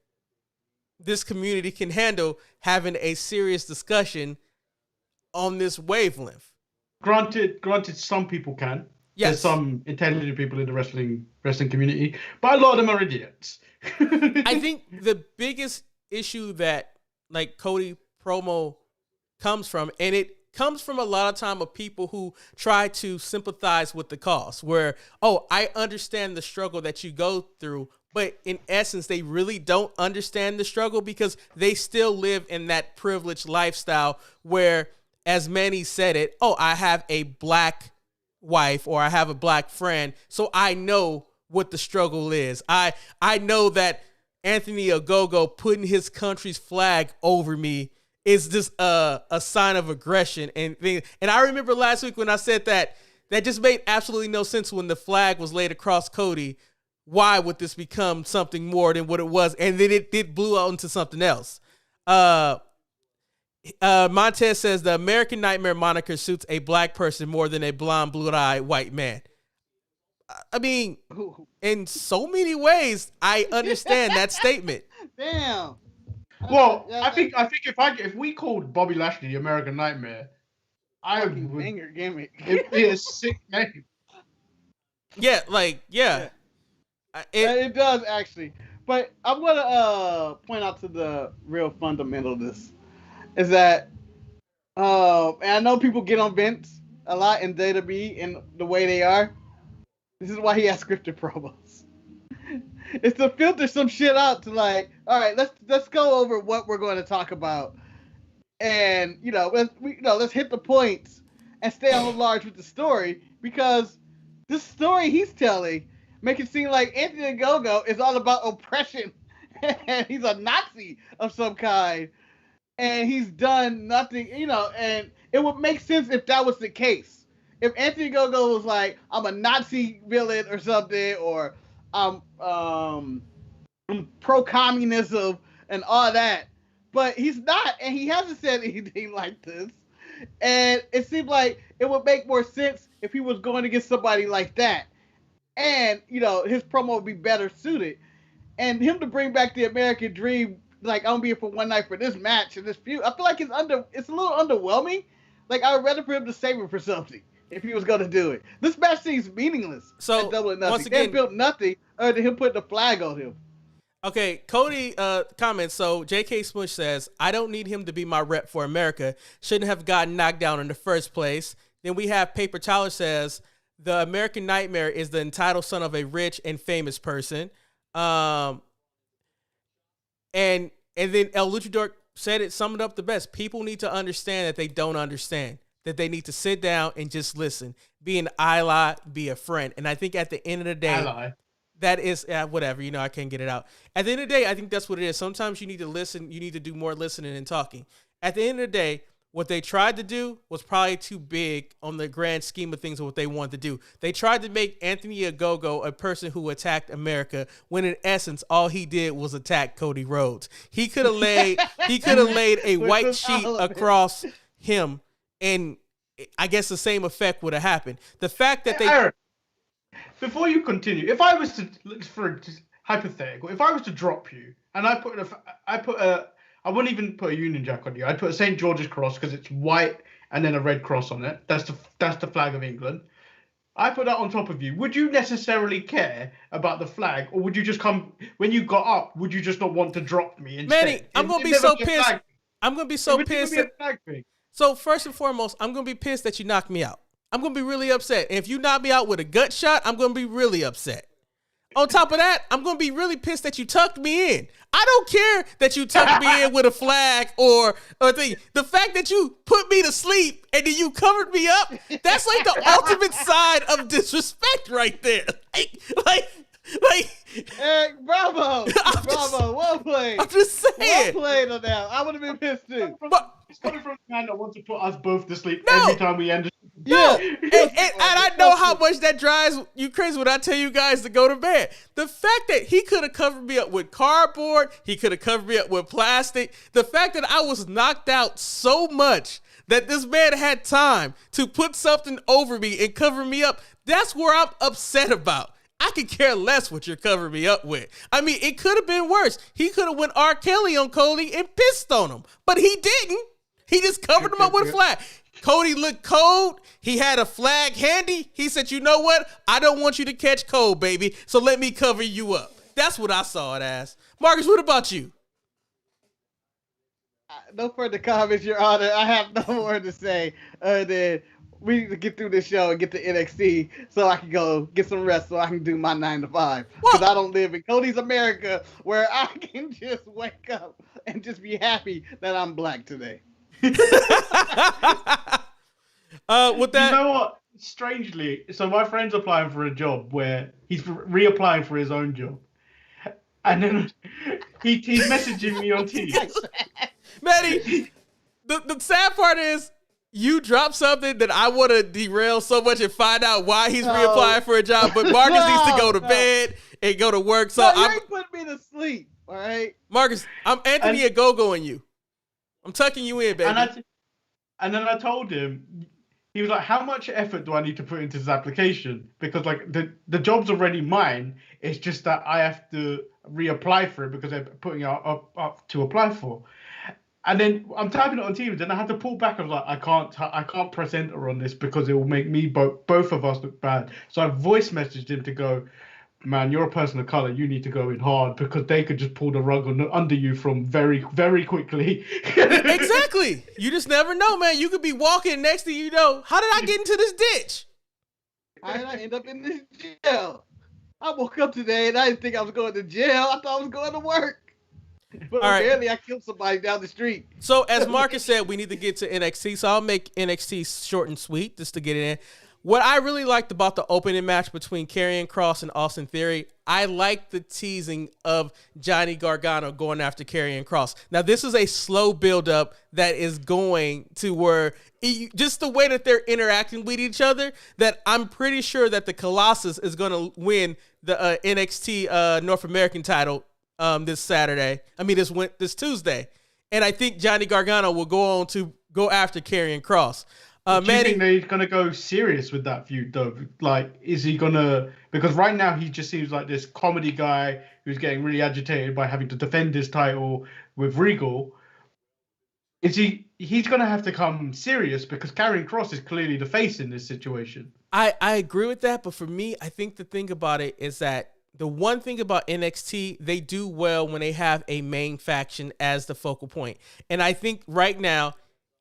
this community can handle having a serious discussion on this wavelength.
Granted, some people can.
Yes.
There's some intelligent people in the wrestling community, but a lot of them are idiots.
I think the biggest issue that like Cody promo comes from, and it comes from a lot of time of people who try to sympathize with the cause, where, oh, I understand the struggle that you go through, but in essence, they really don't understand the struggle because they still live in that privileged lifestyle where, as Manny said it, oh, I have a black wife or I have a black friend, so I know what the struggle is. I know that Anthony Ogogo putting his country's flag over me is just a sign of aggression and things. And I remember last week when I said that just made absolutely no sense when the flag was laid across Cody. Why would this become something more than what it was? And then it blew out into something else. Montez says the American Nightmare moniker suits a black person more than a blonde, blue-eyed white man. I mean, in so many ways, I understand that statement.
Damn.
Well, I think if we called Bobby Lashley the American Nightmare, I would.
Banger gimmick.
It'd be a sick name.
Yeah.
It does actually, but I'm gonna point out to the real fundamental of this is that, and I know people get on Vince a lot in WWE and the way they are. This is why he has scripted promos. It's to filter some shit out to like, all right, let's go over what we're going to talk about, and let's hit the points and stay on large with the story, because this story he's telling make it seem like Anthony Ogogo is all about oppression and he's a Nazi of some kind and he's done nothing, and it would make sense if that was the case. If Anthony Ogogo was like, I'm a Nazi villain or something, or I'm pro-communism and all that, but he's not, and he hasn't said anything like this. And it seemed like it would make more sense if he was going against somebody like that, and his promo would be better suited. And him to bring back the American Dream, like, I'm gonna be here for one night for this match and this feud, I feel like it's a little underwhelming. Like, I would rather for him to save it for something if he was gonna do it. This match seems meaningless.
So once again,
they built nothing other than him putting the flag on him.
Okay, Cody comments. So J.K. Smush says, I don't need him to be my rep for America. Shouldn't have gotten knocked down in the first place. Then we have Paper Tyler says, the American Nightmare is the entitled son of a rich and famous person. And then El Luchador summed it up the best. People need to understand that they don't understand, that they need to sit down and just listen. Be an ally, be a friend. And I think at the end of the day,
Ally.
that is whatever. I can't get it out. At the end of the day, I think that's what it is. Sometimes you need to listen. You need to do more listening and talking. At the end of the day, what they tried to do was probably too big on the grand scheme of things of what they wanted to do. They tried to make Anthony Ogogo a person who attacked America, when in essence all he did was attack Cody Rhodes. He could have laid a white sheet across him, and I guess the same effect would have happened. The fact that
before you continue, if I was to look for a hypothetical, if I was to drop you and I wouldn't even put a Union Jack on you. I'd put a St. George's cross because it's white and then a red cross on it. That's the flag of England. I put that on top of you. Would you necessarily care about the flag, or would you just come when you got up? Would you just not want to drop me instead?
Manny, I'm gonna be so pissed. I'm gonna be so pissed. So first and foremost, I'm gonna be pissed that you knocked me out. I'm gonna be really upset. And if you knock me out with a gut shot, I'm gonna be really upset. On top of that, I'm gonna be really pissed that you tucked me in. I don't care that you tucked me in with a flag or thing. The fact that you put me to sleep and then you covered me up, that's like the ultimate side of disrespect right there. Like
Hey, bravo, well played.
I'm just saying.
Well played on that. I would have been pissed too.
It's coming from a man that wants to put us both to sleep every time we end.
No, and I know how much that drives you crazy when I tell you guys to go to bed. The fact that he could have covered me up with cardboard, he could have covered me up with plastic. The fact that I was knocked out so much that this man had time to put something over me and cover me up, that's where I'm upset about. I could care less what you're covering me up with. I mean, it could have been worse. He could have went R. Kelly on Cody and pissed on him, but he didn't. He just covered him up with a flag. Cody looked cold. He had a flag handy. He said, you know what? I don't want you to catch cold, baby, so let me cover you up. That's what I saw it as. Marcus, what about you?
No further comments, Your Honor. I have no more to say other than we need to get through this show and get to NXT so I can go get some rest so I can do my 9 to 5. Because I don't live in Cody's America where I can just wake up and just be happy that I'm black today.
With that,
you know what? Strangely, so my friend's applying for a job where he's reapplying for his own job, and then he's messaging me on Teams.
Manny, the sad part is you dropped something that I want to derail so much and find out why he's reapplying for a job, but Marcus needs to go to bed and go to work. So
you ain't putting me to sleep, all right?
Marcus, I'm Anthony Agogo and you. I'm tucking you in, baby.
And then I told him, he was like, how much effort do I need to put into this application? Because like the job's already mine. It's just that I have to reapply for it because they're putting it up to apply for. And then I'm typing it on Teams, and I had to pull back. I was like, I can't press enter on this because it will make me both of us look bad. So I voice messaged him to go, man, you're a person of color. You need to go in hard because they could just pull the rug under you from very, very quickly.
Exactly. You just never know, man. You could be walking next to you know. How did I get into this ditch?
How did I end up in this jail? I woke up today and I didn't think I was going to jail. I thought I was going to work. But apparently I killed somebody down the street.
So as Marcus said, we need to get to NXT. So I'll make NXT short and sweet just to get it in. What I really liked about the opening match between Karrion Kross and Austin Theory, I like the teasing of Johnny Gargano going after Karrion Kross. Now, this is a slow buildup that is going to where, just the way that they're interacting with each other, that I'm pretty sure that the Colossus is going to win the NXT North American title this Saturday. I mean, this Tuesday. And I think Johnny Gargano will go on to go after Karrion Kross.
Do you think they're going to go serious with that feud, though? Like, is he going to... Because right now, he just seems like this comedy guy who's getting really agitated by having to defend his title with Regal. He's going to have to come serious because Karrion Kross is clearly the face in this situation.
I agree with that, but for me, I think the thing about it is that the one thing about NXT, they do well when they have a main faction as the focal point. And I think right now...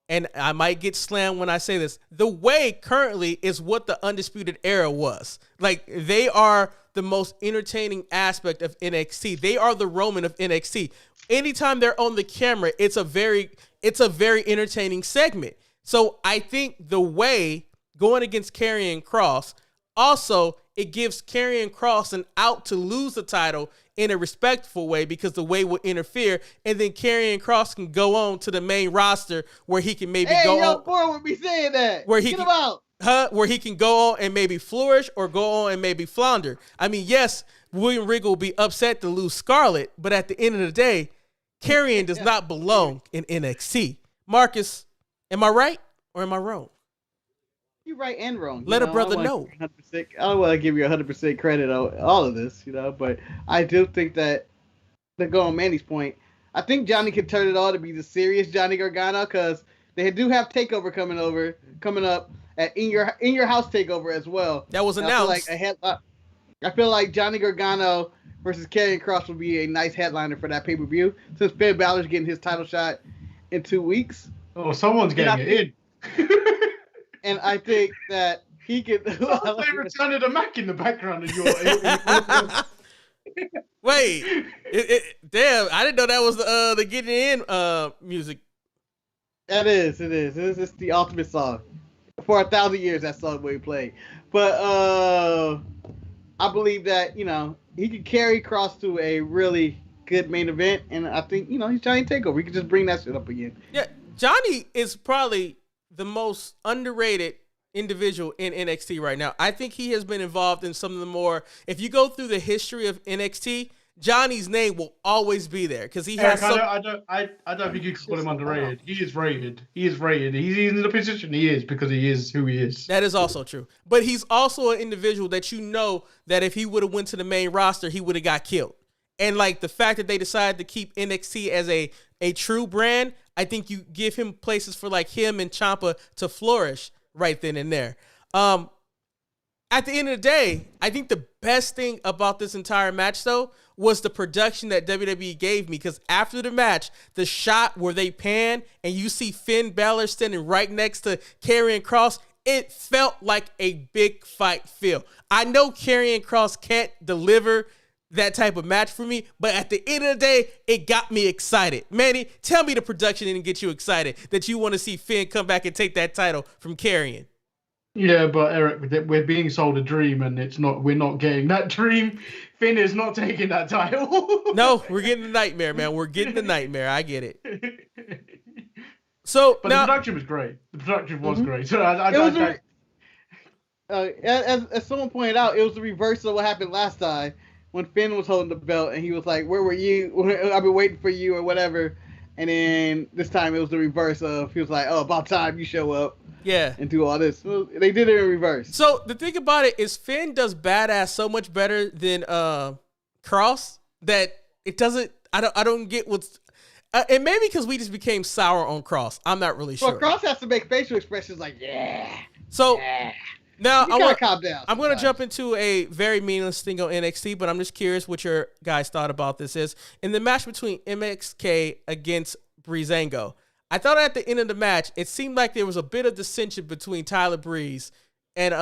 And I might get slammed when I say this, the way currently is what the Undisputed Era was. Like, they are the most entertaining aspect of NXT. They are the Roman of NXT. Anytime they're on the camera, it's a very entertaining segment. So I think the way going against Karrion Kross, also it gives Karrion Kross an out to lose the title in a respectful way because the way will interfere, and then Karrion Kross can go on to the main roster where he can maybe go on.
Boy would be saying that.
Where
Get him out.
Where he can go on and maybe flourish or go on and maybe flounder. I mean, yes, William Regal will be upset to lose Scarlett, but at the end of the day, Karrion does not belong in NXT. Marcus, am I right or am I wrong?
You're right and wrong.
Let a brother know.
I don't want to give you 100% credit on all of this, but I do think that, to go on Manny's point, I think Johnny can turn it on to be the serious Johnny Gargano, because they do have Takeover coming up at in your house Takeover as well.
That was announced.
I feel like Johnny Gargano versus Karrion Kross will be a nice headliner for that pay-per-view, since Finn Balor's getting his title shot in 2 weeks.
Oh, someone's getting it in.
And I think that he can.
They returned a Mac in the background of your.
Wait, damn! I didn't know that was the getting in music.
That is, it is. It's the ultimate song. For 1,000 years, that song will be played. But I believe that he can carry Kross to a really good main event, and I think he's Johnny Takeover. He can just bring that shit up again.
Yeah, Johnny is probably the most underrated individual in NXT right now. I think he has been involved in some of the more. If you go through the history of NXT, Johnny's name will always be there because he has.
I don't think you can call him underrated. He is rated. He's in the position he is because he is who he is.
That is also true. But he's also an individual that that if he would have went to the main roster, he would have got killed. And like the fact that they decided to keep NXT as a true brand, I think you give him places for like him and Ciampa to flourish right then and there. At the end of the day, I think the best thing about this entire match, though, was the production that WWE gave me. Because after the match, the shot where they pan and you see Finn Balor standing right next to Karrion Kross, it felt like a big fight feel. I know Karrion Kross can't deliver that type of match for me, but at the end of the day, it got me excited. Manny, tell me the production didn't get you excited that you want to see Finn come back and take that title from Karrion.
Yeah, but Eric, we're being sold a dream, and we're not getting that dream. Finn is not taking that title.
No, we're getting the nightmare, man. We're getting the nightmare. I get it. So,
but
now,
the production was great. The production was great. So
as someone pointed out, it was the reverse of what happened last time when Finn was holding the belt, and he was like, "Where were you? I've been waiting for you," or whatever. And then this time it was the reverse of, he was like, "Oh, about time you show up."
Yeah.
And do all this. Well, they did it in reverse.
So the thing about it is Finn does badass so much better than Kross that it doesn't. I don't get what's. And maybe because we just became sour on Kross. I'm not really sure.
Well, Kross has to make facial expressions like yeah.
So now
you gotta calm down.
I'm going to jump into a very meaningless thing on NXT, but I'm just curious what your guys thought about this. Is in the match between MXK against Breezango. I thought at the end of the match, it seemed like there was a bit of dissension between Tyler Breeze and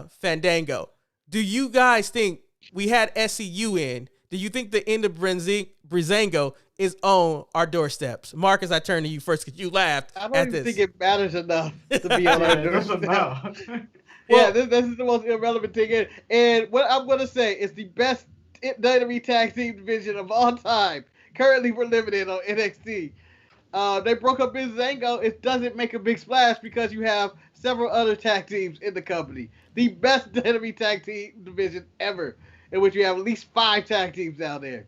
Fandango. Do you guys think we had SCU in? Do you think the end of Breezango is on our doorsteps? Marcus, I turn to you first because you laughed
at this. I don't even think it matters enough to be on our doorsteps.
Well,
this is the most irrelevant thing. And what I'm going to say is the best WWE tag team division of all time. Currently, we're living in on NXT. They broke up Breezango. It doesn't make a big splash because you have several other tag teams in the company. The best WWE tag team division ever, in which you have at least 5 tag teams out there.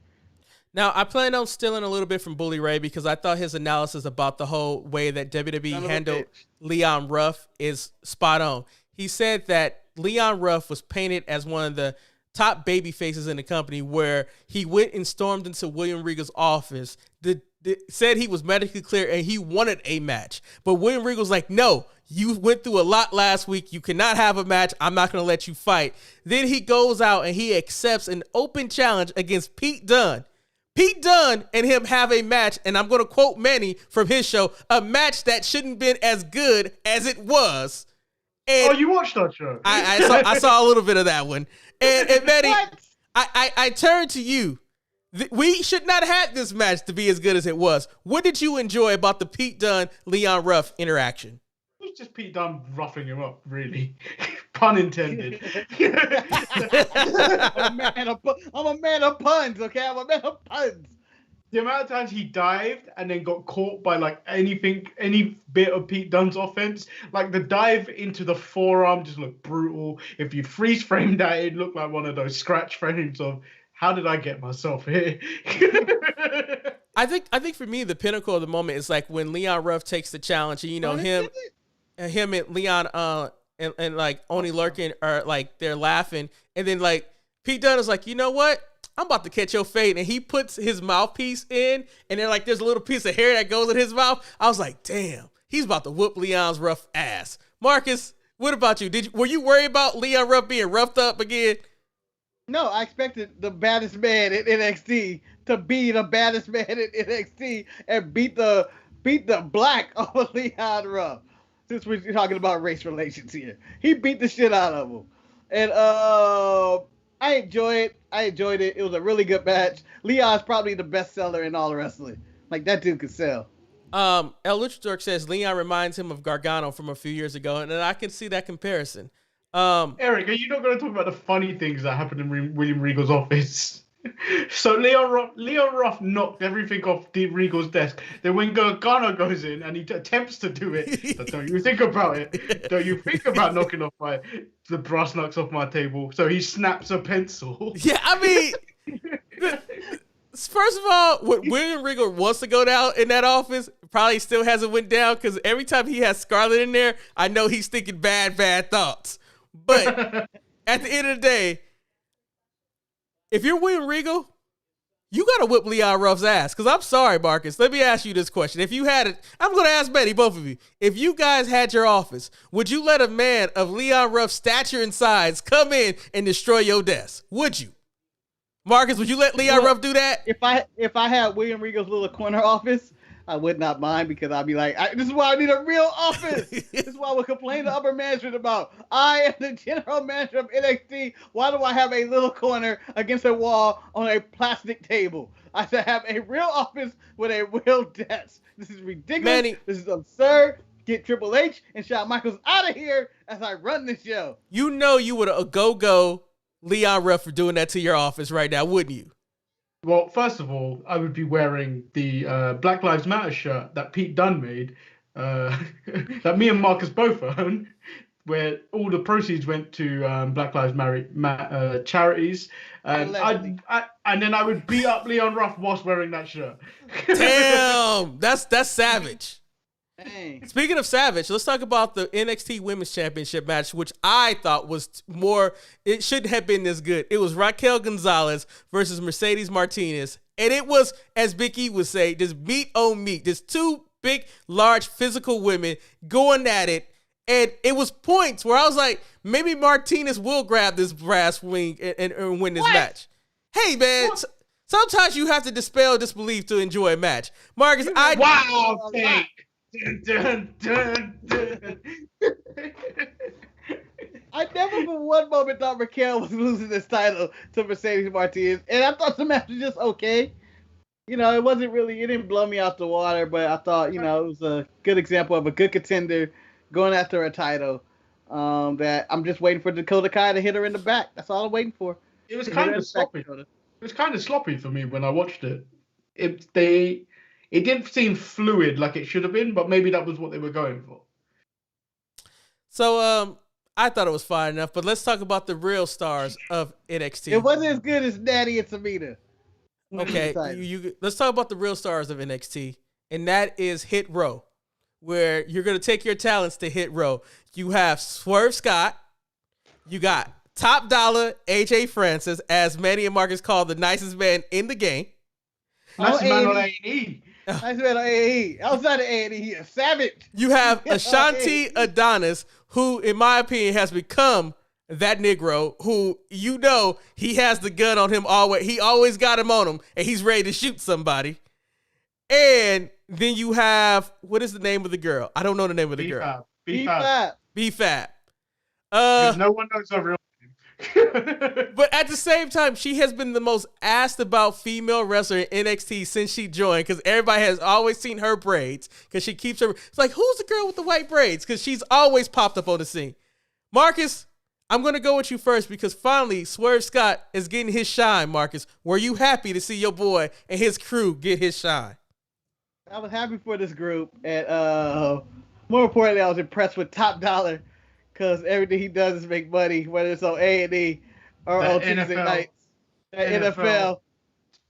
Now, I plan on stealing a little bit from Bully Ray because I thought his analysis about the whole way that WWE handled Leon Ruff is spot on. He said that Leon Ruff was painted as one of the top baby faces in the company, where he went and stormed into William Regal's office, said he was medically clear and he wanted a match. But William Regal's like, "No, you went through a lot last week. You cannot have a match. I'm not going to let you fight." Then he goes out and he accepts an open challenge against Pete Dunne. Pete Dunne and him have a match, and I'm going to quote Manny from his show, a match that shouldn't have been as good as it was. And
you watched that show?
I saw a little bit of that one. And Manny, I turn to you. We should not have had this match to be as good as it was. What did you enjoy about the Pete Dunne, Leon Ruff interaction?
It was just Pete Dunne roughing him up, really. Pun intended.
I'm a man of puns, okay? I'm a man of puns.
The amount of times he dived and then got caught by like any bit of Pete Dunne's offense, like the dive into the forearm just looked brutal. If you freeze framed that, it looked like one of those scratch frames of how did I get myself here?
I think for me the pinnacle of the moment is like when Leon Ruff takes the challenge, and him and Leon and like Oni Lurkin are like they're laughing, and then like Pete Dunne is like, you know what? I'm about to catch your fate, and he puts his mouthpiece in, and then like there's a little piece of hair that goes in his mouth. I was like, damn, he's about to whoop Leon's rough ass. Marcus, what about you? Were you worried about Leon Ruff being roughed up again?
No, I expected the baddest man in NXT to be the baddest man in NXT and beat the black of Leon Ruff. Since we're talking about race relations here, he beat the shit out of him, and I enjoyed it. It was a really good match. Leon's probably the best seller in all wrestling. Like, that dude could sell.
El Luchador says Leon reminds him of Gargano from a few years ago, and I can see that comparison.
Eric, are you not going to talk about the funny things that happened in William Regal's office? So Leon Ruff knocked everything off Regal's desk. Then when Gargano goes in and he attempts to do it, don't you think about it? Don't you think about knocking off the brass knucks off my table? So he snaps a pencil.
Yeah, I mean, first of all, what William Regal wants to go down in that office probably still hasn't went down, because every time he has Scarlett in there, I know he's thinking bad thoughts. But at the end of the day, if you're William Regal, you got to whip Leon Ruff's ass. Because I'm sorry, Marcus. Let me ask you this question. If you had it, I'm going to ask Betty, both of you. If you guys had your office, would you let a man of Leon Ruff's stature and size come in and destroy your desk? Would you? Marcus, would you let Leon Ruff do that?
If I had William Regal's little corner office, I would not mind, because I'd be like, this is why I need a real office. This is why I would complain to upper management about. I am the general manager of NXT. Why do I have a little corner against a wall on a plastic table? I should have a real office with a real desk. This is ridiculous.
Manny,
this is absurd. Get Triple H and Shawn Michaels out of here as I run this show.
You know you would go Leon Ruff for doing that to your office right now, wouldn't you?
Well, first of all, I would be wearing the Black Lives Matter shirt that Pete Dunne made, that me and Marcus both own, where all the proceeds went to Black Lives Matter charities. And then I would beat up Leon Ruff whilst wearing that shirt.
Damn, that's savage.
Dang.
Speaking of savage, let's talk about the NXT Women's Championship match, which I thought was more, it shouldn't have been this good. It was Raquel Gonzalez versus Mercedes Martinez. And it was, as Big E would say, just meat on meat. Just two big, large, physical women going at it. And it was points where I was like, maybe Martinez will grab this brass ring and win this match. Hey, man, sometimes you have to dispel disbelief to enjoy a match. Marcus,
Wow, take. Dun, dun, dun.
I never for one moment thought Raquel was losing this title to Mercedes Martinez, and I thought the match was just okay. You know, it didn't blow me out the water, but I thought, it was a good example of a good contender going after a title that I'm just waiting for Dakota Kai to hit her in the back. That's all I'm waiting for.
It was kind of sloppy. It was kind of sloppy for me when I watched it. It didn't seem fluid like it should have been, but maybe that was what they were going for.
So, I thought it was fine enough, but let's talk about the real stars of NXT.
It wasn't as good as Natty and Tamina.
Okay, let's talk about the real stars of NXT, and that is Hit Row, where you're going to take your talents to Hit Row. You have Swerve Scott. You got Top Dollar AJ Francis, as Manny and Marcus call the nicest man in the game.
Nicest man on A&E.
Nice man on A&E. Outside of A&E, he is savage.
You have Ashanti Adonis, who, in my opinion, has become that Negro who, he has the gun on him always. He always got him on him, and he's ready to shoot somebody. And then you have, what is the name of the girl? I don't know the name of the girl.
B-Fab.
B-Fab.
No one knows her real name.
But at the same time, she has been the most asked about female wrestler in NXT since she joined, because everybody has always seen her braids, because she keeps her. It's like, who's the girl with the white braids? Because she's always popped up on the scene. Marcus, I'm going to go with you first, because finally Swerve Scott is getting his shine. Marcus, were you happy to see your boy and his crew get his shine?
I was happy for this group, and more importantly, I was impressed with Top Dollar, because everything he does is make money, whether it's on A&E or on Tuesday nights. NFL.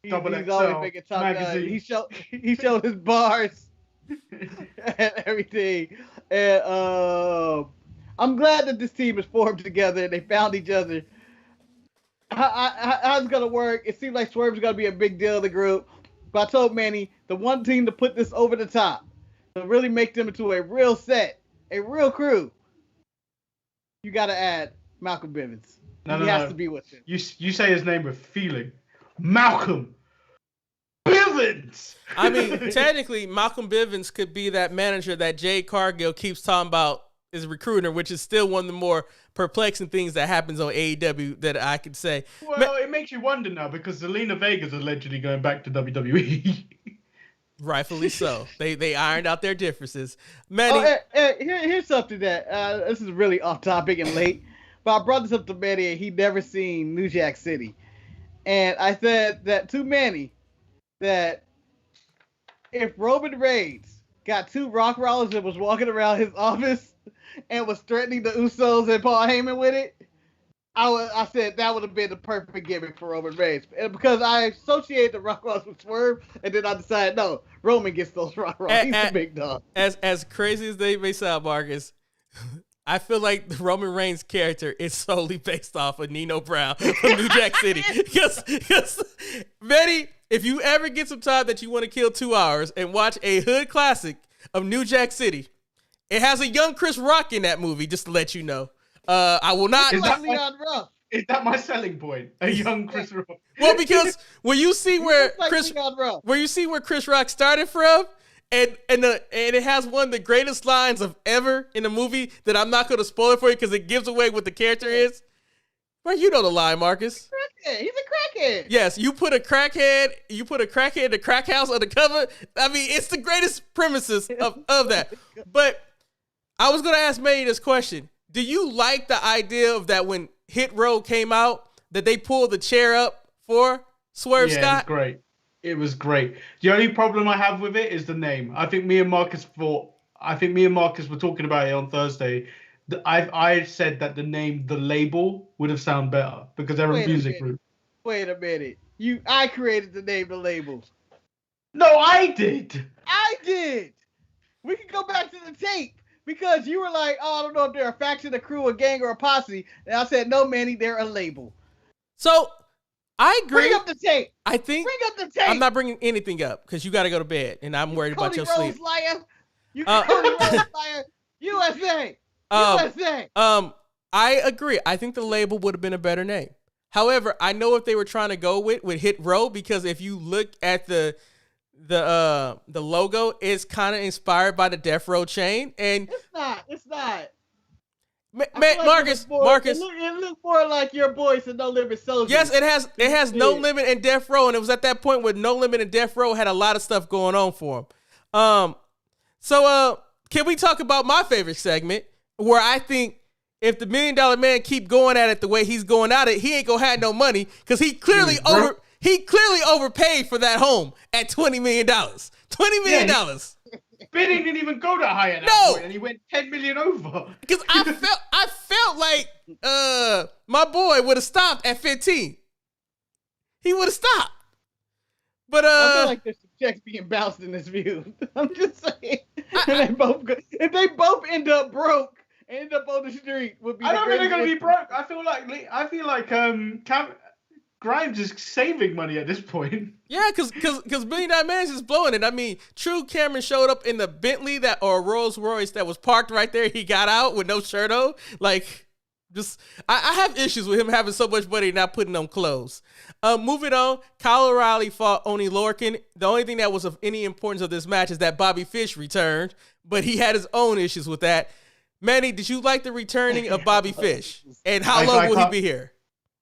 He's always making top dollar. He showed his bars and everything. And I'm glad that this team is formed together and they found each other. How it's going to work, it seems like Swerve's going to be a big deal in the group. But I told Manny, the one team to put this over the top, to really make them into a real set, a real crew, you got to add Malcolm Bivens. He has to be with him.
You say his name with feeling. Malcolm Bivens!
I mean, technically, Malcolm Bivens could be that manager that Jade Cargill keeps talking about is recruiter, which is still one of the more perplexing things that happens on AEW that I could say.
Well, it makes you wonder now because Zelina Vega's allegedly going back to WWE.
Rightfully so. They ironed out their differences. Manny,
here's something that this is really off topic and late, but I brought this up to Manny and he'd never seen New Jack City. And I said that to Manny that if Roman Reigns got 2 Rock Rollers and was walking around his office and was threatening the Usos and Paul Heyman with it, I said that would have been the perfect gimmick for Roman Reigns. And because I associated the Rock Rollers with Swerve, and then I decided, no, Roman gets those Rock Rollers. He's the big dog.
As crazy as they may sound, Marcus, I feel like the Roman Reigns character is solely based off of Nino Brown from New Jack City. Because, Betty, if you ever get some time that you want to kill 2 hours and watch a hood classic of New Jack City, it has a young Chris Rock in that movie, just to let you know. I will not.
Is that my selling point? A young Chris Rock.
Well, because when you see where Chris Rock started from, and it has one of the greatest lines of ever in the movie that I'm not going to spoil it for you because it gives away what the character is. Well, you know the line, Marcus.
He's a crackhead.
Yes, you put a crackhead in the crack house on the cover. I mean, it's the greatest premises of that. But I was going to ask Manny this question. Do you like the idea of that when Hit Row came out, that they pulled the chair up for Swerve Scott?
Yeah, it was great. The only problem I have with it is the name. I think me and Marcus were talking about it on Thursday. I said that the name The Label would have sounded better because they're a music group.
Wait a minute. I created the name The Label.
No, I did.
We can go back to the tape because you were like, oh, I don't know if they're a faction, a crew, a gang, or a posse. And I said, no, Manny, they're a label.
So I agree.
Bring up the tape.
Bring
up the tape.
I'm not bringing anything up because you got to go to bed, and I'm worried about your sleep.
You Cody Rhodes liar. USA. USA.
I agree. I think the label would have been a better name. However, I know if they were trying to go with Hit Row, because if you look at the logo, it's kind of inspired by the Death Row chain, and
it's not.
Marcus.
It looked more like your boys and No Limit Soldiers.
Yes, it has No Limit and Death Row, and it was at that point where No Limit and Death Row had a lot of stuff going on for them. So can we talk about my favorite segment, where I think if the $1 Million Man keep going at it the way he's going at it, he ain't gonna have no money because he clearly overpaid for that home at $20 million. $20 million.
Yeah, bidding didn't even go that high at that point, and he went 10 million over.
Because I felt like my boy would have stopped at 15. He would have stopped. But
I feel like there's some checks being bounced in this view. I'm just saying. If they both end up broke, end up on the street, would be.
I don't think they're gonna be broke. I feel like Grimes is saving money at this point.
Yeah, because $1 Million Man is just blowing it. I mean, True Cameron showed up in the Bentley or Rolls Royce that was parked right there. He got out with no shirt on. Like, just I have issues with him having so much money and not putting on clothes. Moving on, Kyle O'Reilly fought Oney Lorcan. The only thing that was of any importance of this match is that Bobby Fish returned, but he had his own issues with that. Manny, did you like the returning of Bobby Fish? And how long will he be here?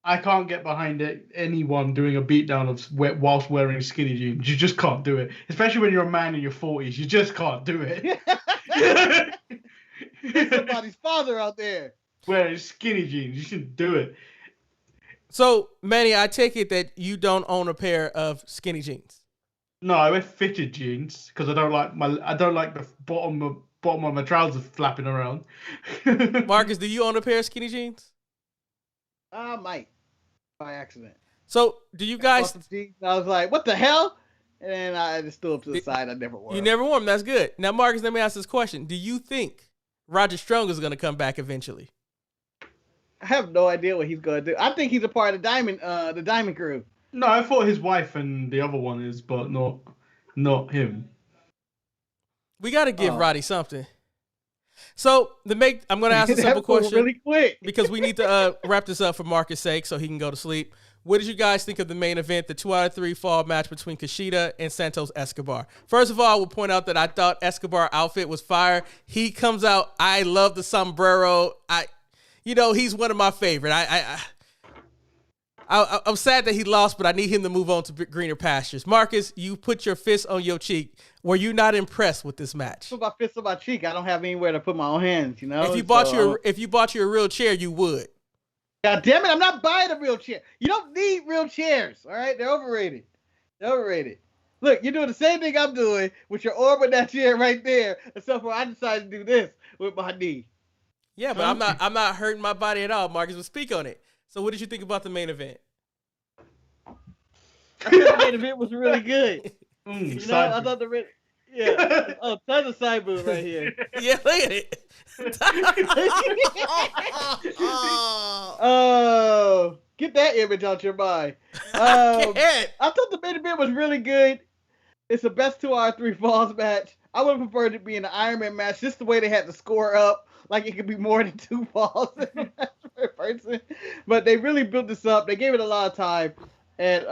I can't get behind anyone doing a beatdown whilst wearing skinny jeans. You just can't do it. Especially when you're a man in your 40s. You just can't do it.
There's somebody's father out there.
Wearing skinny jeans. You shouldn't do it. So,
Manny, I take it that you don't own a pair of skinny jeans.
No, I wear fitted jeans because I don't like the bottom of my trousers flapping around.
Marcus, do you own a pair of skinny jeans?
I might, by accident.
So, do you guys...
I was like, what the hell? And then I just threw up to the side. I never wore them.
You never wore them. That's good. Now, Marcus, let me ask this question. Do you think Roger Strong is going to come back eventually.
I have no idea what he's going to do. I think he's a part of the Diamond Crew.
No, I thought his wife and the other one is, but not him.
We got to give Roddy something. So I'm going to ask a simple question
really quick
because we need to wrap this up for Marcus' sake so he can go to sleep. What did you guys think of the main event, the 2 out of 3 fall match between Kushida and Santos Escobar? First of all, I will point out that I thought Escobar outfit was fire. He comes out. I love the sombrero. He's one of my favorite. I'm sad that he lost, but I need him to move on to greener pastures. Marcus, you put your fist on your cheek. Were you not impressed with this match?
Put my fist on my cheek. I don't have anywhere to put my own hands,
If you bought you a real chair, you would.
God damn it, I'm not buying a real chair. You don't need real chairs, all right? They're overrated. Look, you're doing the same thing I'm doing with your arm in that chair right there, except for I decided to do this with my knee.
Yeah, but I'm not hurting my body at all, Marcus, but speak on it. So what did you think about the main event?
I thought the main event was really good. I thought tons of side boob right here.
Yeah, look at it.
Oh, get that image out your mind. I thought the main event was really good. It's the best 2 out of 3 falls match. I would have preferred it to be an Iron Man match, just the way they had to score up. Like it could be more than 2 falls in a match per person. But they really built this up. They gave it a lot of time. And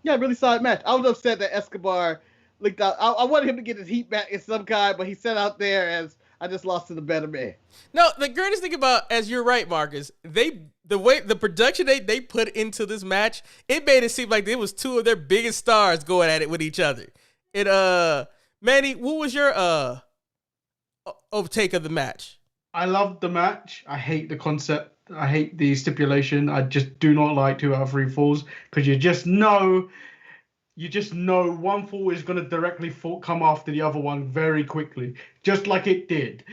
really solid match. I was upset that Escobar leaked out. I wanted him to get his heat back in some kind, but he sat out there as I just lost to the better man.
No, the greatest thing about, as you're right, Marcus, the production they put into this match, it made it seem like it was 2 of their biggest stars going at it with each other. Manny, what was your take of the match?
I loved the match. I hate the concept. I hate the stipulation. I just do not like 2 out of 3 falls because you just know one fall is going to directly come after the other one very quickly, just like it did.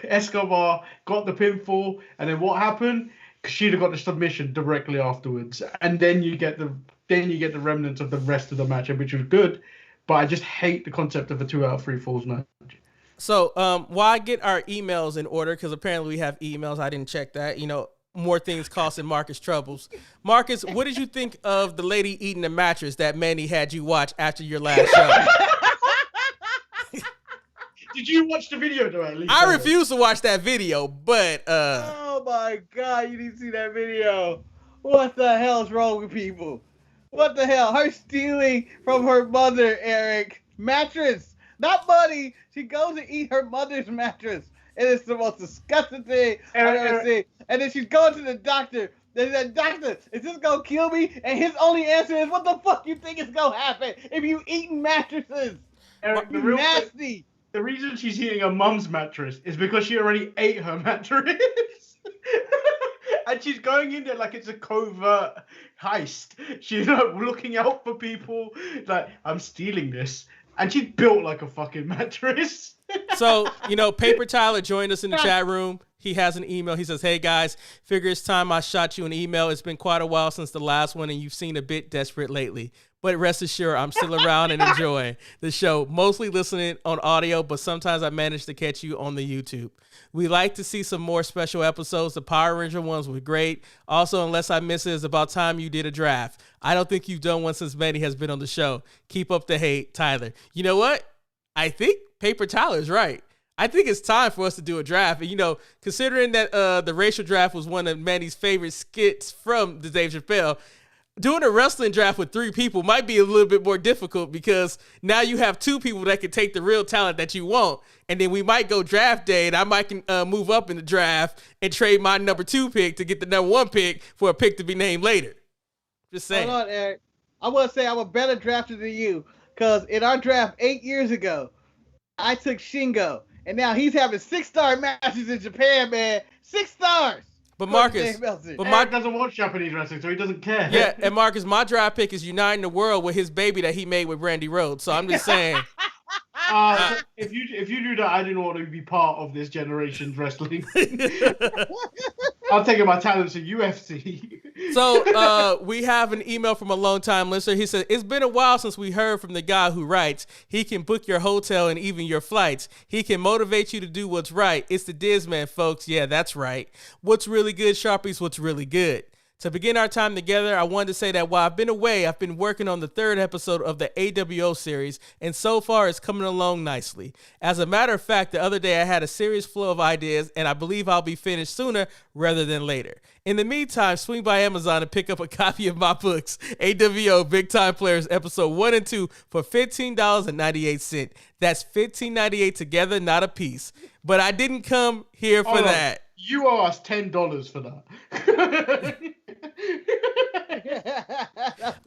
Escobar got the pinfall, and then what happened? Kushida got the submission directly afterwards, and then you get the remnants of the rest of the match, which was good. But I just hate the concept of a 2 out of 3 falls match.
So, while I get our emails in order, because apparently we have emails, I didn't check that. More things costing Marcus troubles. Marcus, what did you think of the lady eating the mattress that Manny had you watch after your last show?
Did you watch the video, though, at least?
I refuse to watch that video, but
oh my God, you didn't see that video. What the hell is wrong with people? What the hell? Her stealing from her mother, Eric. Mattress. Not money. She goes to eat her mother's mattress. It is the most disgusting thing I've ever seen. And then she's going to the doctor. They said, "Doctor, is this going to kill me?" And his only answer is, "What the fuck you think is going to happen if you eating mattresses?"
Eric,
you nasty.
The reason she's eating her mum's mattress is because she already ate her mattress. And she's going in there like it's a covert heist. She's looking out for people. Like, I'm stealing this. And she's built like a fucking mattress.
So, Paper Tyler joined us in the chat room. He has an email. He says, "Hey guys, figure it's time I shot you an email. It's been quite a while since the last one and you've seemed a bit desperate lately. But rest assured, I'm still around and enjoying the show. Mostly listening on audio, but sometimes I manage to catch you on the YouTube. We like to see some more special episodes. The Power Ranger ones were great. Also, unless I miss it, it's about time you did a draft. I don't think you've done one since Manny has been on the show. Keep up the hate, Tyler." You know what? I think Paper Tyler's right. I think it's time for us to do a draft. And, considering that the racial draft was one of Manny's favorite skits from the Dave Chappelle, doing a wrestling draft with 3 people might be a little bit more difficult because now you have 2 people that can take the real talent that you want. And then we might go draft day and I might move up in the draft and trade my number 2 pick to get the number 1 pick for a pick to be named later. Just saying.
Hold on, Eric. I want to say I'm a better drafter than you because in our draft 8 years ago, I took Shingo. And now he's having 6-star matches in Japan, man. 6 stars.
But Marcus,
Mark doesn't watch Japanese wrestling, so he doesn't care.
Yeah, and Marcus, my draft pick is uniting the world with his baby that he made with Randy Rhoads. So I'm just saying,
If you do that, I didn't want to be part of this generation's wrestling. I'm taking my talents to UFC.
So we have an email from a longtime listener. He said, it's been a while since we heard from the guy who writes. He can book your hotel and even your flights. He can motivate you to do what's right. It's the Diz Man, folks. Yeah, that's right. What's really good, Sharpies? What's really good? To begin our time together, I wanted to say that while I've been away, I've been working on the 3rd episode of the AWO series, and so far it's coming along nicely. As a matter of fact, the other day I had a serious flow of ideas, and I believe I'll be finished sooner rather than later. In the meantime, swing by Amazon and pick up a copy of my books, AWO Big Time Players Episode 1 and 2 for $15.98. That's $15.98 together, not a piece. But I didn't come here for that.
You owe us $10 for that.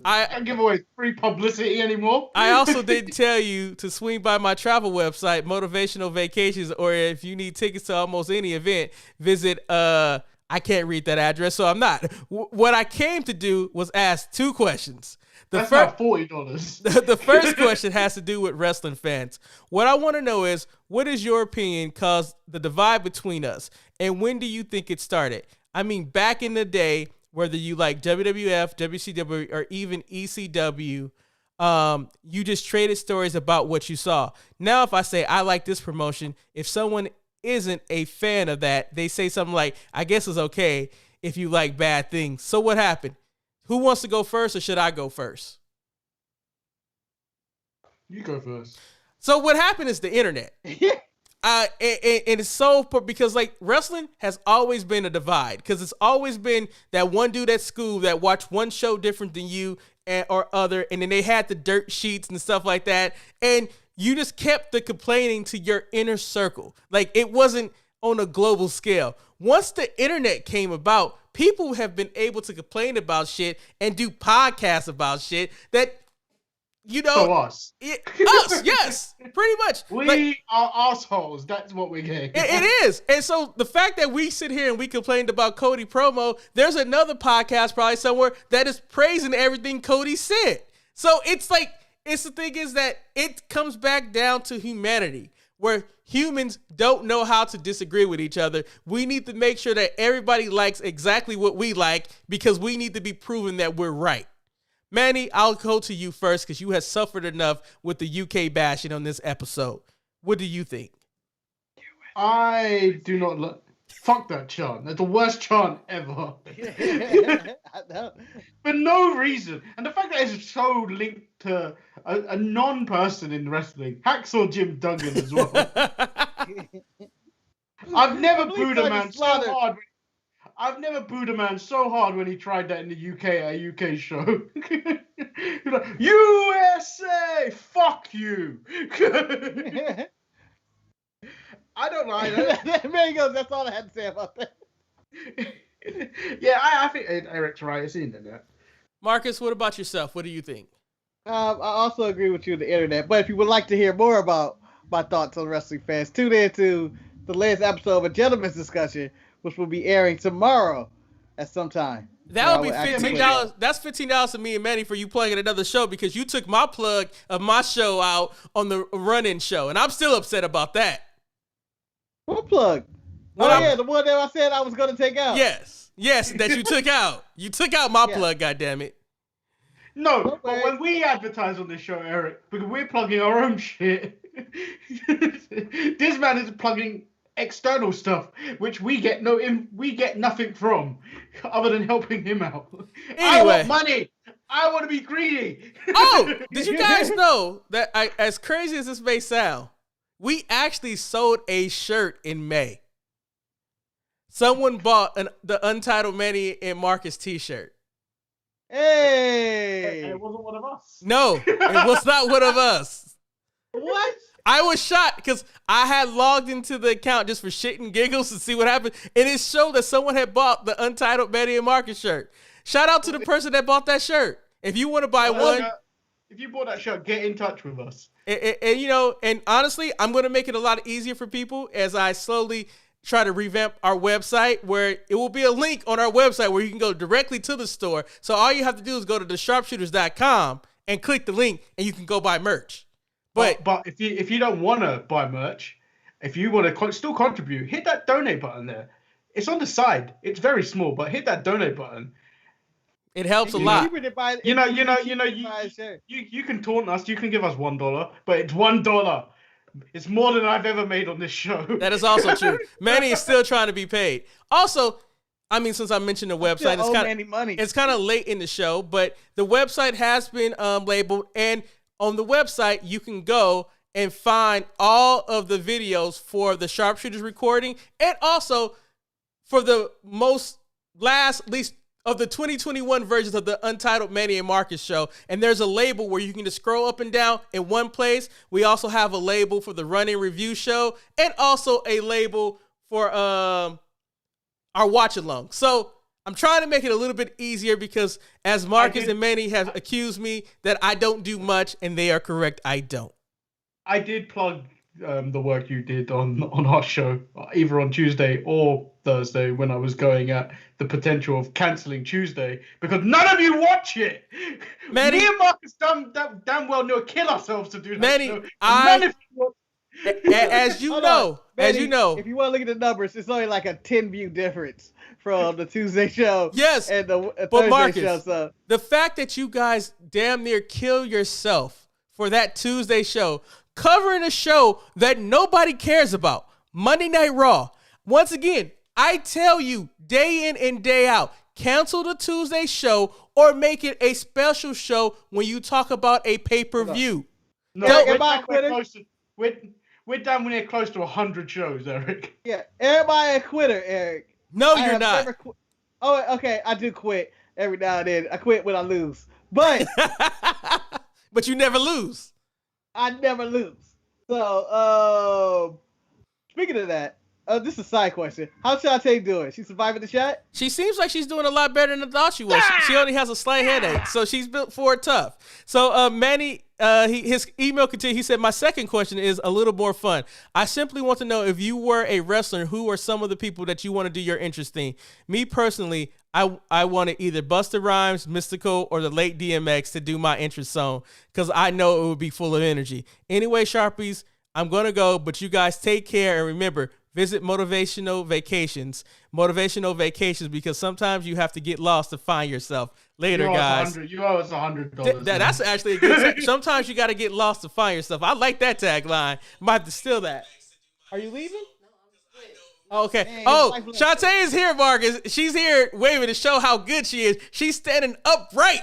I can't give away free publicity anymore.
I also didn't tell you to swing by my travel website, Motivational Vacations, or if you need tickets to almost any event, visit, I can't read that address, so I'm not. What I came to do was ask 2 questions.
That's not $40.
The first question has to do with wrestling fans. What I want to know is, what is your opinion caused the divide between us? And when do you think it started? I mean, back in the day, whether you like WWF, WCW, or even ECW, you just traded stories about what you saw. Now, if I say I like this promotion, if someone isn't a fan of that, they say something like, I guess it's okay if you like bad things. So what happened? Who wants to go first, or should I go first?
You go first.
So what happened is the internet. And it's so, because like wrestling has always been a divide, because it's always been that one dude at school that watched one show different than you or other, and then they had the dirt sheets and stuff like that, and you just kept the complaining to your inner circle. Like, it wasn't on a global scale. Once the internet came about, people have been able to complain about shit and do podcasts about shit that, you know.
So us.
Us, yes, pretty much.
We are assholes. That's what we're getting.
It is. And so the fact that we sit here and we complained about Cody promo, there's another podcast probably somewhere that is praising everything Cody said. So it's like, the thing is that it comes back down to humanity, where humans don't know how to disagree with each other. We need to make sure that everybody likes exactly what we like, because we need to be proven that we're right. Manny, I'll go to you first, because you have suffered enough with the UK bashing on this episode. What do you think?
I do not fuck that chant. That's the worst chant ever. For no reason. And the fact that it's so linked to a non-person in wrestling. Hacksaw Jim Duggan as well. I've never booed a man so hard. I've never booed a man so hard when he tried that in the UK at a UK show. He's like, USA! Fuck you! I don't like that.
There he goes. That's all I had to say about that.
Yeah, I think Eric's right. It's the internet.
Marcus, what about yourself? What do you think?
I also agree with you on the internet. But if you would like to hear more about my thoughts on wrestling fans, tune in to the latest episode of A Gentleman's Discussion, which will be airing tomorrow at some time.
That would be $15. That's $15 to me and Manny for you plugging another show, because you took my plug of my show out on the run-in show, and I'm still upset about that.
What plug? The one that I said I was going to take out.
Yes, that you took out. You took out my plug, goddammit.
No, but when we advertise on this show, Eric, because we're plugging our own shit, this man is plugging external stuff, which we get nothing from, other than helping him out. Anyway. I want money. I want to be greedy.
Oh, did you guys know that, as crazy as this may sound, we actually sold a shirt in May. Someone bought the Untitled Manny and Marcus t-shirt.
Hey!
It wasn't one of us.
No, it was not one of us.
What?
I was shocked because I had logged into the account just for shit and giggles to see what happened, and it showed that someone had bought the Untitled Manny and Marcus shirt. Shout out to the person that bought that shirt. If you want to buy one,
if you bought that shirt, get in touch with us.
And you know, and honestly, I'm going to make it a lot easier for people as I slowly try to revamp our website, where it will be a link on our website where you can go directly to the store. So all you have to do is go to the sharpshooters.com and click the link, and you can go buy merch. But
if you don't want to buy merch, if you want to still contribute, hit that donate button there. It's on the side. It's very small, but hit that donate button.
it helps a lot.
You can taunt us. You can give us $1, but it's $1. It's more than I've ever made on this show.
That is also true. Manny is still trying to be paid. Also, I mean, since I mentioned the website, it's kind of late in the show, but the website has been labeled, and on the website you can go and find all of the videos for the Sharpshooters recording, and also for the least of the 2021 versions of the Untitled Manny and Marcus show. And there's a label where you can just scroll up and down in one place. We also have a label for the Run-In Review show, and also a label for our watch along. So I'm trying to make it a little bit easier because as Marcus and Manny have accused me that I don't do much, and they are correct, I don't.
I did plug the work you did on our show, either on Tuesday or Thursday, when I was going at the potential of cancelling Tuesday because none of you watch it.
Manny,
me and Marcus damn well know kill ourselves to do that.
Manny,
show.
As you know,
if you want to look at the numbers, it's only like a 10 view difference from the Tuesday show.
Yes,
and the
but
Thursday
Marcus,
show. So
the fact that you guys damn near kill yourself for that Tuesday show, covering a show that nobody cares about, Monday Night Raw. Once again, I tell you day in and day out, cancel the Tuesday show or make it a special show when you talk about a pay-per-view.
No, we're down near close to 100 shows, Eric.
Yeah, everybody a quitter, Eric.
No, you're not.
Okay, I do quit every now and then. I quit when I lose. But
but you never lose.
I never lose. So, speaking of that, this is a side question. How's Shantae doing? She surviving the shot?
She seems like she's doing a lot better than I thought she was. She only has a slight headache, so she's built for it tough. So, Manny, his email continued. He said, my second question is a little more fun. I simply want to know if you were a wrestler, who are some of the people that you want to do your interest in? Me personally, I wanted either Busta Rhymes, Mystical, or the late DMX to do my interest zone because I know it would be full of energy. Anyway, Sharpies, I'm going to go, but you guys take care and remember, visit motivational vacations because sometimes you have to get lost to find yourself. Later, guys.
You owe us $100.
That's actually a good sometimes you got to get lost to find yourself. I like that tagline. I might have to steal that. Are you leaving? Okay. Man, Shantae is here, Marcus. She's here waving to show how good she is. She's standing upright.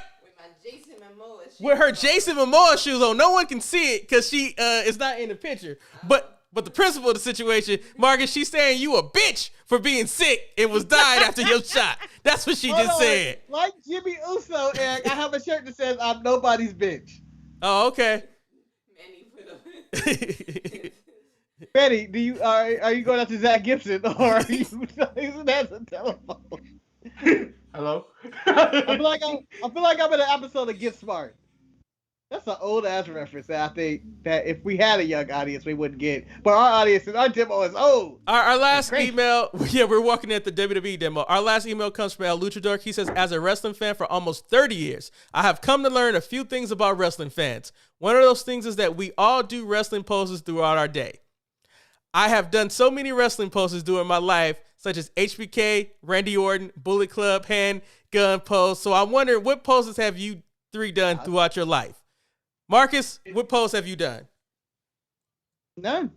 With her Jason Momoa shoes on. No one can see it because she is not in the picture. But the principle of the situation, Marcus, she's saying you a bitch for being sick and was dying after your shot. That's what she just said.
Like Jimmy Uso, Eric, I have a shirt that says I'm nobody's bitch.
Oh, okay.
Manny, are you going out to Zach Gibson or are you using that as a telephone?
Hello?
I feel like I'm in an episode of Get Smart. That's an old ass reference that I think that if we had a young audience we wouldn't get. But our demo is old.
Our last email, we're walking at the WWE demo. Our last email comes from El Luchador. He says, as a wrestling fan for almost 30 years, I have come to learn a few things about wrestling fans. One of those things is that we all do wrestling poses throughout our day. I have done so many wrestling poses during my life, such as HBK, Randy Orton, Bullet Club, handgun pose. So I'm wondering, what poses have you three done throughout your life? Marcus, what pose have you done?
None.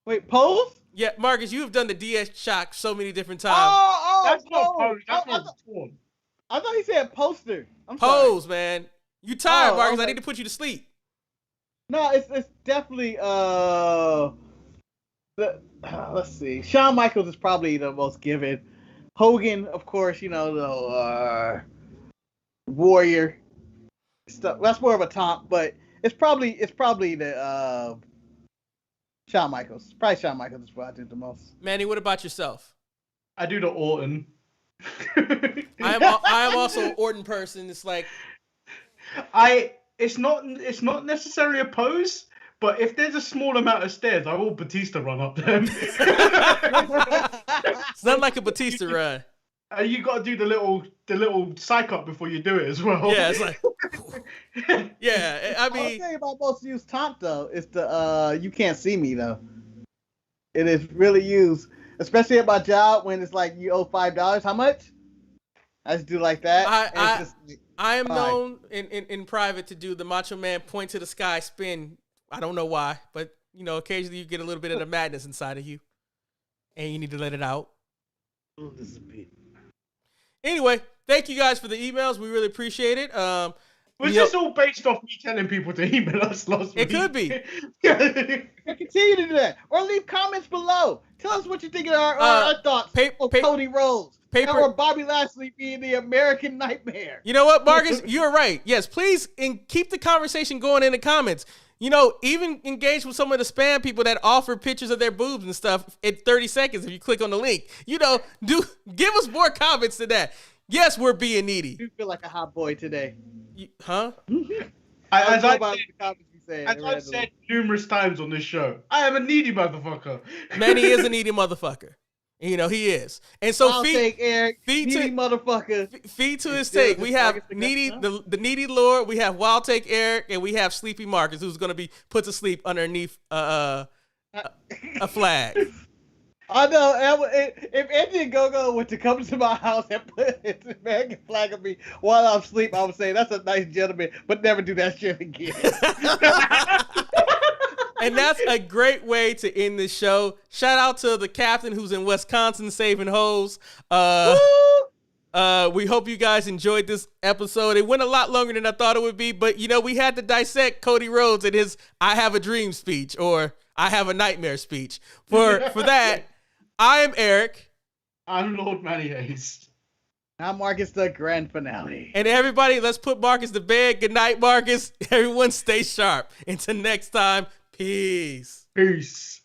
Wait, pose?
Yeah, Marcus, you have done the DS shock so many different times.
That's not pose. That's not form.
I thought he said poster.
Pose, sorry. Man. You tired, Marcus. Okay. I need to put you to sleep.
No, it's definitely let's see. Shawn Michaels is probably the most given. Hogan, of course, the Warrior stuff. That's more of a taunt, but it's probably the Shawn Michaels. Probably Shawn Michaels is what I do the most.
Manny, what about yourself?
I do the Orton.
I am also an Orton person. It's like
It's not necessarily a pose, but if there's a small amount of stairs, I will Batista run up them.
It's not like a Batista run.
You got to do the little psych up before you do it as well.
Yeah, it's like, yeah. I mean,
I'll tell you about most used taunt though. It's the you can't see me though. It is really used, especially at my job when it's like you owe $5. How much? I just do like that.
I am known in private to do the Macho Man point to the sky spin. I don't know why, but occasionally you get a little bit of the madness inside of you, and you need to let it out. Anyway, thank you guys for the emails. We really appreciate it.
Was this all based off me telling people to email us last week?
It could be.
Continue to do that. Or leave comments below. Tell us what you think of our thoughts on Cody Rhodes. Or Bobby Lashley being the American Nightmare.
You know what, Marcus? You're right. Yes, please keep the conversation going in the comments. Even engage with some of the spam people that offer pictures of their boobs and stuff in 30 seconds if you click on the link. Give us more comments to that. Yes, we're being needy.
You feel like a hot boy today.
Huh?
As I've said numerous times on this show, I am a needy motherfucker.
Manny is a needy motherfucker. He is. And so
feed to
his take. We have the needy Lord, we have Wild Take Eric, and we have Sleepy Marcus, who's going to be put to sleep underneath a flag.
I know. If Andy and Go-Go were to come to my house and put an American flag on me while I'm asleep, I would say, that's a nice gentleman, but never do that shit again.
And that's a great way to end this show. Shout out to the captain who's in Wisconsin saving hoes. We hope you guys enjoyed this episode. It went a lot longer than I thought it would be, but we had to dissect Cody Rhodes and his "I have a dream" speech or "I have a nightmare" speech. For that, I am Eric.
I'm Lord Manny Hayes.
I'm Marcus, the grand finale.
And everybody, let's put Marcus to bed. Good night, Marcus. Everyone stay sharp. Until next time. Peace.
Peace.